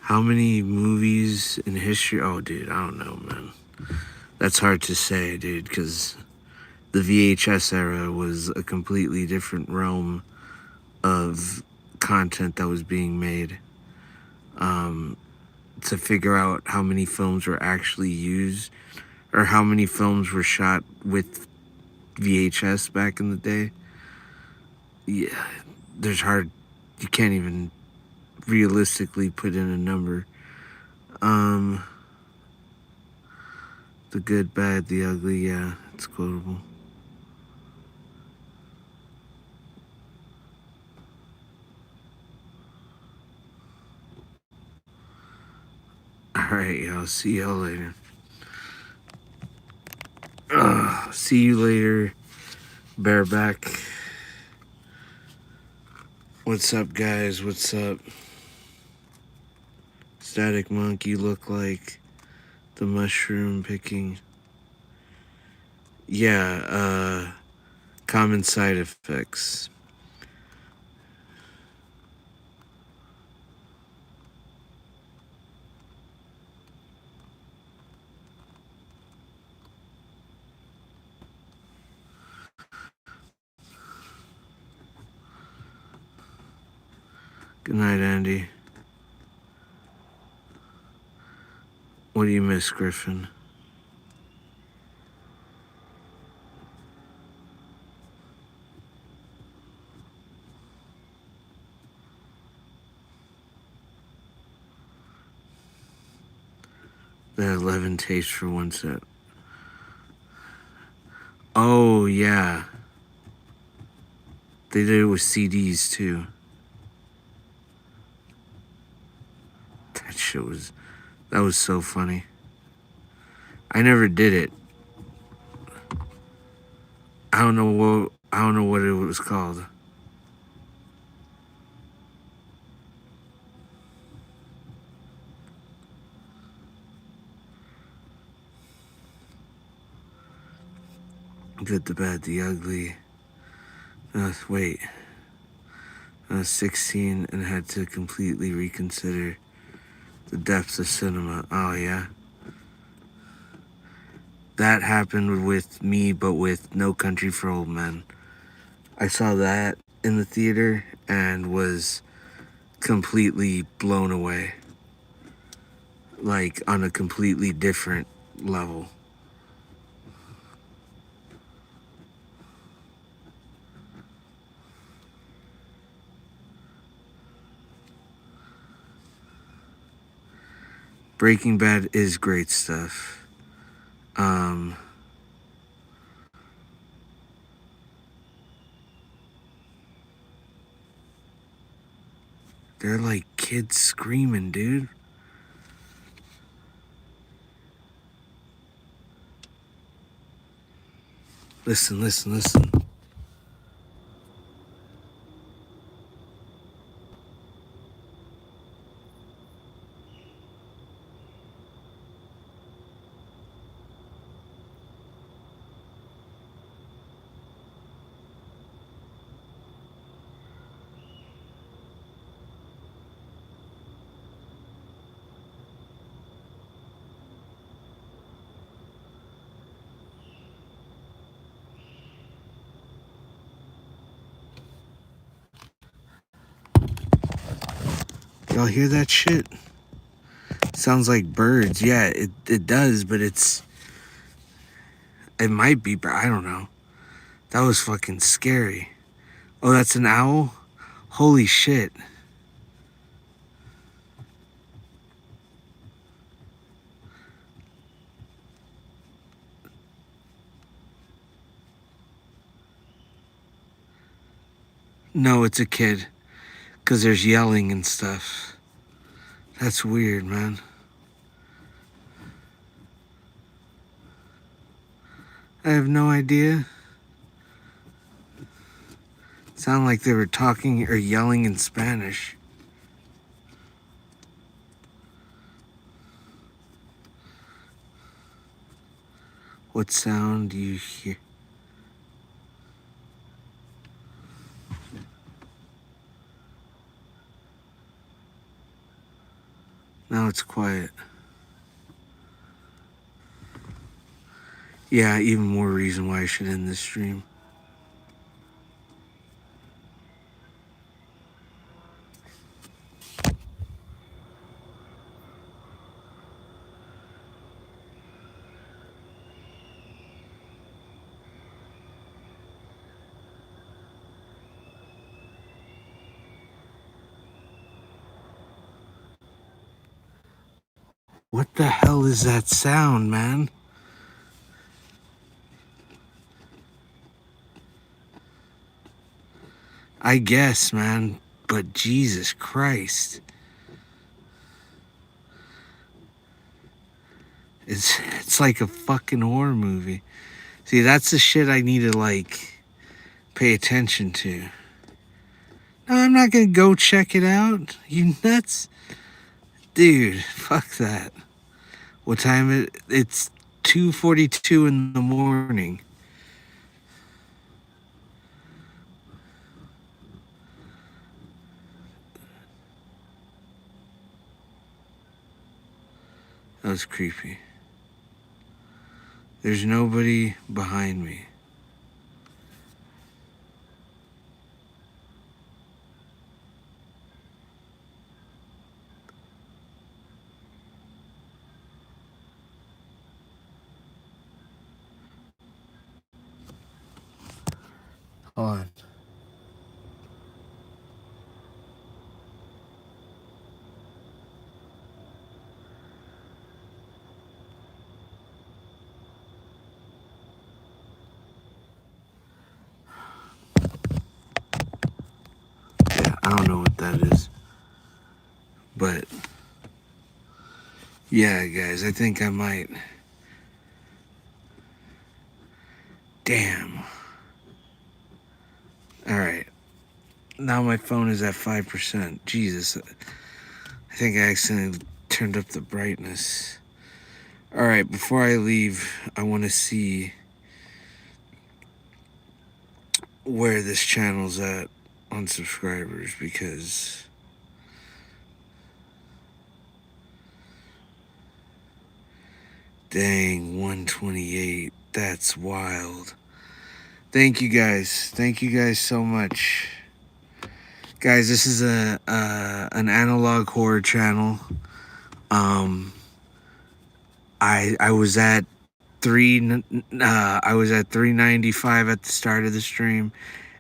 How many movies in history? Oh, dude, I don't know, man. That's hard to say, dude, because the VHS era was a completely different realm of content that was being made. To figure out how many films were actually used or how many films were shot with VHS back in the day, yeah, you can't even realistically put in a number. The Good, Bad, the Ugly, yeah, it's quotable. Alright, y'all. See y'all later. See you later, bareback. What's up, guys? What's up? Static Monk, you look like the mushroom picking. Yeah, common side effects. Good night, Andy. What do you miss, Griffin? The 11 tapes for one set. Oh, yeah. They did it with CDs, too. That was so funny. I never did it. I don't know what it was called. Good, the bad, the ugly. Wait. I was 16 and had to completely reconsider the depths of cinema. Oh, yeah. That happened with me, but with No Country for Old Men. I saw that in the theater and was completely blown away. Like, on a completely different level. Breaking Bad is great stuff. They're like kids screaming, dude. Listen, listen, listen. Y'all hear that shit? Sounds like birds. Yeah, it does, but it might be, but I don't know. That was fucking scary. Oh, that's an owl? Holy shit. No, it's a kid. Because there's yelling and stuff. That's weird, man. I have no idea. Sound like they were talking or yelling in Spanish. What sound do you hear? Now it's quiet. Yeah, even more reason why I should end this stream. What the hell is that sound, man? I guess, man, but Jesus Christ. It's like a fucking horror movie. See, that's the shit I need to like pay attention to. No, I'm not gonna go check it out. You nuts? Dude, fuck that. What time it's 2:42 in the morning. That was creepy. There's nobody behind me. Hold on. Yeah, I don't know what that is. But yeah, guys, I think I might. Damn. All right. Now my phone is at 5%. Jesus. I think I accidentally turned up the brightness. All right, before I leave, I want to see where this channel's at on subscribers because dang, 128. That's wild. Thank you guys. Thank you guys so much. Guys, this is an analog horror channel. I was at 395 at the start of the stream,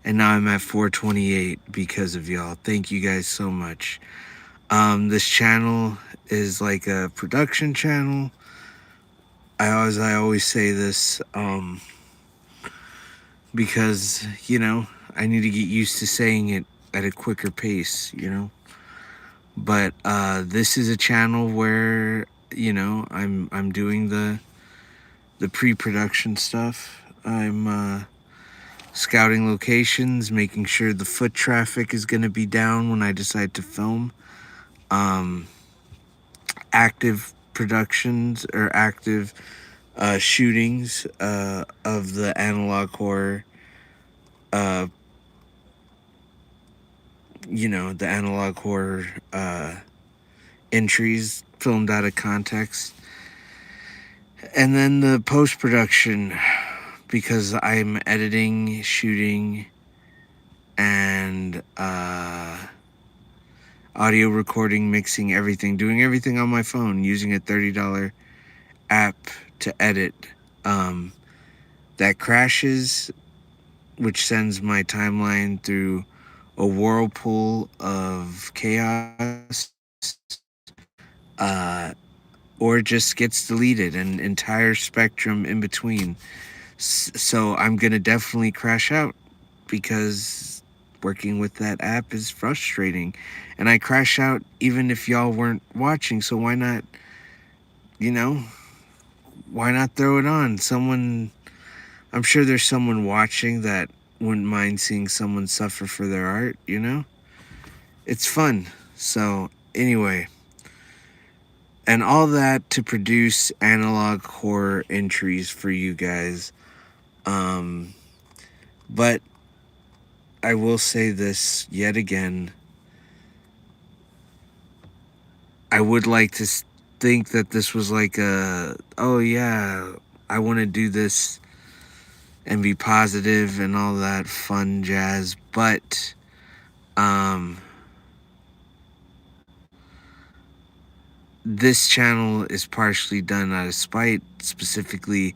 and now I'm at 428 because of y'all. Thank you guys so much. This channel is like a production channel. I always say this because I need to get used to saying it at a quicker pace, But this is a channel where I'm doing the pre-production stuff. I'm scouting locations, making sure the foot traffic is going to be down when I decide to film. Active productions or active shootings of the analog horror, the analog horror entries filmed out of context. And then the post-production, because I'm editing, shooting, and audio recording, mixing, everything, doing everything on my phone, using a $30 app to edit that crashes, which sends my timeline through a whirlpool of chaos, or just gets deleted, an entire spectrum in between. So I'm gonna definitely crash out because working with that app is frustrating, and I crash out even if y'all weren't watching. So why not throw it on? I'm sure there's someone watching that wouldn't mind seeing someone suffer for their art. It's fun. So anyway, and all that to produce analog horror entries for you guys. But I will say this yet again. I would like to think that this was like oh yeah, I want to do this and be positive and all that fun jazz. But, this channel is partially done out of spite, specifically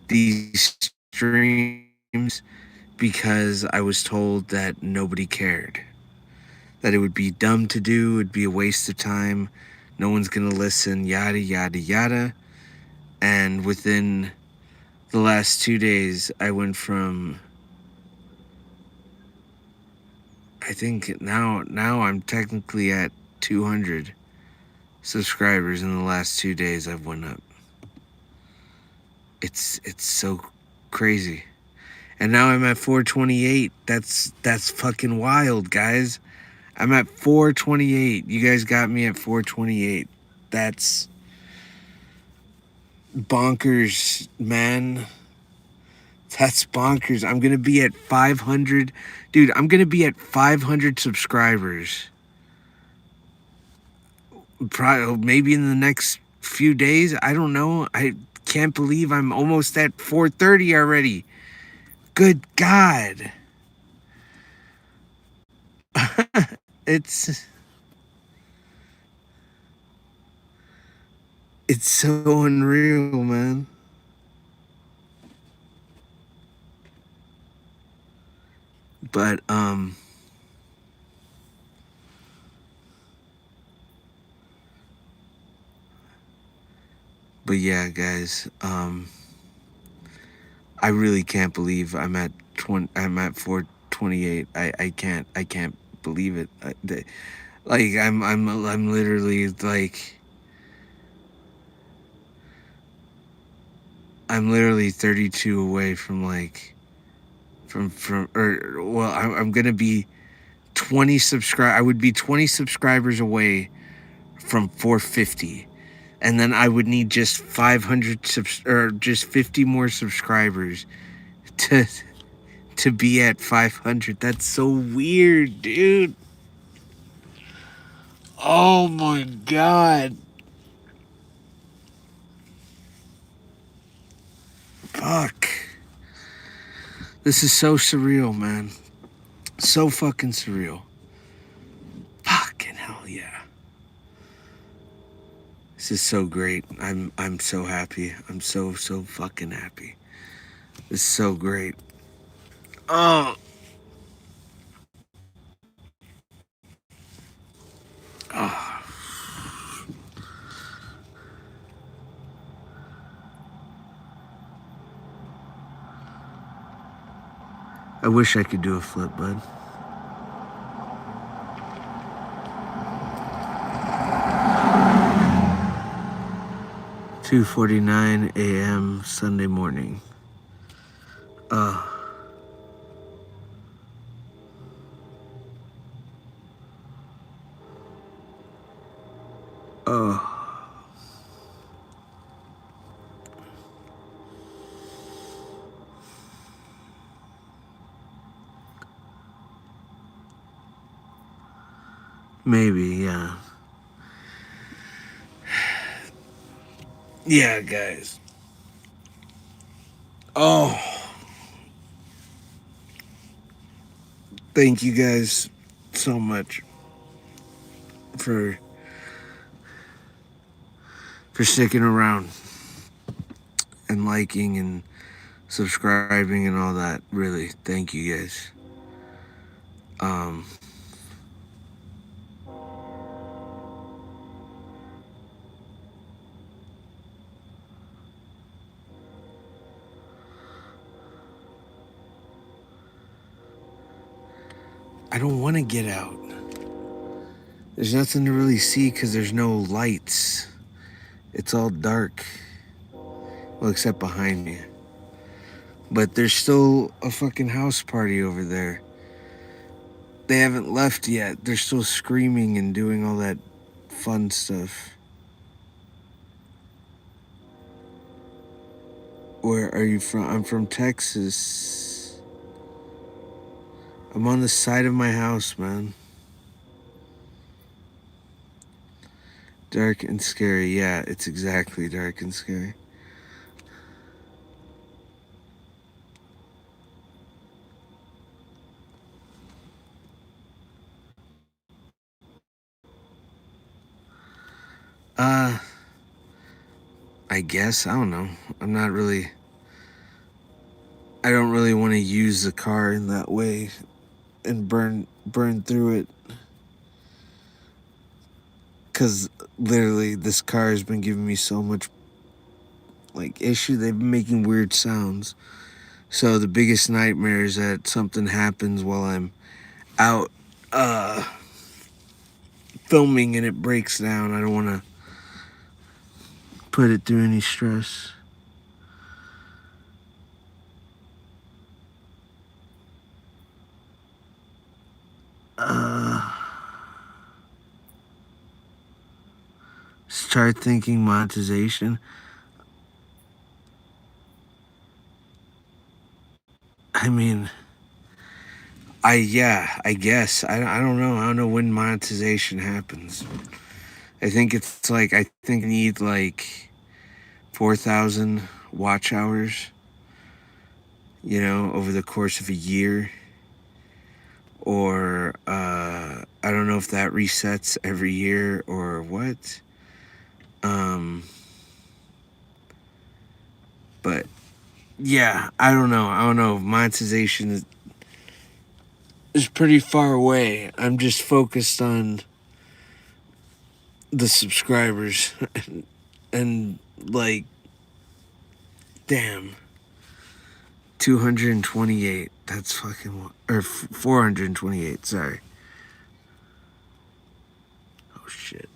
these streams, because I was told that nobody cared. That it would be dumb to do, it'd be a waste of time, no one's gonna listen, yada, yada, yada. And within the last 2 days, I went from, I think now I'm technically at 200 subscribers in the last 2 days. I've went up. It's so crazy. And now I'm at 428. That's fucking wild, guys. I'm at 428. You guys got me at 428. That's bonkers, man. That's bonkers. I'm going to be at 500. Dude, I'm going to be at 500 subscribers. Probably maybe in the next few days. I don't know. I can't believe I'm almost at 430 already. Good God. it's it's so unreal, man. But yeah, guys. I really can't believe I'm at 428. I can't believe it. Like I'm literally like I'm literally 32 away from like from or well I'm gonna be 20 subscribe. I would be 20 subscribers away from 450, and then I would need just 500 or just 50 more subscribers to be at 500. That's so weird, dude. Oh my God. Fuck. This is so surreal, man. So fucking surreal. Fucking hell yeah. This is so great. I'm so happy. I'm so fucking happy. This is so great. Oh. Oh. I wish I could do a flip, bud. 2:49 a.m. Sunday morning. Oh. Maybe, yeah. Yeah, guys. Oh. Thank you guys so much for sticking around and liking and subscribing and all that. Really, thank you guys. Um, I don't want to get out. There's nothing to really see because there's no lights. It's all dark. Well, except behind me. But there's still a fucking house party over there. They haven't left yet. They're still screaming and doing all that fun stuff. Where are you from? I'm from Texas. I'm on the side of my house, man. Dark and scary. Yeah, it's exactly dark and scary. Uh, I guess. I don't know. I'm not really. I don't really want to use the car in that way and burn through it. Because literally, this car has been giving me so much like issue. They've been making weird sounds. So the biggest nightmare is that something happens while I'm out filming and it breaks down. I don't want to put it through any stress. start thinking monetization. I mean, I guess. I don't know. I don't know when monetization happens. I think it's like, I think I need like 4,000 watch hours, over the course of a year. Or, I don't know if that resets every year or what. But yeah, I don't know. I don't know. Monetization is pretty far away. I'm just focused on the subscribers. And like, damn, 228. That's fucking, or 428. Sorry. Oh shit.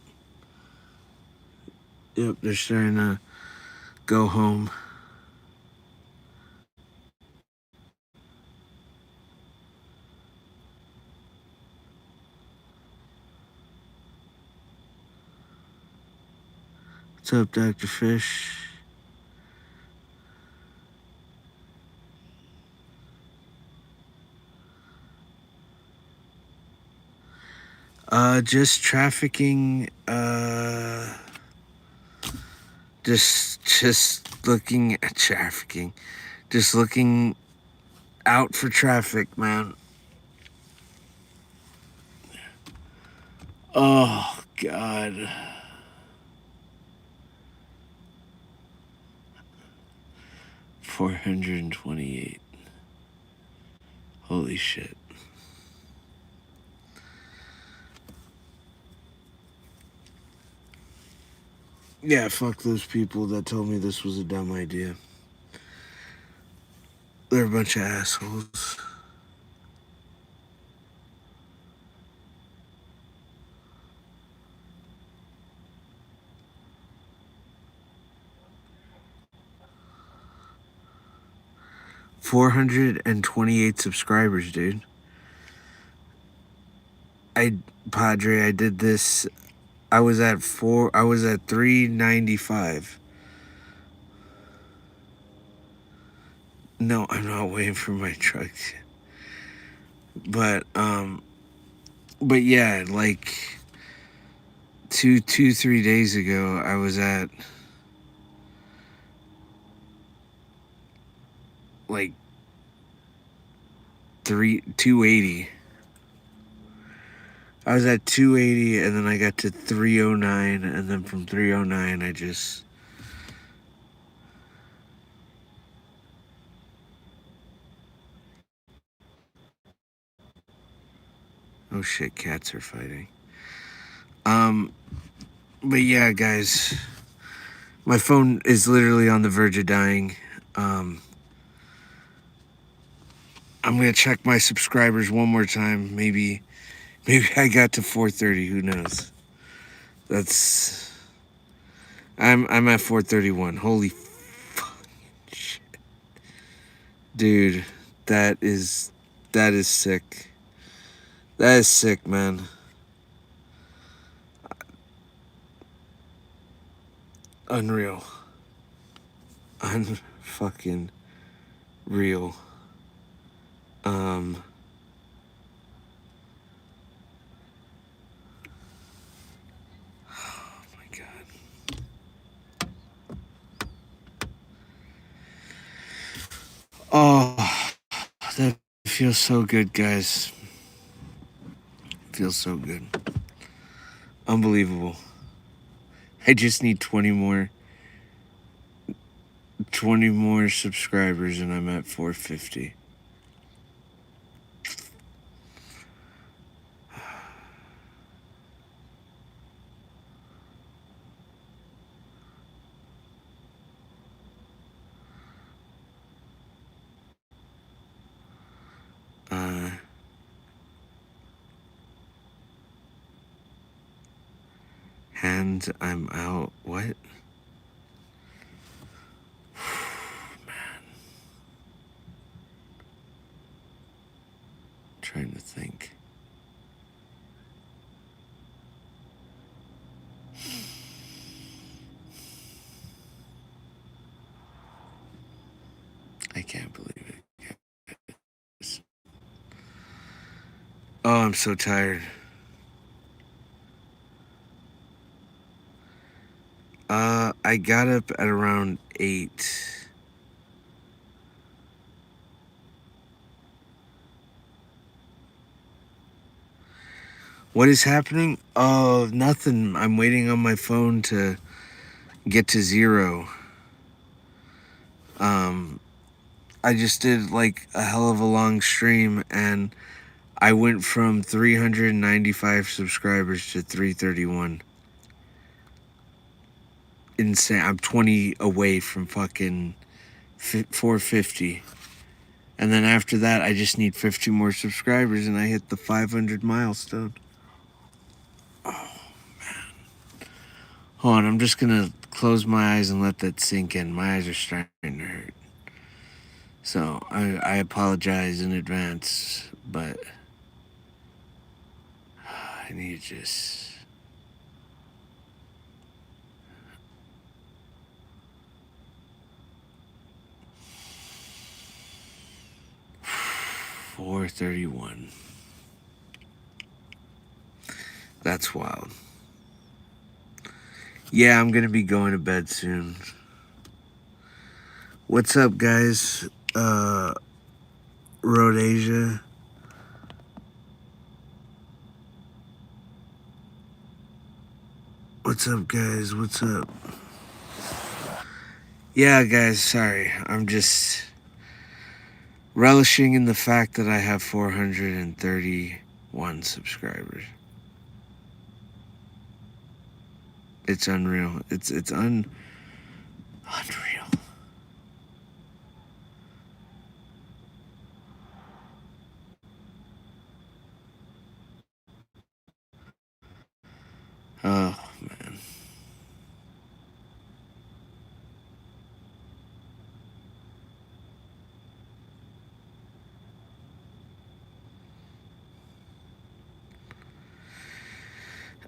Yep, they're starting to go home. What's up, Dr. Fish? Just trafficking, just looking at trafficking. Just looking out for traffic, man. Oh, God. $428. Holy shit. Yeah, fuck those people that told me this was a dumb idea. They're a bunch of assholes. $428 subscribers, dude. Padre, I did this. I was at 395. No, I'm not waiting for my truck. But yeah, like 3 days ago, I was at like 280. I was at 280, and then I got to 309, and then from 309, I just... Oh shit, cats are fighting. But yeah, guys, my phone is literally on the verge of dying. I'm gonna check my subscribers one more time. Maybe I got to 430. Who knows? I'm at 431. Holy fucking shit, dude. That is sick. That is sick, man. Unreal. Unfucking real. Oh my god. Oh, that feels so good, guys. Feels so good. Unbelievable. I just need 20 more subscribers, and I'm at 450. Hands, I'm out. What? Man. Trying to think. can't believe it. Oh, I'm so tired. I got up at around 8. What is happening? Oh, nothing. I'm waiting on my phone to get to 0. I just did like a hell of a long stream, and I went from 395 subscribers to 331. Insane. I'm 20 away from fucking 450. And then after that, I just need 50 more subscribers, and I hit the 500 milestone. Oh, man. Hold on, I'm just gonna close my eyes and let that sink in. My eyes are starting to hurt. So, I apologize in advance, but I need to just... 431. That's wild. Yeah, I'm gonna be going to bed soon. What's up, guys? Rhodesia. What's up, guys? What's up? Yeah, guys, sorry. I'm just relishing in the fact that I have 431 subscribers. It's unreal. It's unreal. Oh, man.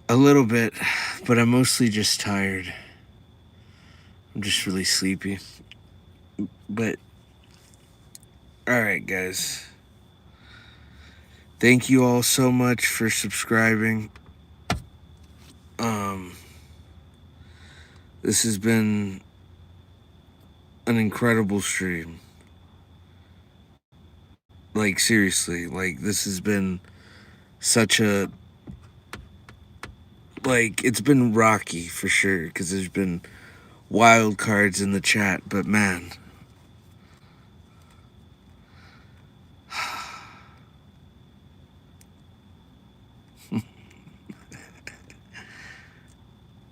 A little bit, but I'm mostly just tired. I'm just really sleepy. But, alright, guys. Thank you all so much for subscribing. This has been an incredible stream. Like, seriously, like, this has been such a... Like, it's been rocky for sure, because there's been wild cards in the chat, but man...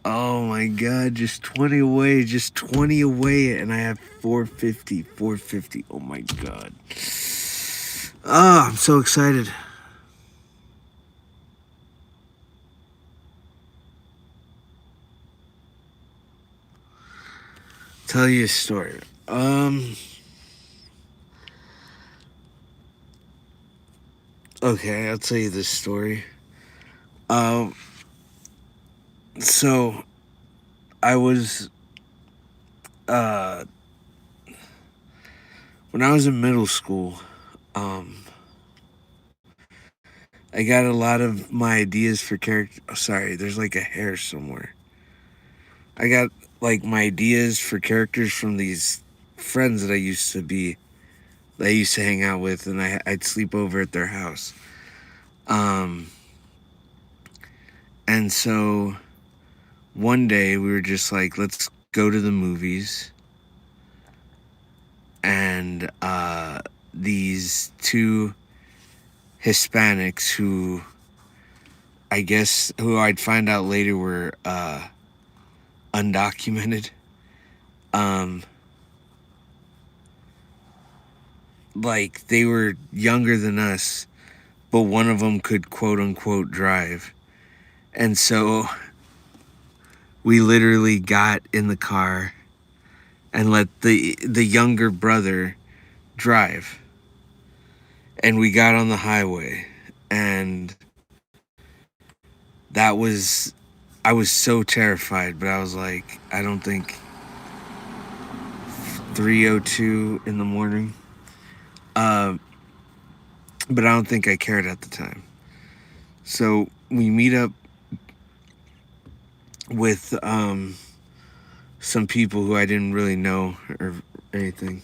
Oh my god, just 20 away, and I have 450. Oh my god. Oh, I'm so excited. Tell you a story. Okay, I'll tell you this story. So I was when I was in middle school, I got a lot of my ideas for character. Oh, sorry, there's like a hair somewhere. I got like my ideas for characters from these friends that I used to hang out with, and I'd sleep over at their house. And so one day we were just like, let's go to the movies. And these two Hispanics who I'd find out later were undocumented. Like, they were younger than us, but one of them could quote unquote drive. And so we literally got in the car and let the younger brother drive. And we got on the highway, and I was so terrified, but I was like, I don't think 3:02 in the morning. Uh, but I don't think I cared at the time. So we meet up with some people who I didn't really know or anything.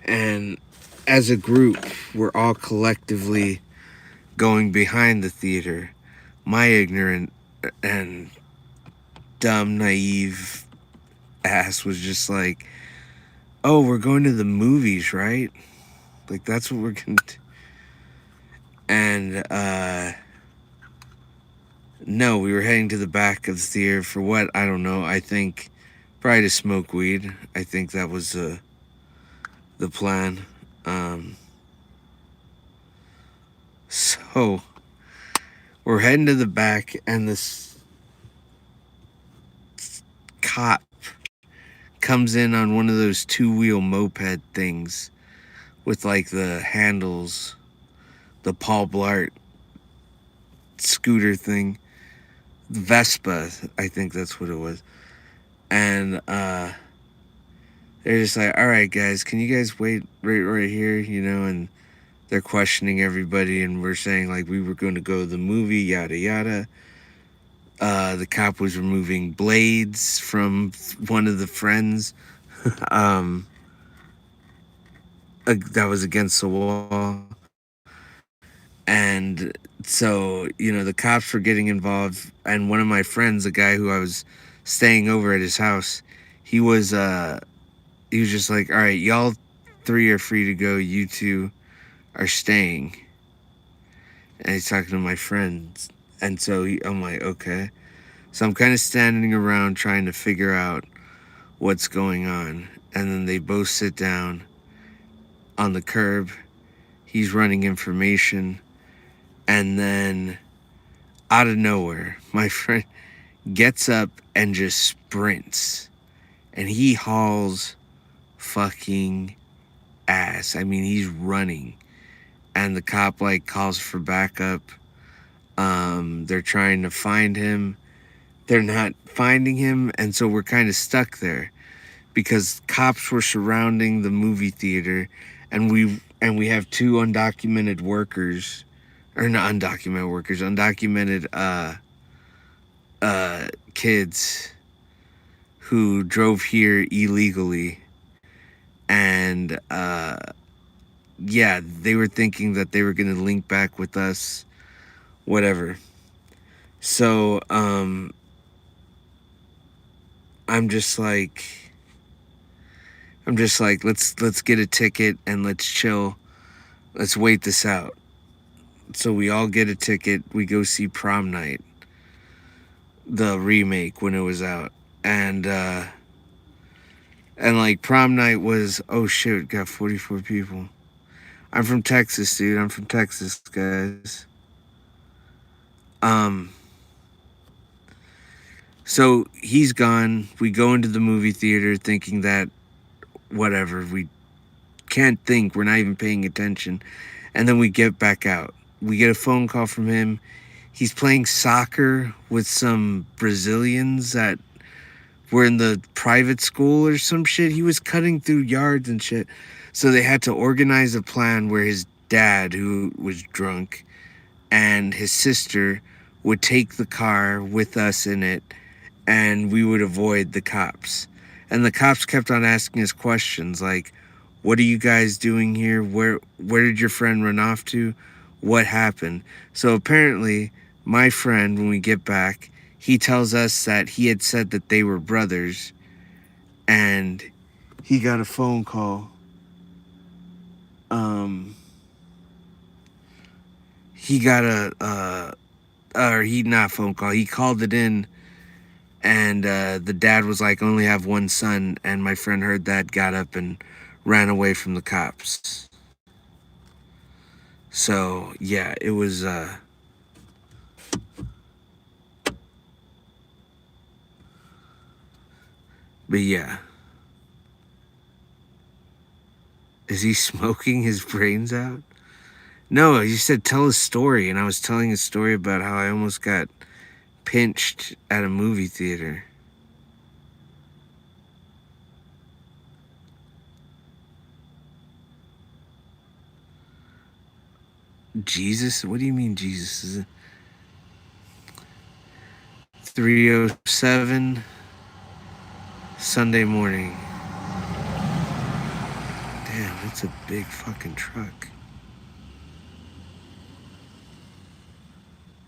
And as a group, we're all collectively going behind the theater. My ignorant and dumb, naive ass was just like, oh, we're going to the movies, right? Like, that's what we're going to do. And, no, we were heading to the back of the theater for what? I don't know. I think probably to smoke weed. I think that was the plan. Um, so we're heading to the back, and this cop comes in on one of those two-wheel moped things with like the handles, the Paul Blart scooter thing, Vespa, I think that's what it was. And they're just like, all right, guys, can you guys wait right here, you know? And they're questioning everybody, and we're saying like we were going to go to the movie, yada yada. The cop was removing blades from one of the friends. um, that was against the wall. And so, you know, the cops were getting involved. And one of my friends, the guy who I was staying over at his house, he was just like, all right, y'all three are free to go. You two are staying. And he's talking to my friends. And so I'm like, okay. So I'm kind of standing around trying to figure out what's going on. And then they both sit down on the curb. He's running information. And then out of nowhere, my friend gets up and just sprints. And he hauls fucking ass. I mean, he's running. And the cop like calls for backup. They're trying to find him. They're not finding him, and so we're kind of stuck there because cops were surrounding the movie theater, and we have two undocumented workers, or not undocumented workers, undocumented kids who drove here illegally, and yeah, they were thinking that they were gonna link back with us, whatever. So I'm just like let's get a ticket and let's chill. Let's wait this out. So we all get a ticket. We go see Prom Night, the remake when it was out, and like Prom Night was, oh shit, got 44 people. I'm from Texas, dude. I'm from Texas, guys. Um. So he's gone. We go into the movie theater thinking that whatever. We can't think. We're not even paying attention. And then we get back out. We get a phone call from him. He's playing soccer with some Brazilians that were in the private school or some shit. He was cutting through yards and shit. So they had to organize a plan where his dad, who was drunk, and his sister would take the car with us in it, and we would avoid the cops. And the cops kept on asking us questions like, what are you guys doing here? Where did your friend run off to? What happened? So apparently, my friend, when we get back, he tells us that he had said that they were brothers, and he got a phone call. He got not phone call. He called it in, and the dad was like, only have one son, and my friend heard that, got up and ran away from the cops. So yeah, it was but yeah. Is he smoking his brains out? No, he said tell a story, and I was telling a story about how I almost got pinched at a movie theater. Jesus? What do you mean Jesus? Is it 3:07 Sunday morning? Damn, that's a big fucking truck.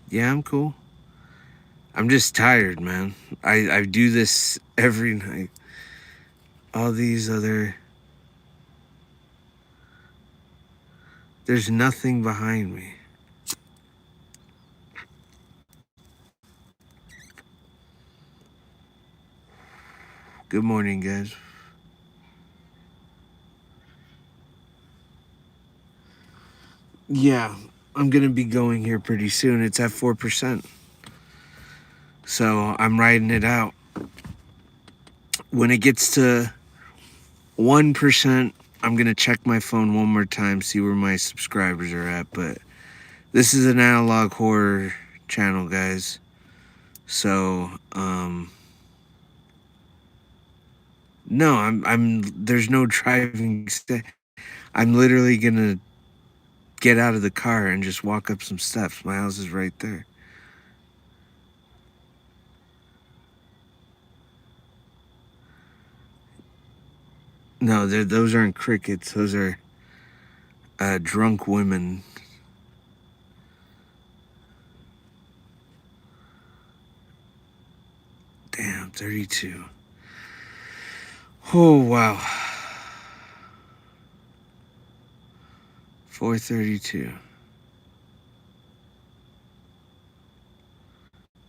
Yeah, I'm cool. I'm just tired, man. I do this every night. All these other... There's nothing behind me. Good morning, guys. Yeah, I'm gonna be going here pretty soon. It's at 4%. So I'm riding it out. When it gets to 1%, I'm gonna check my phone one more time, see where my subscribers are at. But this is an analog horror channel, guys. So, no, I'm there's no driving. I'm literally gonna get out of the car and just walk up some steps. My house is right there. No, those aren't crickets. Those are drunk women. Damn, 32. Oh, wow. 432.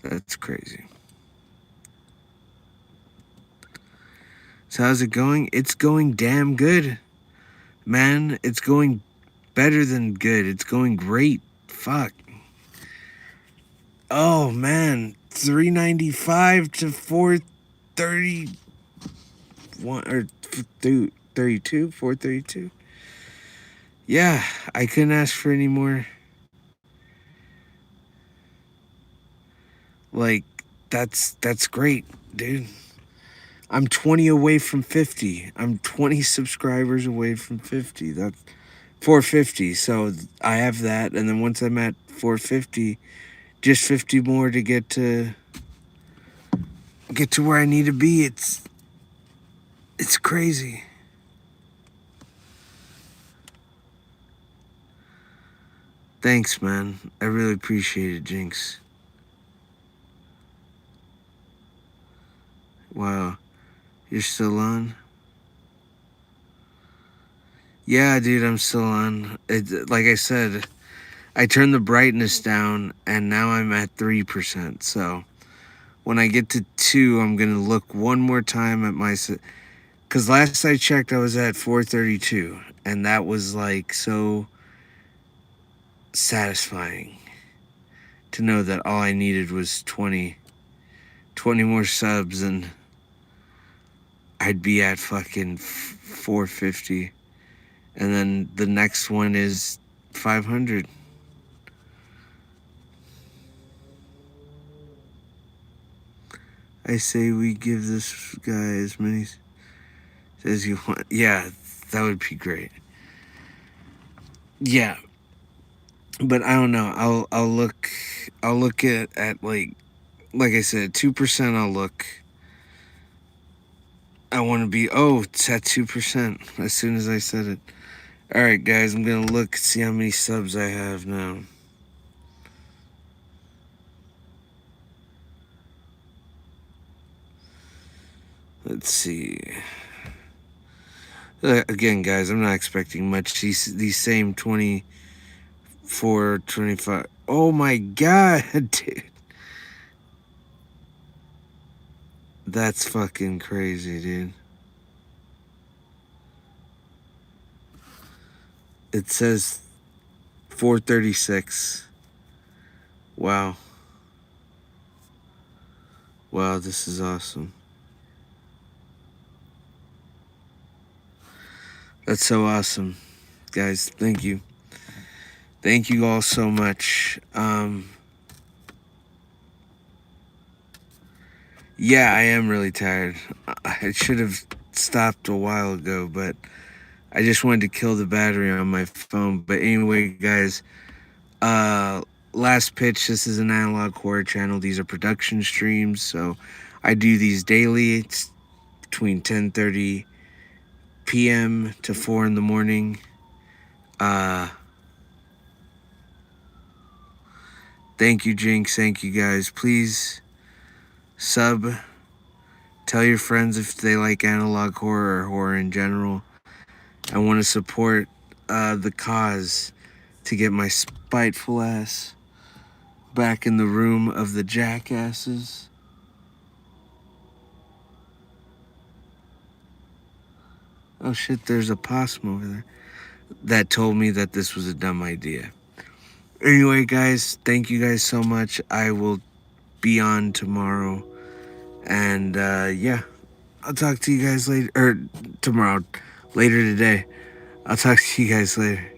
That's crazy. So how's it going? It's going damn good, man. It's going better than good. It's going great. Fuck. Oh, man. 395 to 431 or 32, 432. Yeah, I couldn't ask for any more. Like, that's great, dude. I'm 20 away from 50. I'm 20 subscribers away from 50. That's 450. So I have that, and then once I'm at 450, just 50 more to get to where I need to be. It's crazy. Thanks, man. I really appreciate it, Jinx. Wow. You're still on? Yeah, dude, I'm still on. Like I said, I turned the brightness down, and now I'm at 3%. So when I get to 2, I'm going to look one more time at my... Because last I checked, I was at 432. And that was, like, so satisfying to know that all I needed was 20 more subs, and I'd be at fucking 450. And then the next one is 500. I say we give this guy as many as you want. Yeah, that would be great. Yeah. But I don't know. I'll look at like I said, 2%. I'll look. I want to be... Oh, it's at 2% as soon as I said it. All right, guys, I'm gonna look, see how many subs I have now. Let's see. Again, guys, I'm not expecting much. These same 24, 25. Oh my god, dude. That's fucking crazy, dude. It says 436. Wow. Wow, this is awesome. That's so awesome. Guys, thank you. Thank you all so much. Yeah, I am really tired. I should have stopped a while ago, but I just wanted to kill the battery on my phone. But anyway, guys, Uh, Last pitch. This is an analog horror channel. These are production streams, so I do these daily. It's between 10:30 p.m. to 4 in the morning. Thank you, Jinx. Thank you, guys. Please sub. Tell your friends if they like analog horror or horror in general. I want to support the cause to get my spiteful ass back in the room of the jackasses. Oh shit, there's a possum over there that told me that this was a dumb idea. Anyway, guys, thank you guys so much. I will be on tomorrow. And yeah, I'll talk to you guys later, or tomorrow, later today. I'll talk to you guys later.